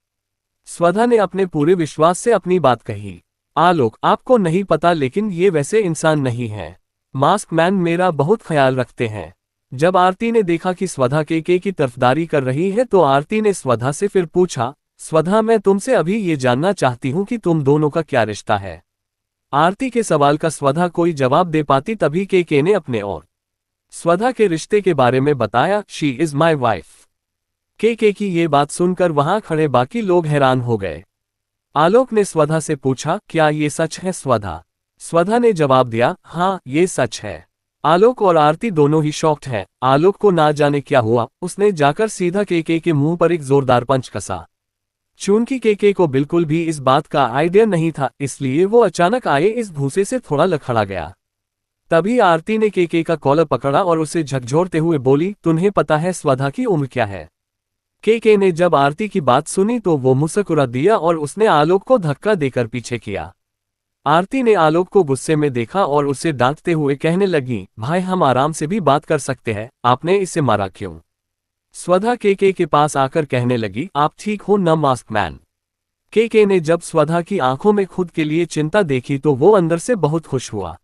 स्वधा ने अपने पूरे विश्वास से अपनी बात कही, आलोक, आपको नहीं पता लेकिन ये वैसे इंसान नहीं है। मास्क मैन मेरा बहुत ख्याल रखते हैं। जब आरती ने देखा कि स्वधा केके की तरफदारी कर रही है तो आरती ने स्वधा से फिर पूछा, स्वधा, मैं तुमसे अभी ये जानना चाहती हूँ कि तुम दोनों का क्या रिश्ता है? आरती के सवाल का स्वधा कोई जवाब दे पाती तभी केके ने अपने और स्वधा के रिश्ते के बारे में बताया, she is my wife. KK की ये बात सुनकर वहां खड़े बाकी लोग हैरान हो गए। आलोक ने स्वधा से पूछा, क्या ये सच है स्वधा? स्वधा ने जवाब दिया, हाँ ये सच है। आलोक और आरती दोनों ही शॉक्ड हैं। आलोक को ना जाने क्या हुआ, उसने जाकर सीधा केके के मुंह पर एक जोरदार पंच कसा। चूंकि केके को बिल्कुल भी इस बात का आइडिया नहीं था, इसलिए वो अचानक आए इस भूसे से थोड़ा लड़खड़ा गया। तभी आरती ने केके का कॉलर पकड़ा और उसे झकझोरते हुए बोली, तुम्हें पता है स्वधा की उम्र क्या है? केके ने जब आरती की बात सुनी तो वो मुस्कुरा दिया और उसने आलोक को धक्का देकर पीछे किया। आरती ने आलोक को गुस्से में देखा और उसे डांटते हुए कहने लगी, भाई हम आराम से भी बात कर सकते हैं, आपने इसे मारा क्यों? स्वधा केके के पास आकर कहने लगी, आप ठीक हो न मास्क मैन? केके ने जब स्वधा की आंखों में खुद के लिए चिंता देखी तो वो अंदर से बहुत खुश हुआ।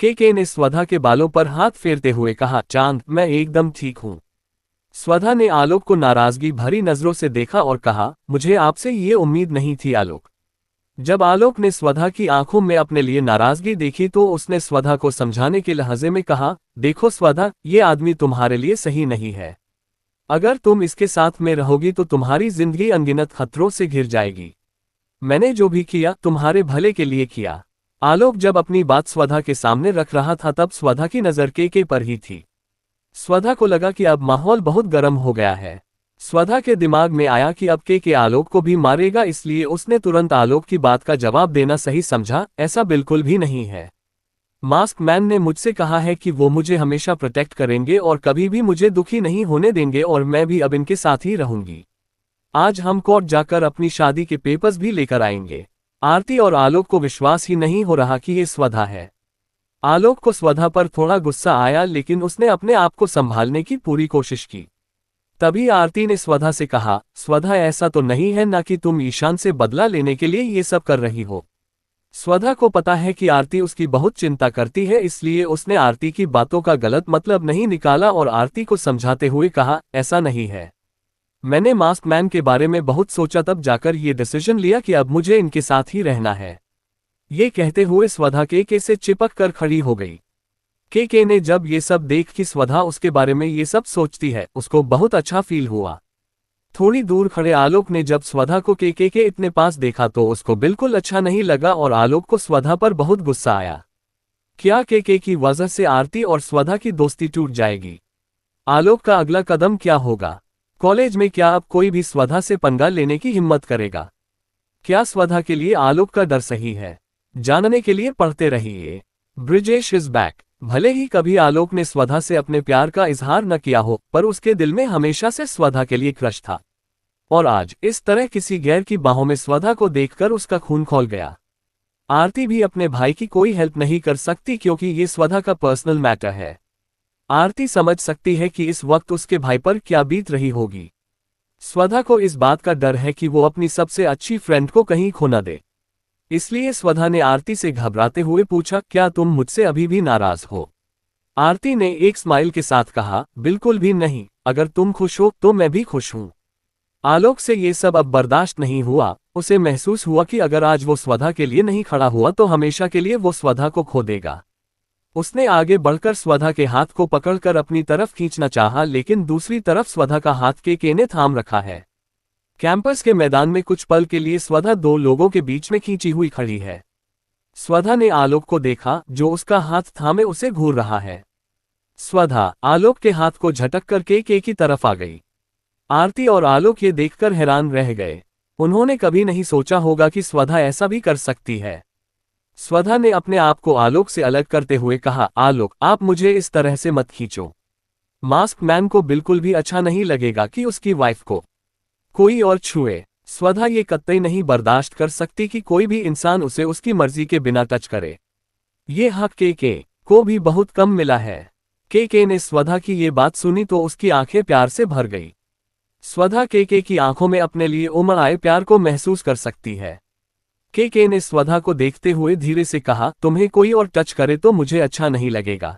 केके ने स्वधा के बालों पर हाथ फेरते हुए कहा, चांद, मैं एकदम ठीक हूँ। स्वधा ने आलोक को नाराजगी भरी नजरों से देखा और कहा, मुझे आपसे ये उम्मीद नहीं थी आलोक। जब आलोक ने स्वधा की आंखों में अपने लिए नाराजगी देखी तो उसने स्वधा को समझाने के लहजे में कहा, देखो स्वधा, ये आदमी तुम्हारे लिए सही नहीं है। अगर तुम इसके साथ में रहोगी तो तुम्हारी जिंदगी अनगिनत खतरों से घिर जाएगी। मैंने जो भी किया तुम्हारे भले के लिए किया। आलोक जब अपनी बात स्वधा के सामने रख रहा था तब स्वधा की नजर के पर ही थी। स्वधा को लगा कि अब माहौल बहुत गर्म हो गया है। स्वधा के दिमाग में आया कि अब के आलोक को भी मारेगा, इसलिए उसने तुरंत आलोक की बात का जवाब देना सही समझा। ऐसा बिल्कुल भी नहीं है। मास्क मैन ने मुझसे कहा है कि वो मुझे हमेशा प्रोटेक्ट करेंगे और कभी भी मुझे दुखी नहीं होने देंगे, और मैं भी अब इनके साथ ही रहूंगी। आज हम कोर्ट जाकर अपनी शादी के पेपर्स भी लेकर आएंगे। आरती और आलोक को विश्वास ही नहीं हो रहा कि ये स्वधा है। आलोक को स्वधा पर थोड़ा गुस्सा आया, लेकिन उसने अपने आप को संभालने की पूरी कोशिश की। तभी आरती ने स्वधा से कहा, स्वधा ऐसा तो नहीं है ना कि तुम ईशान से बदला लेने के लिए ये सब कर रही हो। स्वधा को पता है कि आरती उसकी बहुत चिंता करती है, इसलिए उसने आरती की बातों का गलत मतलब नहीं निकाला और आरती को समझाते हुए कहा, ऐसा नहीं है। मैंने मास्क मैन के बारे में बहुत सोचा, तब जाकर ये डिसीजन लिया कि अब मुझे इनके साथ ही रहना है। ये कहते हुए स्वधा के से चिपक कर खड़ी हो गई। के ने जब ये सब देख कि स्वधा उसके बारे में ये सब सोचती है, उसको बहुत अच्छा फील हुआ। थोड़ी दूर खड़े आलोक ने जब स्वधा को के इतने पास देखा तो उसको बिल्कुल अच्छा नहीं लगा और आलोक को स्वधा पर बहुत गुस्सा आया। क्या के की वजह से आरती और स्वधा की दोस्ती टूट जाएगी? आलोक का अगला कदम क्या होगा? कॉलेज में क्या अब कोई भी स्वधा से पंगा लेने की हिम्मत करेगा? क्या स्वधा के लिए आलोक का डर सही है? जानने के लिए पढ़ते रहिए। Brijesh is back. भले ही कभी आलोक ने स्वधा से अपने प्यार का इजहार न किया हो, पर उसके दिल में हमेशा से स्वधा के लिए क्रश था। और आज इस तरह किसी गैर की बाहों में स्वधा को देखकर उसका खून खौल गया। आरती भी अपने भाई की कोई हेल्प नहीं कर सकती, क्योंकि ये स्वधा का पर्सनल मैटर है। आरती समझ सकती है कि इस वक्त उसके भाई पर क्या बीत रही होगी। स्वधा को इस बात का डर है कि वो अपनी सबसे अच्छी फ्रेंड को कहीं खो न दे। इसलिए स्वधा ने आरती से घबराते हुए पूछा, क्या तुम मुझसे अभी भी नाराज हो? आरती ने एक स्माइल के साथ कहा, बिल्कुल भी नहीं, अगर तुम खुश हो तो मैं भी खुश हूं। आलोक से ये सब अब बर्दाश्त नहीं हुआ। उसे महसूस हुआ कि अगर आज वो स्वधा के लिए नहीं खड़ा हुआ तो हमेशा के लिए वो स्वधा को खो देगा। उसने आगे बढ़कर स्वधा के हाथ को पकड़कर अपनी तरफ खींचना चाहा, लेकिन दूसरी तरफ स्वधा का हाथ के ने थाम रखा है। कैंपस के मैदान में कुछ पल के लिए स्वधा दो लोगों के बीच में खींची हुई खड़ी है। स्वधा ने आलोक को देखा, जो उसका हाथ थामे उसे घूर रहा है। स्वधा आलोक के हाथ को झटक कर के की तरफ आ गई। आरती और आलोक ये देखकर हैरान रह गए। उन्होंने कभी नहीं सोचा होगा कि स्वधा ऐसा भी कर सकती है। स्वधा ने अपने आप को आलोक से अलग करते हुए कहा, आलोक, आप मुझे इस तरह से मत खींचो। मास्क मैन को बिल्कुल भी अच्छा नहीं लगेगा कि उसकी वाइफ को कोई और छुए। स्वधा ये कतई नहीं बर्दाश्त कर सकती कि कोई भी इंसान उसे उसकी मर्जी के बिना टच करे। ये हक के को भी बहुत कम मिला है। के ने स्वधा की ये बात सुनी तो उसकी आंखें प्यार से भर गई। स्वधा के की आंखों में अपने लिए उमड़ आए प्यार को महसूस कर सकती है। के ने स्वधा को देखते हुए धीरे से कहा, तुम्हें कोई और टच करे तो मुझे अच्छा नहीं लगेगा।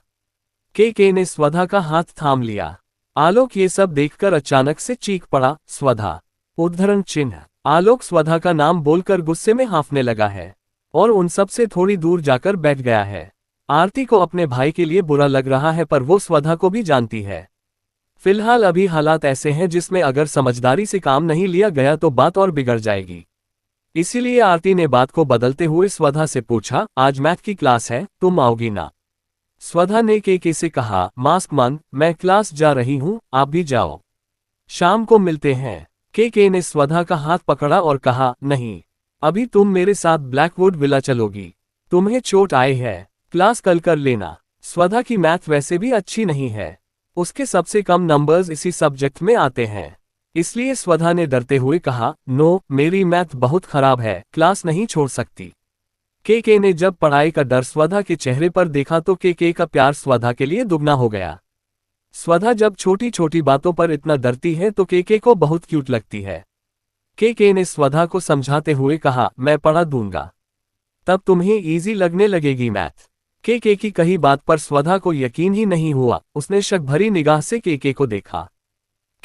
के ने स्वधा का हाथ थाम लिया। आलोक ये सब देखकर अचानक से चीख पड़ा, स्वधा! उद्धरण चिन्ह। आलोक स्वधा का नाम बोलकर गुस्से में हाँफने लगा है और उन सब से थोड़ी दूर जाकर बैठ गया है। आरती को अपने भाई के लिए बुरा लग रहा है, पर वो स्वधा को भी जानती है। फिलहाल अभी हालात ऐसे हैं जिसमें अगर समझदारी से काम नहीं लिया गया तो बात और बिगड़ जाएगी। इसीलिए आरती ने बात को बदलते हुए स्वधा से पूछा, आज मैथ की क्लास है, तुम आओगी ना? स्वधा ने के से कहा, मास्क मैन, मैं क्लास जा रही हूं, आप भी जाओ, शाम को मिलते हैं। के ने स्वधा का हाथ पकड़ा और कहा, नहीं, अभी तुम मेरे साथ ब्लैकवुड विला चलोगी। तुम्हें चोट आई है, क्लास कल कर लेना। स्वधा की मैथ वैसे भी अच्छी नहीं है, उसके सबसे कम नंबर्स इसी सब्जेक्ट में आते हैं। इसलिए स्वधा ने डरते हुए कहा, नो, मेरी मैथ बहुत खराब है, क्लास नहीं छोड़ सकती। के ने जब पढ़ाई का डर स्वधा के चेहरे पर देखा तो के का प्यार स्वधा के लिए दुगना हो गया। स्वधा जब छोटी छोटी बातों पर इतना डरती है तो के को बहुत क्यूट लगती है। के ने स्वधा को समझाते हुए कहा, मैं पढ़ा दूंगा, तब तुम्हें इजी लगने लगेगी मैथ। के की कही बात पर स्वधा को यकीन ही नहीं हुआ। उसने शक भरी निगाह से के को देखा।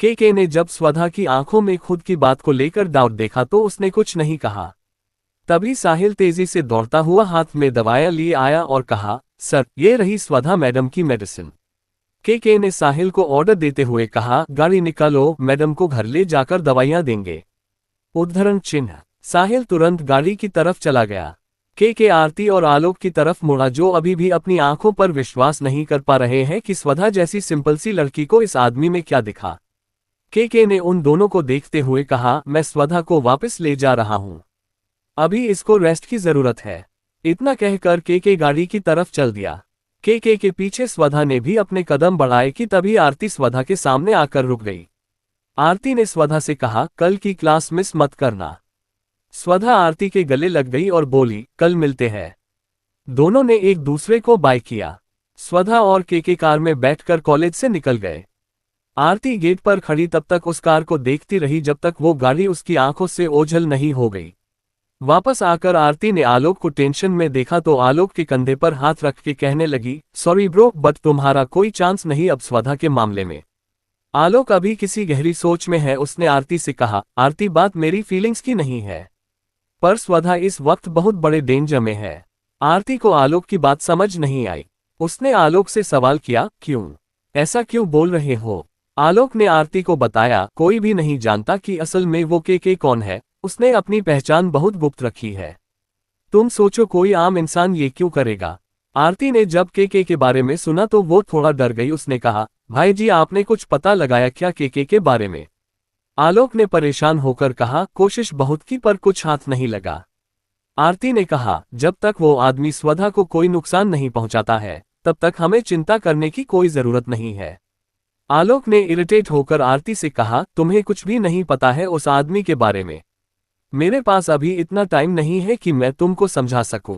के ने जब स्वधा की आंखों में खुद की बात को लेकर डाउट देखा तो उसने कुछ नहीं कहा। तभी साहिल तेजी से दौड़ता हुआ हाथ में दवाइयां लिए आया और कहा, सर, ये रही स्वधा मैडम की मेडिसिन। के ने साहिल को ऑर्डर देते हुए कहा, गाड़ी निकालो, मैडम को घर ले जाकर दवाइयां देंगे। उद्धरण चिन्ह। साहिल तुरंत गाड़ी की तरफ चला गया। के आरती और आलोक की तरफ मुड़ा, जो अभी भी अपनी आंखों पर विश्वास नहीं कर पा रहे हैं कि स्वधा जैसी सिंपल सी लड़की को इस आदमी में क्या दिखा। के ने उन दोनों को देखते हुए कहा, मैं स्वधा को वापस ले जा रहा हूं, अभी इसको रेस्ट की जरूरत है। इतना कहकर के गाड़ी की तरफ चल दिया। के पीछे स्वधा ने भी अपने कदम बढ़ाए कि तभी आरती स्वधा के सामने आकर रुक गई। आरती ने स्वधा से कहा, कल की क्लास मिस मत करना। स्वधा आरती के गले लग गई और बोली, कल मिलते हैं। दोनों ने एक दूसरे को बाय किया। स्वधा और के कार में बैठकर कॉलेज से निकल गए। आरती गेट पर खड़ी तब तक उस कार को देखती रही जब तक वो गाड़ी उसकी आंखों से ओझल नहीं हो गई। वापस आकर आरती ने आलोक को टेंशन में देखा तो आलोक के कंधे पर हाथ रख के कहने लगी, सॉरी ब्रो, बट तुम्हारा कोई चांस नहीं अब स्वधा के मामले में। आलोक अभी किसी गहरी सोच में है। उसने आरती से कहा, आरती बात मेरी फीलिंग्स की नहीं है, पर स्वधा इस वक्त बहुत बड़े डेंजर में है। आरती को आलोक की बात समझ नहीं आई। उसने आलोक से सवाल किया, क्यों, ऐसा क्यों बोल रहे हो? आलोक ने आरती को बताया, कोई भी नहीं जानता कि असल में वो के कौन है। उसने अपनी पहचान बहुत गुप्त रखी है। तुम सोचो कोई आम इंसान ये क्यों करेगा? आरती ने जब के बारे में सुना तो वो थोड़ा डर गई। उसने कहा, भाई जी आपने कुछ पता लगाया क्या के बारे में? आलोक ने परेशान होकर कहा, कोशिश बहुत की पर कुछ हाथ नहीं लगा। आरती ने कहा, जब तक वो आदमी स्वधा को कोई नुकसान नहीं पहुंचाता है तब तक हमें चिंता करने की कोई जरूरत नहीं है। आलोक ने इरिटेट होकर आरती से कहा, तुम्हें कुछ भी नहीं पता है उस आदमी के बारे में। मेरे पास अभी इतना टाइम नहीं है कि मैं तुमको समझा सकूं।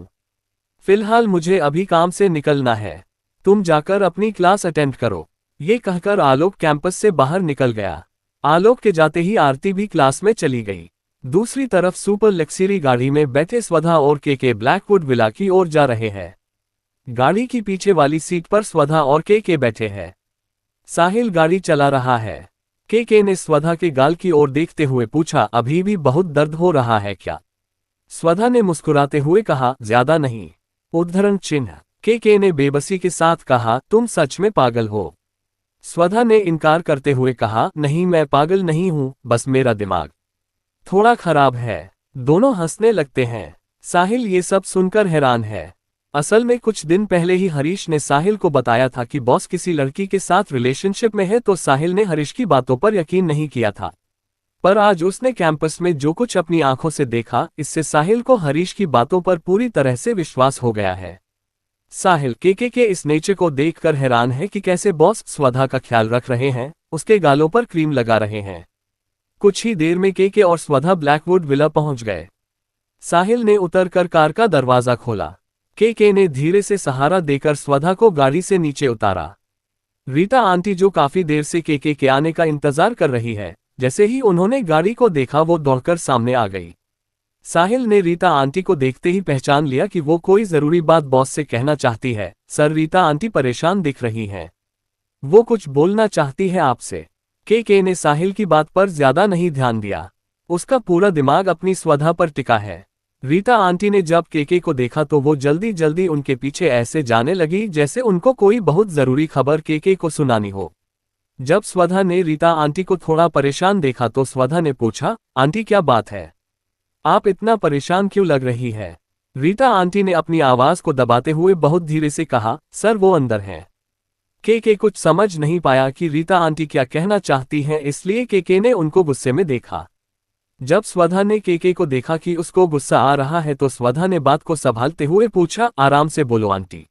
फिलहाल मुझे अभी काम से निकलना है, तुम जाकर अपनी क्लास अटेंड करो। ये कहकर आलोक कैंपस से बाहर निकल गया। आलोक के जाते ही आरती भी क्लास में चली गई। दूसरी तरफ सुपर लग्जरी गाड़ी में बैठे स्वधा और के ब्लैकवुड विला की ओर जा रहे हैं। गाड़ी की पीछे वाली सीट पर स्वधा और के बैठे हैं। साहिल गाड़ी चला रहा है। के ने स्वधा के गाल की ओर देखते हुए पूछा, अभी भी बहुत दर्द हो रहा है क्या? स्वधा ने मुस्कुराते हुए कहा, ज्यादा नहीं। उद्धरण चिन्ह। के ने बेबसी के साथ कहा, तुम सच में पागल हो? स्वधा ने इनकार करते हुए कहा, नहीं मैं पागल नहीं हूं, बस मेरा दिमाग थोड़ा खराब है। दोनों हंसने लगते हैं। साहिल ये सब सुनकर हैरान है। असल में कुछ दिन पहले ही हरीश ने साहिल को बताया था कि बॉस किसी लड़की के साथ रिलेशनशिप में है, तो साहिल ने हरीश की बातों पर यकीन नहीं किया था। पर आज उसने कैंपस में जो कुछ अपनी आंखों से देखा, इससे साहिल को हरीश की बातों पर पूरी तरह से विश्वास हो गया है। साहिल के इस नेचर को देखकर हैरान है कि कैसे बॉस स्वधा का ख्याल रख रहे हैं, उसके गालों पर क्रीम लगा रहे हैं। कुछ ही देर में के और स्वधा ब्लैकवुड विला पहुंच गए। साहिल ने उतरकर कार का दरवाजा खोला। के ने धीरे से सहारा देकर स्वधा को गाड़ी से नीचे उतारा। रीता आंटी जो काफी देर से के आने का इंतजार कर रही है, जैसे ही उन्होंने गाड़ी को देखा वो दौड़कर सामने आ गई। साहिल ने रीता आंटी को देखते ही पहचान लिया कि वो कोई जरूरी बात बॉस से कहना चाहती है। सर, रीता आंटी परेशान दिख रही हैं, वो कुछ बोलना चाहती है आपसे। के ने साहिल की बात पर ज्यादा नहीं ध्यान दिया। उसका पूरा दिमाग अपनी स्वधा पर टिका है। रीता आंटी ने जब के को देखा तो वो जल्दी जल्दी उनके पीछे ऐसे जाने लगी जैसे उनको कोई बहुत जरूरी खबर के को सुनानी हो। जब स्वधा ने रीता आंटी को थोड़ा परेशान देखा तो स्वधा ने पूछा, आंटी क्या बात है, आप इतना परेशान क्यों लग रही है? रीता आंटी ने अपनी आवाज को दबाते हुए बहुत धीरे से कहा, सर वो अंदर हैं। के कुछ समझ नहीं पाया कि रीता आंटी क्या कहना चाहती हैं, इसलिए के ने उनको गुस्से में देखा। जब स्वधा ने के को देखा कि उसको गुस्सा आ रहा है तो स्वधा ने बात को संभालते हुए पूछा, आराम से बोलो आंटी,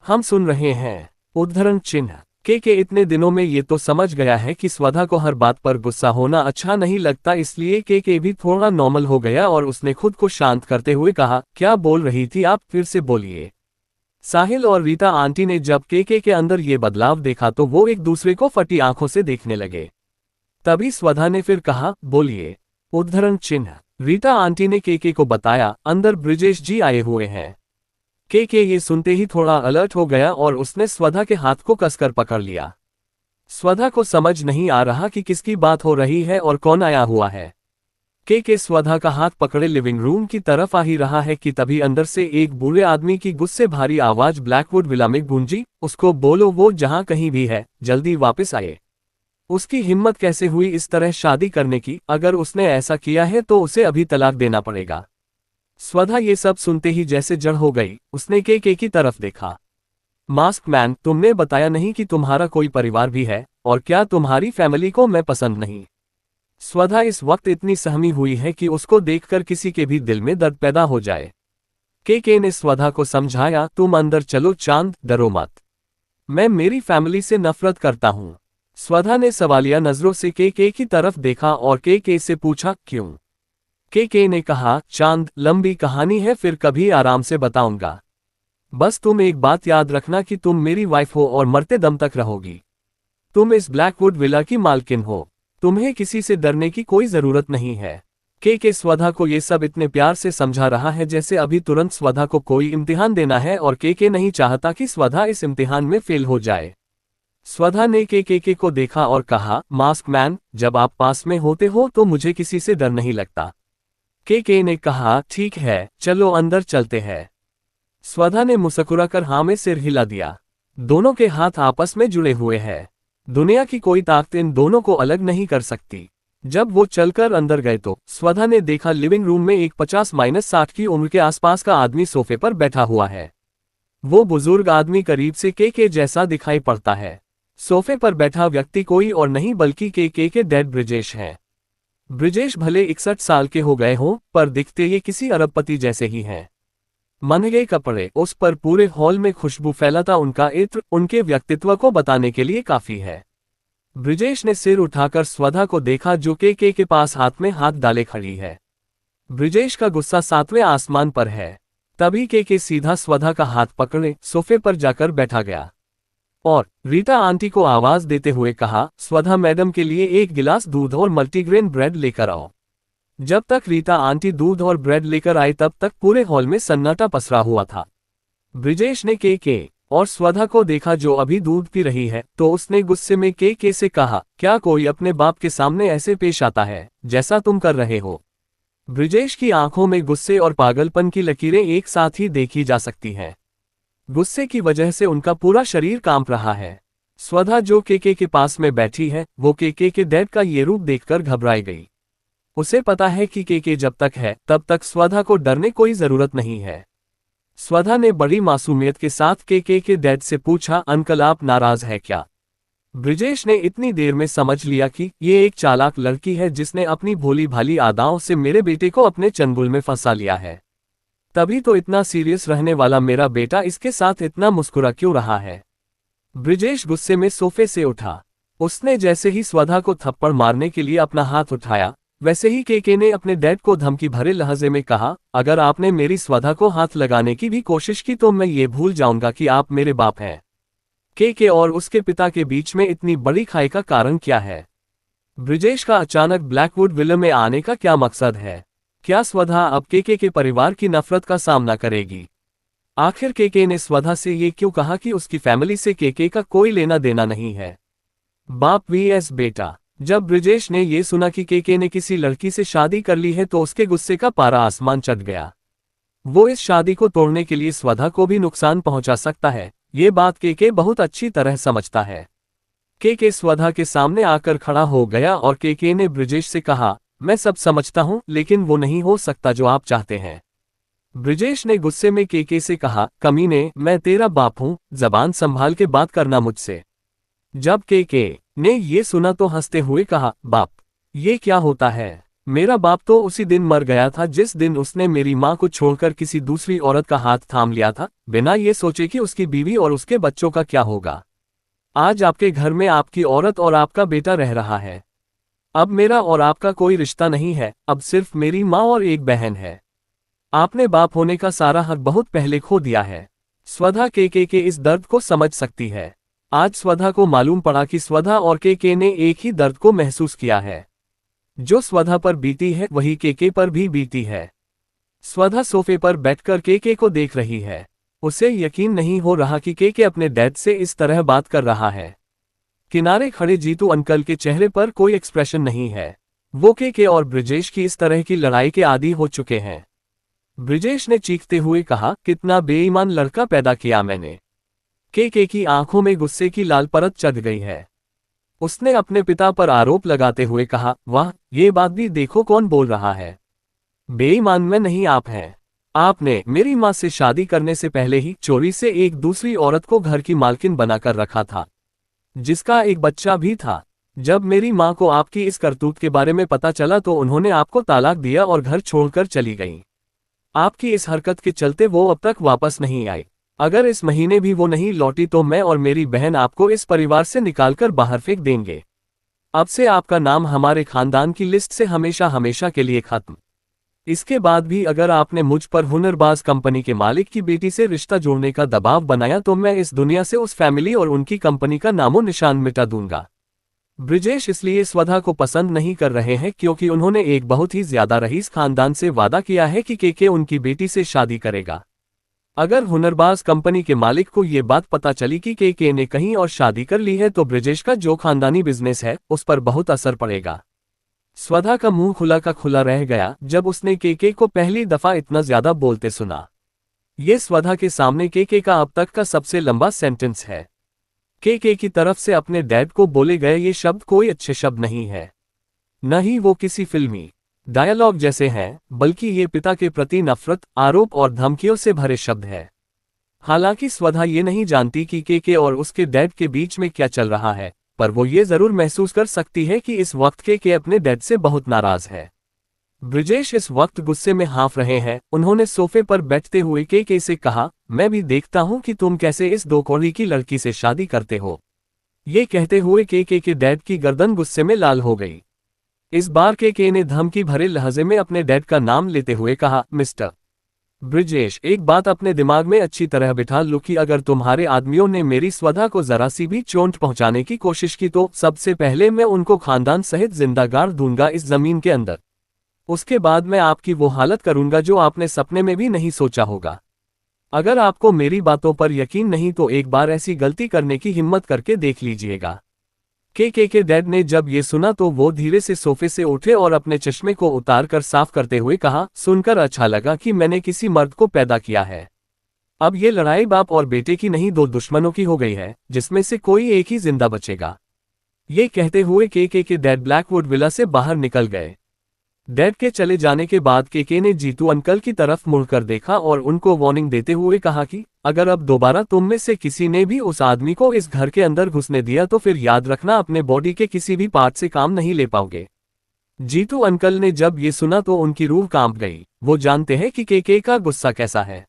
हम सुन रहे हैं। उद्धरण चिन्ह। के इतने दिनों में ये तो समझ गया है कि स्वधा को हर बात पर गुस्सा होना अच्छा नहीं लगता, इसलिए के भी थोड़ा नॉर्मल हो गया और उसने खुद को शांत करते हुए कहा, क्या बोल रही थी आप, फिर से बोलिए। साहिल और रीता आंटी ने जब के अंदर ये बदलाव देखा तो वो एक दूसरे को फटी आंखों से देखने लगे। तभी स्वधा ने फिर कहा, बोलिए। उद्धरण चिन्ह। रीता आंटी ने के को बताया, अंदर ब्रिजेश जी आए हुए हैं। के ये सुनते ही थोड़ा अलर्ट हो गया और उसने स्वधा के हाथ को कसकर पकड़ लिया। स्वधा को समझ नहीं आ रहा कि किसकी बात हो रही है और कौन आया हुआ है। के स्वधा का हाथ पकड़े लिविंग रूम की तरफ आ ही रहा है कि तभी अंदर से एक बूढ़े आदमी की गुस्से भरी आवाज ब्लैकवुड विला में गूंजी, उसको बोलो वो जहां कहीं भी है जल्दी वापस आए। उसकी हिम्मत कैसे हुई इस तरह शादी करने की, अगर उसने ऐसा किया है तो उसे अभी तलाक देना पड़ेगा। स्वधा ये सब सुनते ही जैसे जड़ हो गई, उसने के की तरफ देखा। मास्क मैन, तुमने बताया नहीं कि तुम्हारा कोई परिवार भी है, और क्या तुम्हारी फैमिली को मैं पसंद नहीं? स्वधा इस वक्त इतनी सहमी हुई है कि उसको देखकर किसी के भी दिल में दर्द पैदा हो जाए। के ने स्वधा को समझाया, तुम अंदर चलो चांद, डरो मत। मैं मेरी फैमिली से नफरत करता हूं। स्वधा ने सवालिया नजरों से के की तरफ देखा और के से पूछा, क्यों? के ने कहा, चांद, लंबी कहानी है, फिर कभी आराम से बताऊंगा। बस तुम एक बात याद रखना कि तुम मेरी वाइफ हो और मरते दम तक रहोगी। तुम इस ब्लैकवुड विला की मालकिन हो। तुम्हें किसी से डरने की कोई जरूरत नहीं है। के स्वधा को ये सब इतने प्यार से समझा रहा है जैसे अभी तुरंत स्वधा को कोई इम्तिहान देना है, और के नहीं चाहता कि स्वधा इस इम्तिहान में फेल हो जाए। स्वधा ने के को देखा और कहा, मास्क मैन, जब आप पास में होते हो तो मुझे किसी से डर नहीं लगता। के ने कहा, ठीक है, चलो अंदर चलते हैं। स्वधा ने मुस्कुराकर हाँ में सिर हिला दिया। दोनों के हाथ आपस में जुड़े हुए हैं। दुनिया की कोई ताकत इन दोनों को अलग नहीं कर सकती। जब वो चलकर अंदर गए तो स्वधा ने देखा लिविंग रूम में एक 50-60 की उम्र के आसपास का आदमी सोफे पर बैठा हुआ है। वो बुजुर्ग आदमी करीब से के जैसा दिखाई पड़ता है। सोफे पर बैठा व्यक्ति कोई और नहीं बल्कि के डैड ब्रिजेश है। ब्रिजेश भले 61 साल के हो गए हों, पर दिखते ये किसी अरबपति जैसे ही हैं। महंगे कपड़े, उस पर पूरे हॉल में खुशबू फैलाता उनका इत्र उनके व्यक्तित्व को बताने के लिए काफी है। ब्रिजेश ने सिर उठाकर स्वधा को देखा जो के पास हाथ में हाथ डाले खड़ी है। ब्रिजेश का गुस्सा 7वें आसमान पर है। तभी के सीधा स्वधा का हाथ पकड़े सोफे पर जाकर बैठा गया और रीता आंटी को आवाज देते हुए कहा, स्वधा मैडम के लिए 1 गिलास दूध और मल्टीग्रेन ब्रेड लेकर आओ। जब तक रीता आंटी दूध और ब्रेड लेकर आई तब तक पूरे हॉल में सन्नाटा पसरा हुआ था। ब्रिजेश ने के और स्वधा को देखा जो अभी दूध पी रही है, तो उसने गुस्से में के से कहा, क्या कोई अपने बाप के सामने ऐसे पेश आता है जैसा तुम कर रहे हो? ब्रिजेश की आंखों में गुस्से और पागलपन की लकीरें एक साथ ही देखी जा सकती हैं। गुस्से की वजह से उनका पूरा शरीर कांप रहा है। स्वधा जो के पास में बैठी है, वो के डैड का ये रूप देखकर घबराई गई। उसे पता है कि के जब तक है तब तक स्वधा को डरने कोई जरूरत नहीं है। स्वधा ने बड़ी मासूमियत के साथ के डैड से पूछा, अंकल आप नाराज है क्या? ब्रिजेश ने इतनी देर में समझ लिया कि ये एक चालाक लड़की है जिसने अपनी भोली भाली अदाओं से मेरे बेटे को अपने चंगुल में फंसा लिया है। तभी तो इतना सीरियस रहने वाला मेरा बेटा इसके साथ इतना मुस्कुरा क्यों रहा है? ब्रिजेश गुस्से में सोफे से उठा। उसने जैसे ही स्वधा को थप्पड़ मारने के लिए अपना हाथ उठाया, वैसे ही के ने अपने डैड को धमकी भरे लहजे में कहा, अगर आपने मेरी स्वधा को हाथ लगाने की भी कोशिश की तो मैं ये भूल जाऊंगा कि आप मेरे बाप हैं। के और उसके पिता के बीच में इतनी बड़ी खाई का कारण क्या है? ब्रिजेश का अचानक ब्लैकवुड विला में आने का क्या मकसद है? क्या स्वधा अब के परिवार की नफरत का सामना करेगी? आखिर के ने स्वधा से ये क्यों कहा कि उसकी फैमिली से के का कोई लेना देना नहीं है? बाप vs बेटा। जब ब्रिजेश ने ये सुना कि के ने किसी लड़की से शादी कर ली है तो उसके गुस्से का पारा आसमान चढ़ गया। वो इस शादी को तोड़ने के लिए स्वधा को भी नुकसान पहुंचा सकता है, ये बात के बहुत अच्छी तरह समझता है। के स्वधा के सामने आकर खड़ा हो गया और के ने ब्रिजेश से कहा, मैं सब समझता हूं लेकिन वो नहीं हो सकता जो आप चाहते हैं। ब्रिजेश ने गुस्से में के से कहा, कमीने, मैं तेरा बाप हूं, जबान संभाल के बात करना मुझसे। जब के ने ये सुना तो हंसते हुए कहा, बाप, ये क्या होता है? मेरा बाप तो उसी दिन मर गया था जिस दिन उसने मेरी माँ को छोड़कर किसी दूसरी औरत का हाथ थाम लिया था, बिना ये सोचे कि उसकी बीवी और उसके बच्चों का क्या होगा। आज आपके घर में आपकी औरत और आपका बेटा रह रहा है। अब मेरा और आपका कोई रिश्ता नहीं है, अब सिर्फ मेरी माँ और एक बहन है। आपने बाप होने का सारा हक बहुत पहले खो दिया है। स्वधा के इस दर्द को समझ सकती है। आज स्वधा को मालूम पड़ा कि स्वधा और के ने एक ही दर्द को महसूस किया है। जो स्वधा पर बीती है वही के पर भी बीती है। स्वधा सोफे पर बैठकर के को देख रही है। उसे यकीन नहीं हो रहा कि के अपने डैड से इस तरह बात कर रहा है। किनारे खड़े जीतू अंकल के चेहरे पर कोई एक्सप्रेशन नहीं है। वो के और ब्रिजेश की इस तरह की लड़ाई के आदी हो चुके हैं। ब्रिजेश ने चीखते हुए कहा, कितना बेईमान लड़का पैदा किया मैंने। के की आंखों में गुस्से की लाल परत चढ़ गई है। उसने अपने पिता पर आरोप लगाते हुए कहा, वाह, ये बात भी देखो कौन बोल रहा है। बेईमान मैं नहीं आप हैं। आपने मेरी माँ से शादी करने से पहले ही चोरी से एक दूसरी औरत को घर की मालकिन बनाकर रखा था, जिसका एक बच्चा भी था। जब मेरी माँ को आपकी इस करतूत के बारे में पता चला तो उन्होंने आपको तलाक दिया और घर छोड़कर चली गई। आपकी इस हरकत के चलते वो अब तक वापस नहीं आई। अगर इस महीने भी वो नहीं लौटी तो मैं और मेरी बहन आपको इस परिवार से निकालकर बाहर फेंक देंगे। अब से आपका नाम हमारे खानदान की लिस्ट से हमेशा हमेशा के लिए खत्म। इसके बाद भी अगर आपने मुझ पर हुनरबाज कंपनी के मालिक की बेटी से रिश्ता जोड़ने का दबाव बनाया तो मैं इस दुनिया से उस फैमिली और उनकी कंपनी का नामो निशान मिटा दूंगा। ब्रिजेश इसलिए स्वधा को पसंद नहीं कर रहे हैं क्योंकि उन्होंने एक बहुत ही ज्यादा रईस खानदान से वादा किया है कि केके उनकी बेटी से शादी करेगा। अगर हुनरबाज कंपनी के मालिक को ये बात पता चली कि केके ने कहीं और शादी कर ली है तो ब्रिजेश का जो खानदानी बिजनेस है उस पर बहुत असर पड़ेगा। स्वधा का मुंह खुला का खुला रह गया जब उसने केके को पहली दफा इतना ज्यादा बोलते सुना। ये स्वधा के सामने केके का अब तक का सबसे लंबा सेंटेंस है। केके की तरफ से अपने डैड को बोले गए ये शब्द कोई अच्छे शब्द नहीं है, न ही वो किसी फिल्मी डायलॉग जैसे हैं, बल्कि ये पिता के प्रति नफरत, आरोप और धमकियों से भरे शब्द है। हालांकि स्वधा ये नहीं जानती कि केके और उसके डैड के बीच में क्या चल रहा है, पर वो ये जरूर महसूस कर सकती है कि इस वक्त केके अपने डैड से बहुत नाराज है। ब्रिजेश इस वक्त गुस्से में हाँफ रहे हैं। उन्होंने सोफे पर बैठते हुए केके से कहा, मैं भी देखता हूं कि तुम कैसे इस दो कौड़ी की लड़की से शादी करते हो। ये कहते हुए केके के डैड की गर्दन गुस्से में लाल हो गई। इस बार केके ने धमकी भरे लहजे में अपने डैड का नाम लेते हुए कहा, मिस्टर ब्रिजेश, एक बात अपने दिमाग में अच्छी तरह बिठा लो कि अगर तुम्हारे आदमियों ने मेरी स्वधा को जरा सी भी चोट पहुंचाने की कोशिश की तो सबसे पहले मैं उनको खानदान सहित जिंदा गाड़ दूंगा इस जमीन के अंदर। उसके बाद मैं आपकी वो हालत करूंगा जो आपने सपने में भी नहीं सोचा होगा। अगर आपको मेरी बातों पर यकीन नहीं तो एक बार ऐसी गलती करने की हिम्मत करके देख लीजिएगा। केके के डैड ने जब ये सुना तो वो धीरे से सोफे से उठे और अपने चश्मे को उतार कर साफ करते हुए कहा, सुनकर अच्छा लगा कि मैंने किसी मर्द को पैदा किया है। अब ये लड़ाई बाप और बेटे की नहीं, दो दुश्मनों की हो गई है, जिसमें से कोई एक ही जिंदा बचेगा। ये कहते हुए केके के डैड ब्लैकवुड विला से बाहर निकल गए। डैड के चले जाने के बाद केके ने जीतू अंकल की तरफ मुड़कर देखा और उनको वार्निंग देते हुए कहा कि अगर अब दोबारा तुम में से किसी ने भी उस आदमी को इस घर के अंदर घुसने दिया तो फिर याद रखना अपने बॉडी के किसी भी पार्ट से काम नहीं ले पाओगे। जीतू अंकल ने जब ये सुना तो उनकी रूह कांप गई। वो जानते हैं कि केके का गुस्सा कैसा है।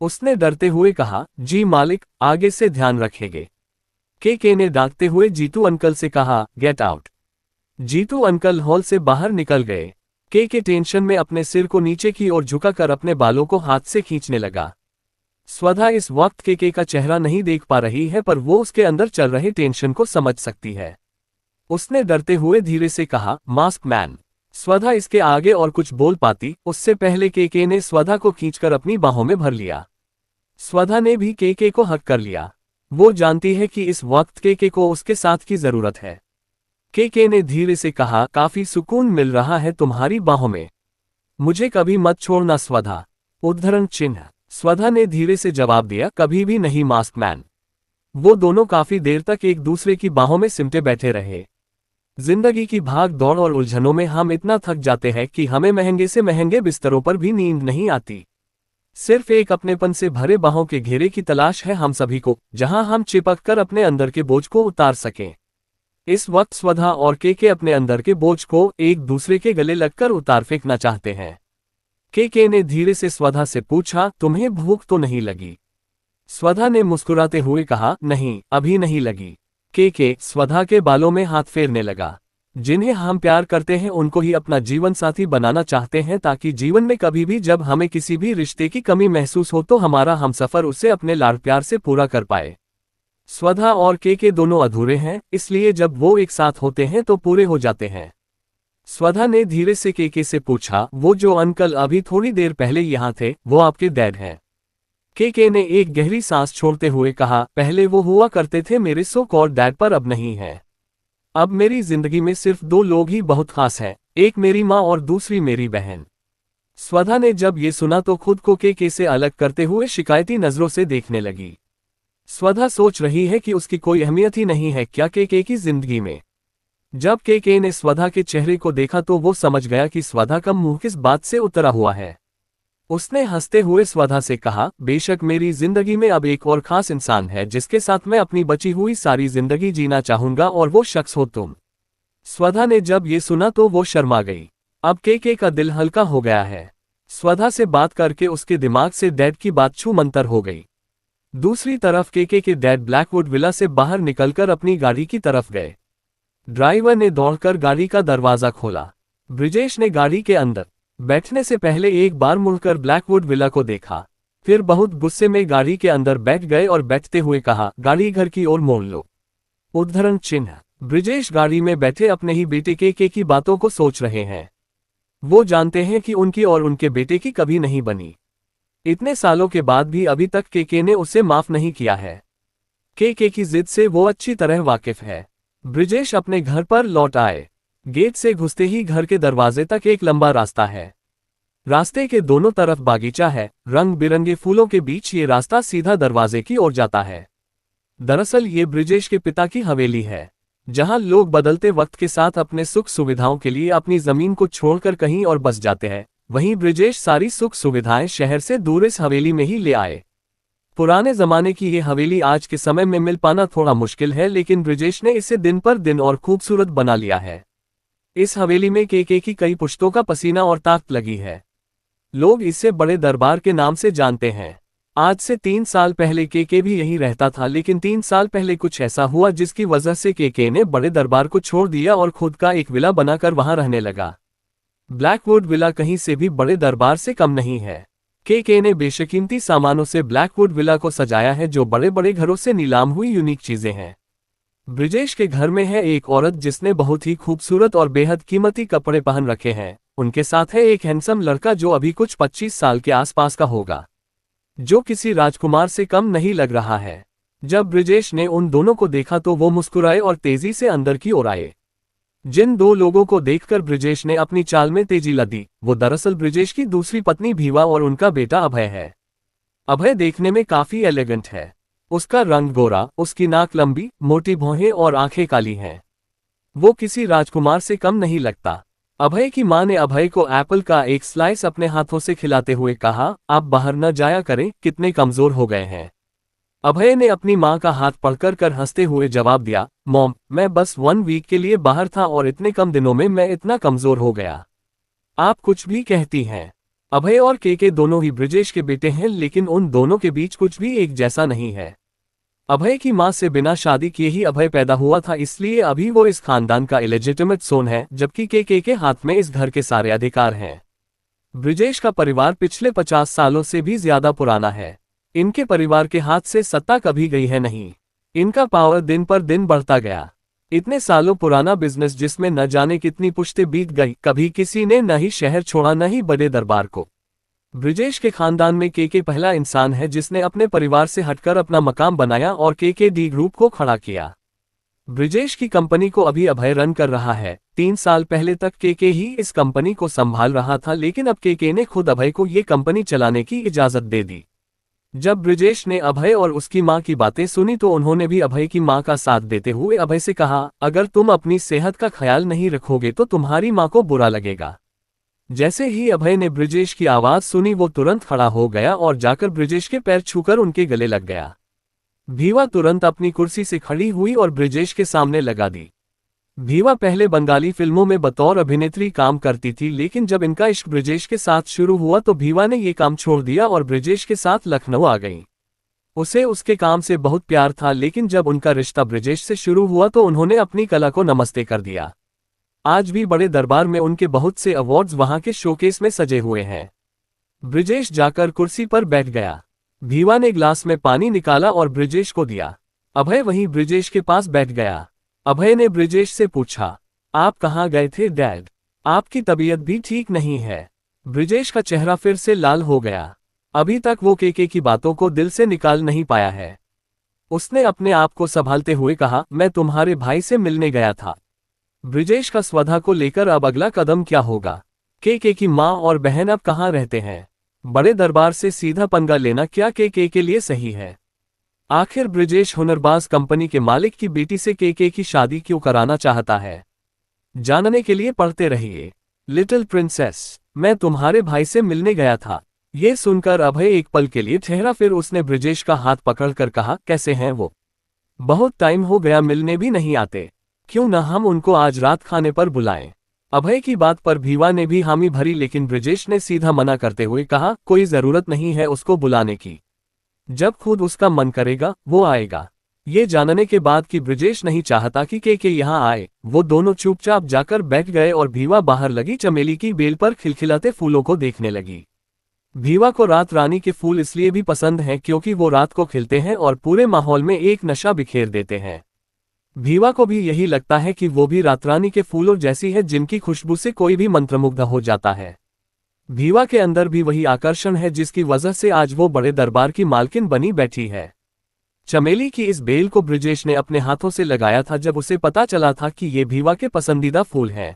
उसने डरते हुए कहा, जी मालिक, आगे से ध्यान रखेंगे। केके ने डांटते हुए जीतू अंकल से कहा, get out. Jeetu uncle hall से बाहर निकल गए। केके टेंशन में अपने सिर को नीचे की ओर झुकाकर अपने बालों को हाथ से खींचने लगा। स्वधा इस वक्त केके का चेहरा नहीं देख पा रही है, पर वो उसके अंदर चल रहे टेंशन को समझ सकती है। उसने डरते हुए धीरे से कहा, मास्क मैन। स्वधा इसके आगे और कुछ बोल पाती उससे पहले केके ने स्वधा को खींचकर अपनी बाहों में भर लिया। स्वधा ने भी केके को हक कर लिया। वो जानती है कि इस वक्त केके को उसके साथ की जरूरत है। केके ने धीरे से कहा, काफी सुकून मिल रहा है तुम्हारी बाहों में, मुझे कभी मत छोड़ना स्वधा। उद्धरण चिन्ह। स्वधा ने धीरे से जवाब दिया, कभी भी नहीं मास्क मैन। वो दोनों काफी देर तक एक दूसरे की बाहों में सिमटे बैठे रहे। जिंदगी की भाग दौड़ और उलझनों में हम इतना थक जाते हैं कि हमें महंगे से महंगे बिस्तरों पर भी नींद नहीं आती। सिर्फ एक अपनेपन से भरे बाहों के घेरे की तलाश है हम सभी को, जहां हम चिपक कर अपने अंदर के बोझ को उतार सकें। इस वक्त स्वधा और केके अपने अंदर के बोझ को एक दूसरे के गले लगकर उतार फेंकना चाहते हैं। केके ने धीरे से स्वधा से पूछा, तुम्हें भूख तो नहीं लगी? स्वधा ने मुस्कुराते हुए कहा, नहीं, अभी नहीं लगी। केके स्वधा के बालों में हाथ फेरने लगा। जिन्हें हम प्यार करते हैं उनको ही अपना जीवन साथी बनाना चाहते हैं, ताकि जीवन में कभी भी जब हमें किसी भी रिश्ते की कमी महसूस हो तो हमारा हमसफर उसे अपने लाड़ प्यार से पूरा कर पाए। स्वधा और केके दोनों अधूरे हैं, इसलिए जब वो एक साथ होते हैं तो पूरे हो जाते हैं। स्वधा ने धीरे से केके से पूछा, वो जो अंकल अभी थोड़ी देर पहले यहाँ थे वो आपके डैड हैं? केके ने एक गहरी सांस छोड़ते हुए कहा, पहले वो हुआ करते थे मेरे सो कॉल्ड डैड, पर अब नहीं है। अब मेरी जिंदगी में सिर्फ दो लोग ही बहुत खास हैं, एक मेरी माँ और दूसरी मेरी बहन। स्वधा ने जब ये सुना तो खुद को केके से अलग करते हुए शिकायती नजरों से देखने लगी। स्वधा सोच रही है कि उसकी कोई अहमियत ही नहीं है क्या केके की जिंदगी में। जब केके ने स्वधा के चेहरे को देखा तो वो समझ गया कि स्वधा का मुंह किस बात से उतरा हुआ है। उसने हंसते हुए स्वधा से कहा, बेशक मेरी जिंदगी में अब एक और खास इंसान है जिसके साथ मैं अपनी बची हुई सारी जिंदगी जीना चाहूंगा और वो शख्स हो तुम। स्वधा ने जब ये सुना तो वो शर्मा गई। अब केके का दिल हल्का हो गया है। स्वधा से बात करके उसके दिमाग से डैड की बात छू मंतर हो गई। दूसरी तरफ केके के डैड ब्लैकवुड विला से बाहर निकलकर अपनी गाड़ी की तरफ गए। ड्राइवर ने दौड़कर गाड़ी का दरवाजा खोला। ब्रिजेश ने गाड़ी के अंदर बैठने से पहले एक बार मुड़कर ब्लैकवुड विला को देखा, फिर बहुत गुस्से में गाड़ी के अंदर बैठ गए और बैठते हुए कहा, गाड़ी घर की ओर मोड़ लो। उद्धरण चिन्ह। ब्रिजेश गाड़ी में बैठे अपने ही बेटे केके की बातों को सोच रहे हैं। वो जानते हैं कि उनकी और उनके बेटे की कभी नहीं बनी। इतने सालों के बाद भी अभी तक केके ने उसे माफ नहीं किया है। केके की जिद से वो अच्छी तरह वाकिफ है। ब्रिजेश अपने घर पर लौट आए। गेट से घुसते ही घर के दरवाजे तक एक लंबा रास्ता है। रास्ते के दोनों तरफ बागीचा है। रंग बिरंगे फूलों के बीच ये रास्ता सीधा दरवाजे की ओर जाता है। दरअसल ये ब्रिजेश के पिता की हवेली है, जहां लोग बदलते वक्त के साथ अपने सुख सुविधाओं के लिए अपनी जमीन को छोड़कर कहीं और बस जाते हैं। वहीं ब्रिजेश सारी सुख सुविधाएं शहर से दूर इस हवेली में ही ले आए। पुराने जमाने की ये हवेली आज के समय में मिल पाना थोड़ा मुश्किल है, लेकिन ब्रिजेश ने इसे दिन पर दिन और खूबसूरत बना लिया है। इस हवेली में केके की कई पुश्तों का पसीना और ताकत लगी है। लोग इसे बड़े दरबार के नाम से जानते हैं। आज से 3 साल पहले केके भी यहीं रहता था, लेकिन 3 साल पहले कुछ ऐसा हुआ जिसकी वजह से केके ने बड़े दरबार को छोड़ दिया और खुद का एक विला बनाकर वहां रहने लगा। ब्लैकवुड विला कहीं से भी बड़े दरबार से कम नहीं है। केके ने बेशकीमती सामानों से ब्लैकवुड विला को सजाया है, जो बड़े बड़े घरों से नीलाम हुई यूनिक चीजें हैं। ब्रिजेश के घर में है एक औरत जिसने बहुत ही खूबसूरत और बेहद कीमती कपड़े पहन रखे हैं। उनके साथ है एक हैंडसम लड़का जो अभी कुछ 25 साल के आसपास का होगा, जो किसी राजकुमार से कम नहीं लग रहा है। जब ब्रिजेश ने उन दोनों को देखा तो वो मुस्कुराए और तेजी से अंदर की ओर आए। जिन दो लोगों को देखकर ब्रिजेश ने अपनी चाल में तेजी ला दी, वो दरअसल ब्रिजेश की दूसरी पत्नी भीवा और उनका बेटा अभय है। अभय देखने में काफी एलिगेंट है। उसका रंग गोरा, उसकी नाक लंबी, मोटी भौहें और आंखें काली हैं। वो किसी राजकुमार से कम नहीं लगता। अभय की मां ने अभय को एप्पल का एक स्लाइस अपने हाथों से खिलाते हुए कहा, आप बाहर न जाया करें, कितने कमजोर हो गए हैं। अभय ने अपनी मां का हाथ पकड़कर हंसते हुए जवाब दिया, मॉम, मैं बस 1 वीक के लिए बाहर था और इतने कम दिनों में मैं इतना कमजोर हो गया। आप कुछ भी कहती हैं। अभय और केके दोनों ही ब्रिजेश के बेटे हैं, लेकिन उन दोनों के बीच कुछ भी एक जैसा नहीं है। अभय की मां से बिना शादी किए ही अभय पैदा हुआ था, इसलिए अभी वो इस खानदान का इलेजिटिमेट सोन है, जबकि केके के हाथ में इस घर के सारे अधिकार हैं। ब्रिजेश का परिवार पिछले 50 सालों से भी ज्यादा पुराना है। इनके परिवार के हाथ से सत्ता कभी गई है नहीं। इनका पावर दिन पर दिन बढ़ता गया। इतने सालों पुराना बिजनेस जिसमें न जाने कितनी पुश्तें बीत गई, कभी किसी ने न ही शहर छोड़ा न ही बड़े दरबार को। ब्रिजेश के खानदान में केके पहला इंसान है जिसने अपने परिवार से हटकर अपना मकाम बनाया और केकेडी ग्रुप को खड़ा किया। ब्रिजेश की कंपनी को अभी अभय रन कर रहा है। 3 साल पहले तक केके ही इस कंपनी को संभाल रहा था, लेकिन अब केके ने खुद अभय को ये कंपनी चलाने की इजाजत दे दी। जब ब्रिजेश ने अभय और उसकी मां की बातें सुनी तो उन्होंने भी अभय की मां का साथ देते हुए अभय से कहा, अगर तुम अपनी सेहत का ख्याल नहीं रखोगे तो तुम्हारी मां को बुरा लगेगा। जैसे ही अभय ने ब्रिजेश की आवाज सुनी वो तुरंत खड़ा हो गया और जाकर ब्रिजेश के पैर छूकर उनके गले लग गया। भीवा तुरंत अपनी कुर्सी से खड़ी हुई और ब्रिजेश के सामने लगा दी। भीवा पहले बंगाली फिल्मों में बतौर अभिनेत्री काम करती थी, लेकिन जब इनका इश्क ब्रिजेश के साथ शुरू हुआ तो भीवा ने ये काम छोड़ दिया और ब्रिजेश के साथ लखनऊ आ गई। उसे उसके काम से बहुत प्यार था, लेकिन जब उनका रिश्ता ब्रिजेश से शुरू हुआ तो उन्होंने अपनी कला को नमस्ते कर दिया। आज भी बड़े दरबार में उनके बहुत से अवार्ड्स वहां के शोकेस में सजे हुए हैं। ब्रिजेश जाकर कुर्सी पर बैठ गया। भीवा ने ग्लास में पानी निकाला और ब्रिजेश को दिया। अभय वहीं ब्रिजेश के पास बैठ गया। अभय ने ब्रिजेश से पूछा, आप कहाँ गए थे डैड? आपकी तबीयत भी ठीक नहीं है। ब्रिजेश का चेहरा फिर से लाल हो गया। अभी तक वो केके की बातों को दिल से निकाल नहीं पाया है। उसने अपने आप को संभालते हुए कहा, मैं तुम्हारे भाई से मिलने गया था। ब्रिजेश का स्वधा को लेकर अब अगला कदम क्या होगा? केके की माँ और बहन अब कहाँ रहते हैं? बड़े दरबार से सीधा पंगा लेना क्या केके के लिए सही है? आखिर ब्रिजेश हुनरबाज कंपनी के मालिक की बेटी से केके की शादी क्यों कराना चाहता है? जानने के लिए पढ़ते रहिए लिटिल प्रिंसेस। मैं तुम्हारे भाई से मिलने गया था। ये सुनकर अभय एक पल के लिए ठहरा, फिर उसने ब्रिजेश का हाथ पकड़कर कहा, कैसे हैं वो? बहुत टाइम हो गया, मिलने भी नहीं आते। क्यों ना हम उनको आज रात खाने पर बुलाएं? अभय की बात पर भीवा ने भी हामी भरी, लेकिन ब्रिजेश ने सीधा मना करते हुए कहा, कोई जरूरत नहीं है उसको बुलाने की। जब खुद उसका मन करेगा वो आएगा। ये जानने के बाद कि ब्रिजेश नहीं चाहता कि के यहाँ आए, वो दोनों चुपचाप जाकर बैठ गए और भीवा बाहर लगी चमेली की बेल पर खिलखिलाते फूलों को देखने लगी। भीवा को रात रानी के फूल इसलिए भी पसंद हैं क्योंकि वो रात को खिलते हैं और पूरे माहौल में एक नशा बिखेर देते हैं। भीवा को भी यही लगता है कि वो भी रात रानी के फूलों जैसी है जिनकी खुशबू से कोई भी मंत्रमुग्ध हो जाता है। भीवा के अंदर भी वही आकर्षण है जिसकी वजह से आज वो बड़े दरबार की मालकिन बनी बैठी है। चमेली की इस बेल को ब्रिजेश ने अपने हाथों से लगाया था जब उसे पता चला था कि ये भीवा के पसंदीदा फूल हैं।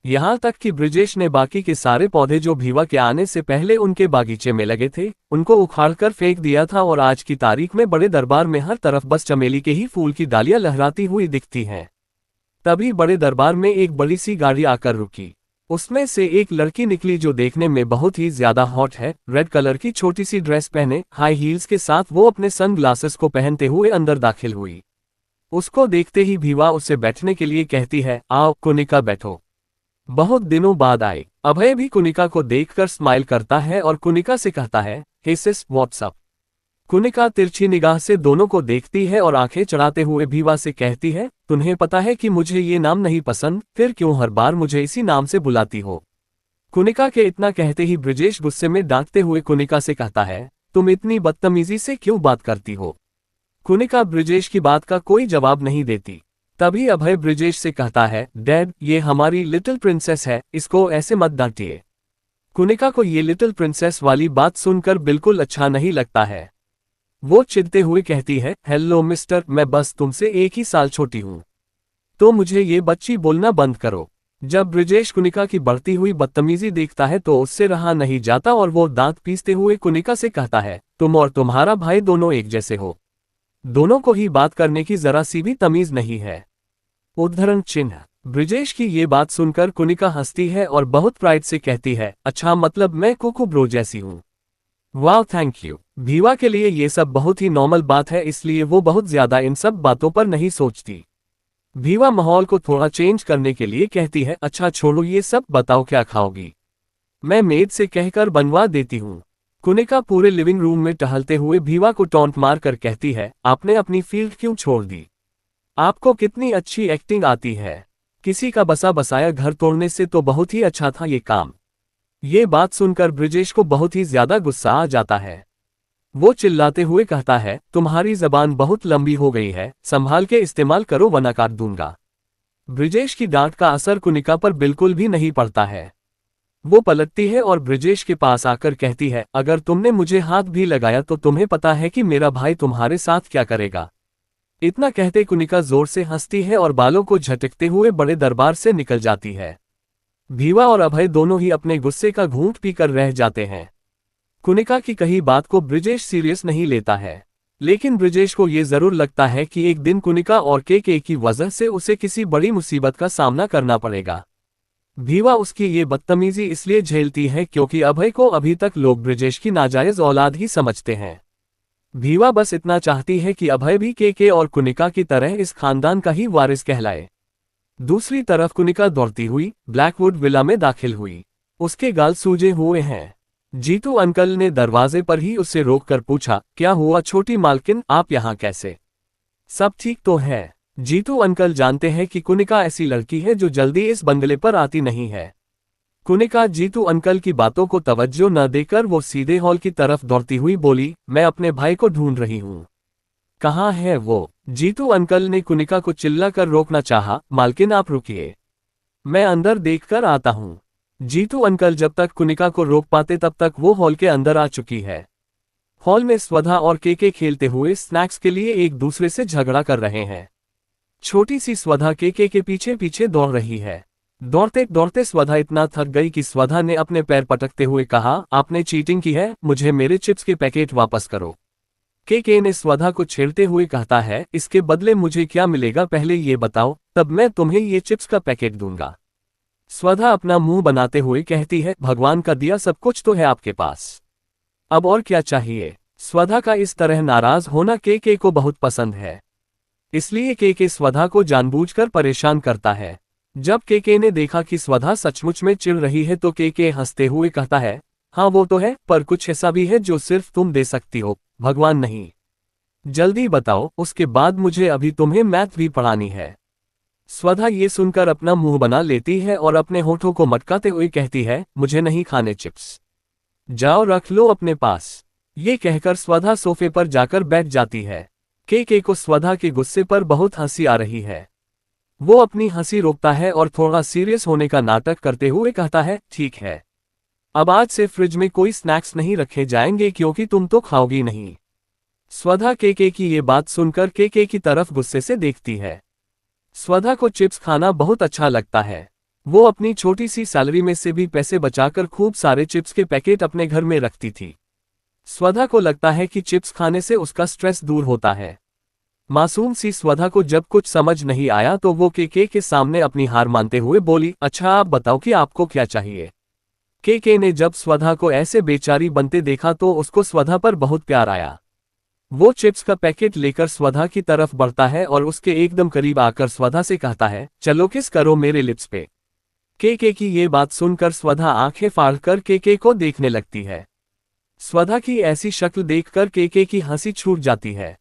यहाँ तक कि ब्रिजेश ने बाकी के सारे पौधे जो भीवा के आने से पहले उनके बागीचे में लगे थे, उनको उखाड़कर फेंक दिया था और आज की तारीख में बड़े दरबार में हर तरफ बस चमेली के ही फूल की डालियां लहराती हुई दिखती हैं। तभी बड़े दरबार में एक बड़ी सी गाड़ी आकर रुकी। उसमें से एक लड़की निकली जो देखने में बहुत ही ज्यादा हॉट है। रेड कलर की छोटी सी ड्रेस पहने हाई हील्स के साथ वो अपने सन ग्लासेस को पहनते हुए अंदर दाखिल हुई। उसको देखते ही भीवा उससे बैठने के लिए कहती है, आओ कुनिका बैठो। बहुत दिनों बाद आए। अभय भी कुनिका को देखकर स्माइल करता है और कुनिका से कहता है, हे सिस व्हाट्स अप। कुनिका तिरछी निगाह से दोनों को देखती है और आंखें चढ़ाते हुए भीवा से कहती है, तुम्हें पता है कि मुझे ये नाम नहीं पसंद, फिर क्यों हर बार मुझे इसी नाम से बुलाती हो? कुनिका के इतना कहते ही ब्रिजेश गुस्से में डांटते हुए कुनिका से कहता है, तुम इतनी बदतमीजी से क्यों बात करती हो? कुनिका ब्रिजेश की बात का कोई जवाब नहीं देती। तभी अभय ब्रिजेश से कहता है, डैड ये हमारी लिटिल प्रिंसेस है, इसको ऐसे मत डांटिए। कुनिका को ये लिटिल प्रिंसेस वाली बात सुनकर बिल्कुल अच्छा नहीं लगता है। वो चिढ़ते हुए कहती है, हेलो मिस्टर, मैं बस तुमसे 1 ही साल छोटी हूँ, तो मुझे ये बच्ची बोलना बंद करो। जब ब्रिजेश कुनिका की बढ़ती हुई बदतमीजी देखता है तो उससे रहा नहीं जाता और वो दांत पीसते हुए कुनिका से कहता है, तुम और तुम्हारा भाई दोनों एक जैसे हो। दोनों को ही बात करने की जरा सी भी तमीज नहीं है। उद्धरण चिन्ह। ब्रिजेश की ये बात सुनकर कुनिका हंसती है और बहुत प्राइड से कहती है, अच्छा मतलब मैं कोको ब्रो जैसी हूँ? वाह थैंक यू। भीवा के लिए ये सब बहुत ही नॉर्मल बात है, इसलिए वो बहुत ज्यादा इन सब बातों पर नहीं सोचती। भीवा माहौल को थोड़ा चेंज करने के लिए कहती है, अच्छा छोड़ो ये सब, बताओ क्या खाओगी? मैं मेड से कहकर बनवा देती हूँ। कुनिका पूरे लिविंग रूम में टहलते हुए भीवा को टॉन्ट मार कर कहती है, आपने अपनी फील्ड क्यों छोड़ दी? आपको कितनी अच्छी एक्टिंग आती है। किसी का बसा बसाया घर तोड़ने से तो बहुत ही अच्छा था ये काम। ये बात सुनकर ब्रिजेश को बहुत ही ज्यादा गुस्सा आ जाता है। वो चिल्लाते हुए कहता है, तुम्हारी जबान बहुत लंबी हो गई है, संभाल के इस्तेमाल करो वरना काट दूंगा। ब्रिजेश की डांट का असर कुनिका पर बिल्कुल भी नहीं पड़ता है। वो पलटती है और ब्रिजेश के पास आकर कहती है, अगर तुमने मुझे हाथ भी लगाया तो तुम्हें पता है कि मेरा भाई तुम्हारे साथ क्या करेगा। इतना कहते कुनिका जोर से हंसती है और बालों को झटकते हुए बड़े दरबार से निकल जाती है। भीवा और अभय दोनों ही अपने गुस्से का घूंट पीकर रह जाते हैं। कुनिका की कही बात को ब्रिजेश सीरियस नहीं लेता है, लेकिन ब्रिजेश को ये जरूर लगता है कि एक दिन कुनिका और के की वजह से उसे किसी बड़ी मुसीबत का सामना करना पड़ेगा। भीवा उसकी ये बदतमीजी इसलिए झेलती है क्योंकि अभय को अभी तक लोग ब्रिजेश की नाजायज औलाद ही समझते हैं। भीवा बस इतना चाहती है कि अभय भी के और कुनिका की तरह इस खानदान का ही वारिस कहलाए। दूसरी तरफ कुनिका दौड़ती हुई ब्लैकवुड विला में दाखिल हुई। उसके गाल सूजे हुए हैं। जीतू अंकल ने दरवाजे पर ही उससे रोककर पूछा, क्या हुआ छोटी मालकिन, आप यहाँ कैसे? सब ठीक तो है? जीतू अंकल जानते हैं कि कुनिका ऐसी लड़की है जो जल्दी इस बंगले पर आती नहीं है। कुनिका जीतू अंकल की बातों को तवज्जो न देकर वो सीधे हॉल की तरफ दौड़ती हुई बोली, मैं अपने भाई को ढूंढ रही हूँ। कहाँ है वो? जीतू अंकल ने कुनिका को चिल्लाकर रोकना चाहा, मालकिन आप रुकिए, मैं अंदर देखकर आता हूँ। जीतू अंकल जब तक कुनिका को रोक पाते तब तक वो हॉल के अंदर आ चुकी है। हॉल में स्वधा और के खेलते हुए स्नैक्स के लिए एक दूसरे से झगड़ा कर रहे हैं। छोटी सी स्वधा के पीछे पीछे दौड़ रही है। दौड़ते दौड़ते स्वधा इतना थक गई कि स्वधा ने अपने पैर पटकते हुए कहा, आपने चीटिंग की है, मुझे मेरे चिप्स के पैकेट वापस करो। के ने स्वधा को छेड़ते हुए कहता है, इसके बदले मुझे क्या मिलेगा पहले ये बताओ, तब मैं तुम्हें ये चिप्स का पैकेट दूंगा। स्वधा अपना मुंह बनाते हुए कहती है, भगवान का दिया सब कुछ तो है आपके पास, अब और क्या चाहिए। स्वधा का इस तरह नाराज होना के को बहुत पसंद है, इसलिए के स्वधा को जानबूझकर परेशान करता है। जब के ने देखा कि स्वधा सचमुच में चिढ़ रही है तो के हंसते हुए कहता है, हाँ वो तो है, पर कुछ ऐसा भी है जो सिर्फ तुम दे सकती हो, भगवान नहीं। जल्दी बताओ, उसके बाद मुझे अभी तुम्हें मैथ भी पढ़ानी है। स्वधा ये सुनकर अपना मुंह बना लेती है और अपने होठों को मटकाते हुए कहती है, मुझे नहीं खाने चिप्स, जाओ रख लो अपने पास। ये कहकर स्वधा सोफे पर जाकर बैठ जाती है। के को स्वधा के गुस्से पर बहुत हंसी आ रही है। वो अपनी हंसी रोकता है और थोड़ा सीरियस होने का नाटक करते हुए कहता है, ठीक है, अब आज से फ्रिज में कोई स्नैक्स नहीं रखे जाएंगे क्योंकि तुम तो खाओगी नहीं। स्वधा के की ये बात सुनकर के की तरफ गुस्से से देखती है। स्वधा को चिप्स खाना बहुत अच्छा लगता है। वो अपनी छोटी सी सैलरी में से भी पैसे बचाकर खूब सारे चिप्स के पैकेट अपने घर में रखती थी। स्वधा को लगता है कि चिप्स खाने से उसका स्ट्रेस दूर होता है। मासूम सी स्वधा को जब कुछ समझ नहीं आया तो वो के सामने अपनी हार मानते हुए बोली, अच्छा आप बताओ कि आपको क्या चाहिए। के ने जब स्वधा को ऐसे बेचारी बनते देखा तो उसको स्वधा पर बहुत प्यार आया। वो चिप्स का पैकेट लेकर स्वधा की तरफ बढ़ता है और उसके एकदम करीब आकर स्वधा से कहता है, चलो किस करो मेरे लिप्स पे। के की ये बात सुनकर स्वधा आंखें फाड़कर के को देखने लगती है। स्वधा की ऐसी शक्ल देखकर के की हंसी छूट जाती है।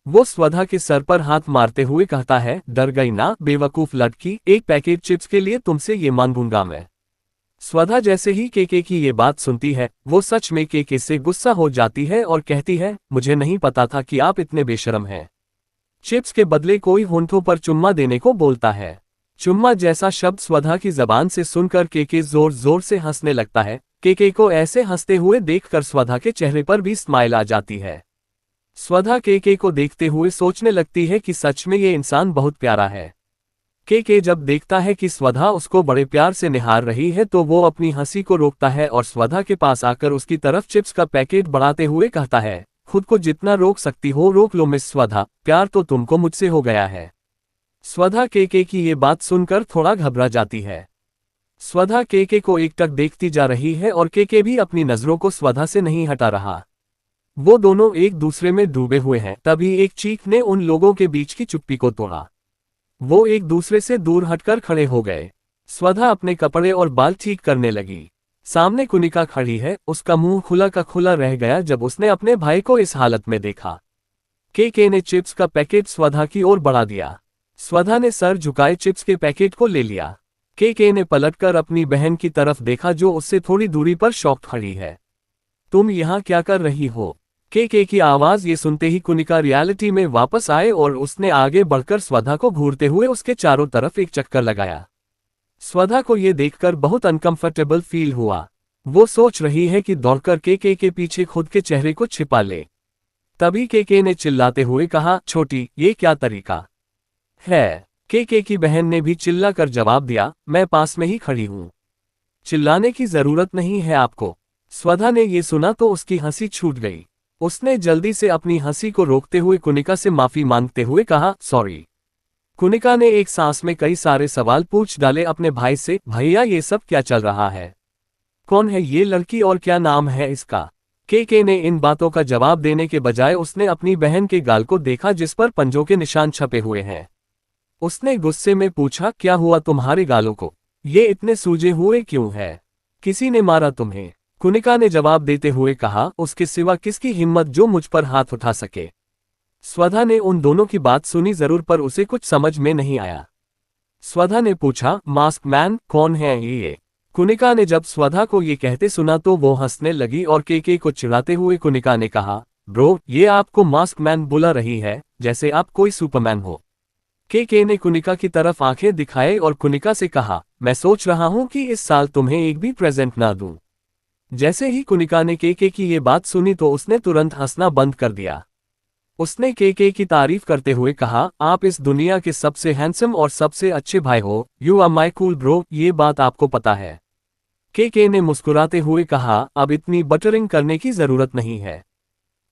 वो स्वधा के सर पर हाथ मारते हुए कहता है, डर गई ना बेवकूफ लड़की, एक पैकेट चिप्स के लिए तुमसे ये मांगूंगा मैं। स्वधा जैसे ही के की ये बात सुनती है, वो सच में के से गुस्सा हो जाती है और कहती है, मुझे नहीं पता था कि आप इतने बेशरम हैं। चिप्स के बदले कोई होंठों पर चुम्मा देने को बोलता है। चुम्मा जैसा शब्द स्वधा की जबान से सुनकर के जोर जोर से हंसने लगता है। के को ऐसे हंसते हुए देखकर स्वधा के चेहरे पर भी स्माइल आ जाती है। स्वधा के को देखते हुए सोचने लगती है कि सच में ये इंसान बहुत प्यारा है। के जब देखता है कि स्वधा उसको बड़े प्यार से निहार रही है तो वो अपनी हंसी को रोकता है और स्वधा के पास आकर उसकी तरफ चिप्स का पैकेट बढ़ाते हुए कहता है, खुद को जितना रोक सकती हो रोक लो मिस स्वधा, प्यार तो तुमको मुझसे हो गया है। स्वधा के की ये बात सुनकर थोड़ा घबरा जाती है। स्वधा के को एकटक देखती जा रही है और के भी अपनी नजरों को स्वधा से नहीं हटा रहा। वो दोनों एक दूसरे में डूबे हुए हैं। तभी एक चीख ने उन लोगों के बीच की चुप्पी को तोड़ा। वो एक दूसरे से दूर हटकर खड़े हो गए। स्वधा अपने कपड़े और बाल ठीक करने लगी। सामने कुनिका खड़ी है, उसका मुंह खुला का खुला रह गया जब उसने अपने भाई को इस हालत में देखा। के ने चिप्स का पैकेट स्वधा की ओर बढ़ा दिया। स्वधा ने सर झुकाए चिप्स के पैकेट को ले लिया। के ने पलटकर अपनी बहन की तरफ देखा जो उससे थोड़ी दूरी पर शॉक्ड खड़ी है। तुम यहाँ क्या कर रही हो? के की आवाज ये सुनते ही कुनिका रियलिटी में वापस आए और उसने आगे बढ़कर स्वधा को घूरते हुए उसके चारों तरफ एक चक्कर लगाया। स्वधा को ये देखकर बहुत अनकंफर्टेबल फील हुआ। वो सोच रही है कि दौड़कर के पीछे खुद के चेहरे को छिपा ले। तभी के ने चिल्लाते हुए कहा, छोटी, ये क्या तरीका है? के की बहन ने भी चिल्लाकर जवाब दिया, मैं पास में ही खड़ी हूँ, चिल्लाने की जरूरत नहीं है आपको। स्वधा ने ये सुना तो उसकी हंसी छूट गई। उसने जल्दी से अपनी हंसी को रोकते हुए कुनिका से माफी मांगते हुए कहा, सॉरी। कुनिका ने एक सांस में कई सारे सवाल पूछ डाले अपने भाई से, भैया ये सब क्या चल रहा है? कौन है ये लड़की और क्या नाम है इसका? के ने इन बातों का जवाब देने के बजाय उसने अपनी बहन के गाल को देखा जिस पर पंजों के निशान छपे हुए हैं। उसने गुस्से में पूछा, क्या हुआ तुम्हारे गालों को? ये इतने सूजे हुए क्यों है? किसी ने मारा तुम्हें? कुनिका ने जवाब देते हुए कहा, उसके सिवा किसकी हिम्मत जो मुझ पर हाथ उठा सके। स्वधा ने उन दोनों की बात सुनी जरूर पर उसे कुछ समझ में नहीं आया। स्वधा ने पूछा, मास्क मैन कौन है ये? कुनिका ने जब स्वधा को ये कहते सुना तो वो हंसने लगी और के को चिढ़ाते हुए कुनिका ने कहा, ब्रो ये आपको मास्क मैन बुला रही है जैसे आप कोई सुपरमैन हो। के ने कुनिका की तरफ आंखें दिखाए और कुनिका से कहा, मैं सोच रहा हूं कि इस साल तुम्हें एक भी प्रेजेंट ना दूं। जैसे ही कुनिका ने के की ये बात सुनी तो उसने तुरंत हंसना बंद कर दिया। उसने के की तारीफ करते हुए कहा, आप इस दुनिया के सबसे हैंडसम और सबसे अच्छे भाई हो, you are my cool bro, ये बात आपको पता है। के ने मुस्कुराते हुए कहा, अब इतनी बटरिंग करने की जरूरत नहीं है।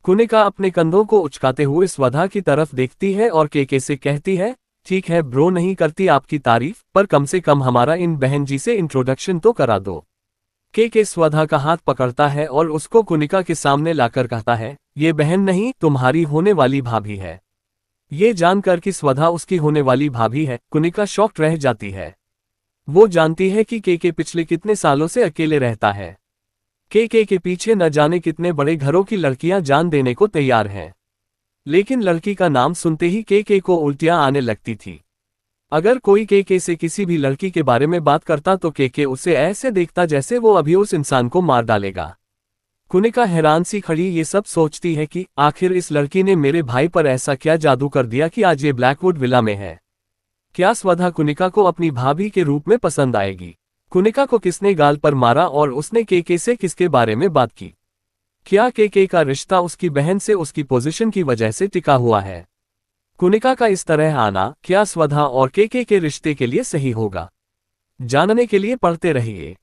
कुनिका अपने कंधों को उचकाते हुए स्वधा की तरफ देखती है और के से कहती है, ठीक है ब्रो, नहीं करती आपकी तारीफ, पर कम से कम हमारा इन बहन जी से इंट्रोडक्शन तो करा दो। के स्वधा का हाथ पकड़ता है और उसको कुनिका के सामने लाकर कहता है, ये बहन नहीं, तुम्हारी होने वाली भाभी है। ये जानकर कि स्वधा उसकी होने वाली भाभी है, कुनिका शॉक्ड रह जाती है। वो जानती है कि के पिछले कितने सालों से अकेले रहता है। के पीछे न जाने कितने बड़े घरों की लड़कियां जान देने को तैयार हैं। लेकिन लड़की का नाम सुनते ही के को उल्टियां आने लगती थी। अगर कोई के से किसी भी लड़की के बारे में बात करता तो के उसे ऐसे देखता जैसे वो अभी उस इंसान को मार डालेगा। कुनिका हैरान सी खड़ी ये सब सोचती है कि आखिर इस लड़की ने मेरे भाई पर ऐसा क्या जादू कर दिया कि आज ये ब्लैकवुड विला में है। क्या स्वधा कुनिका को अपनी भाभी के रूप में पसंद आएगी? कुनिका को किसने गाल पर मारा और उसने के से किसके बारे में बात की? क्या के का रिश्ता उसकी बहन से उसकी पोजीशन की वजह से टिका हुआ है? कुनिका का इस तरह आना क्या स्वधा और के रिश्ते के लिए सही होगा? जानने के लिए पढ़ते रहिए।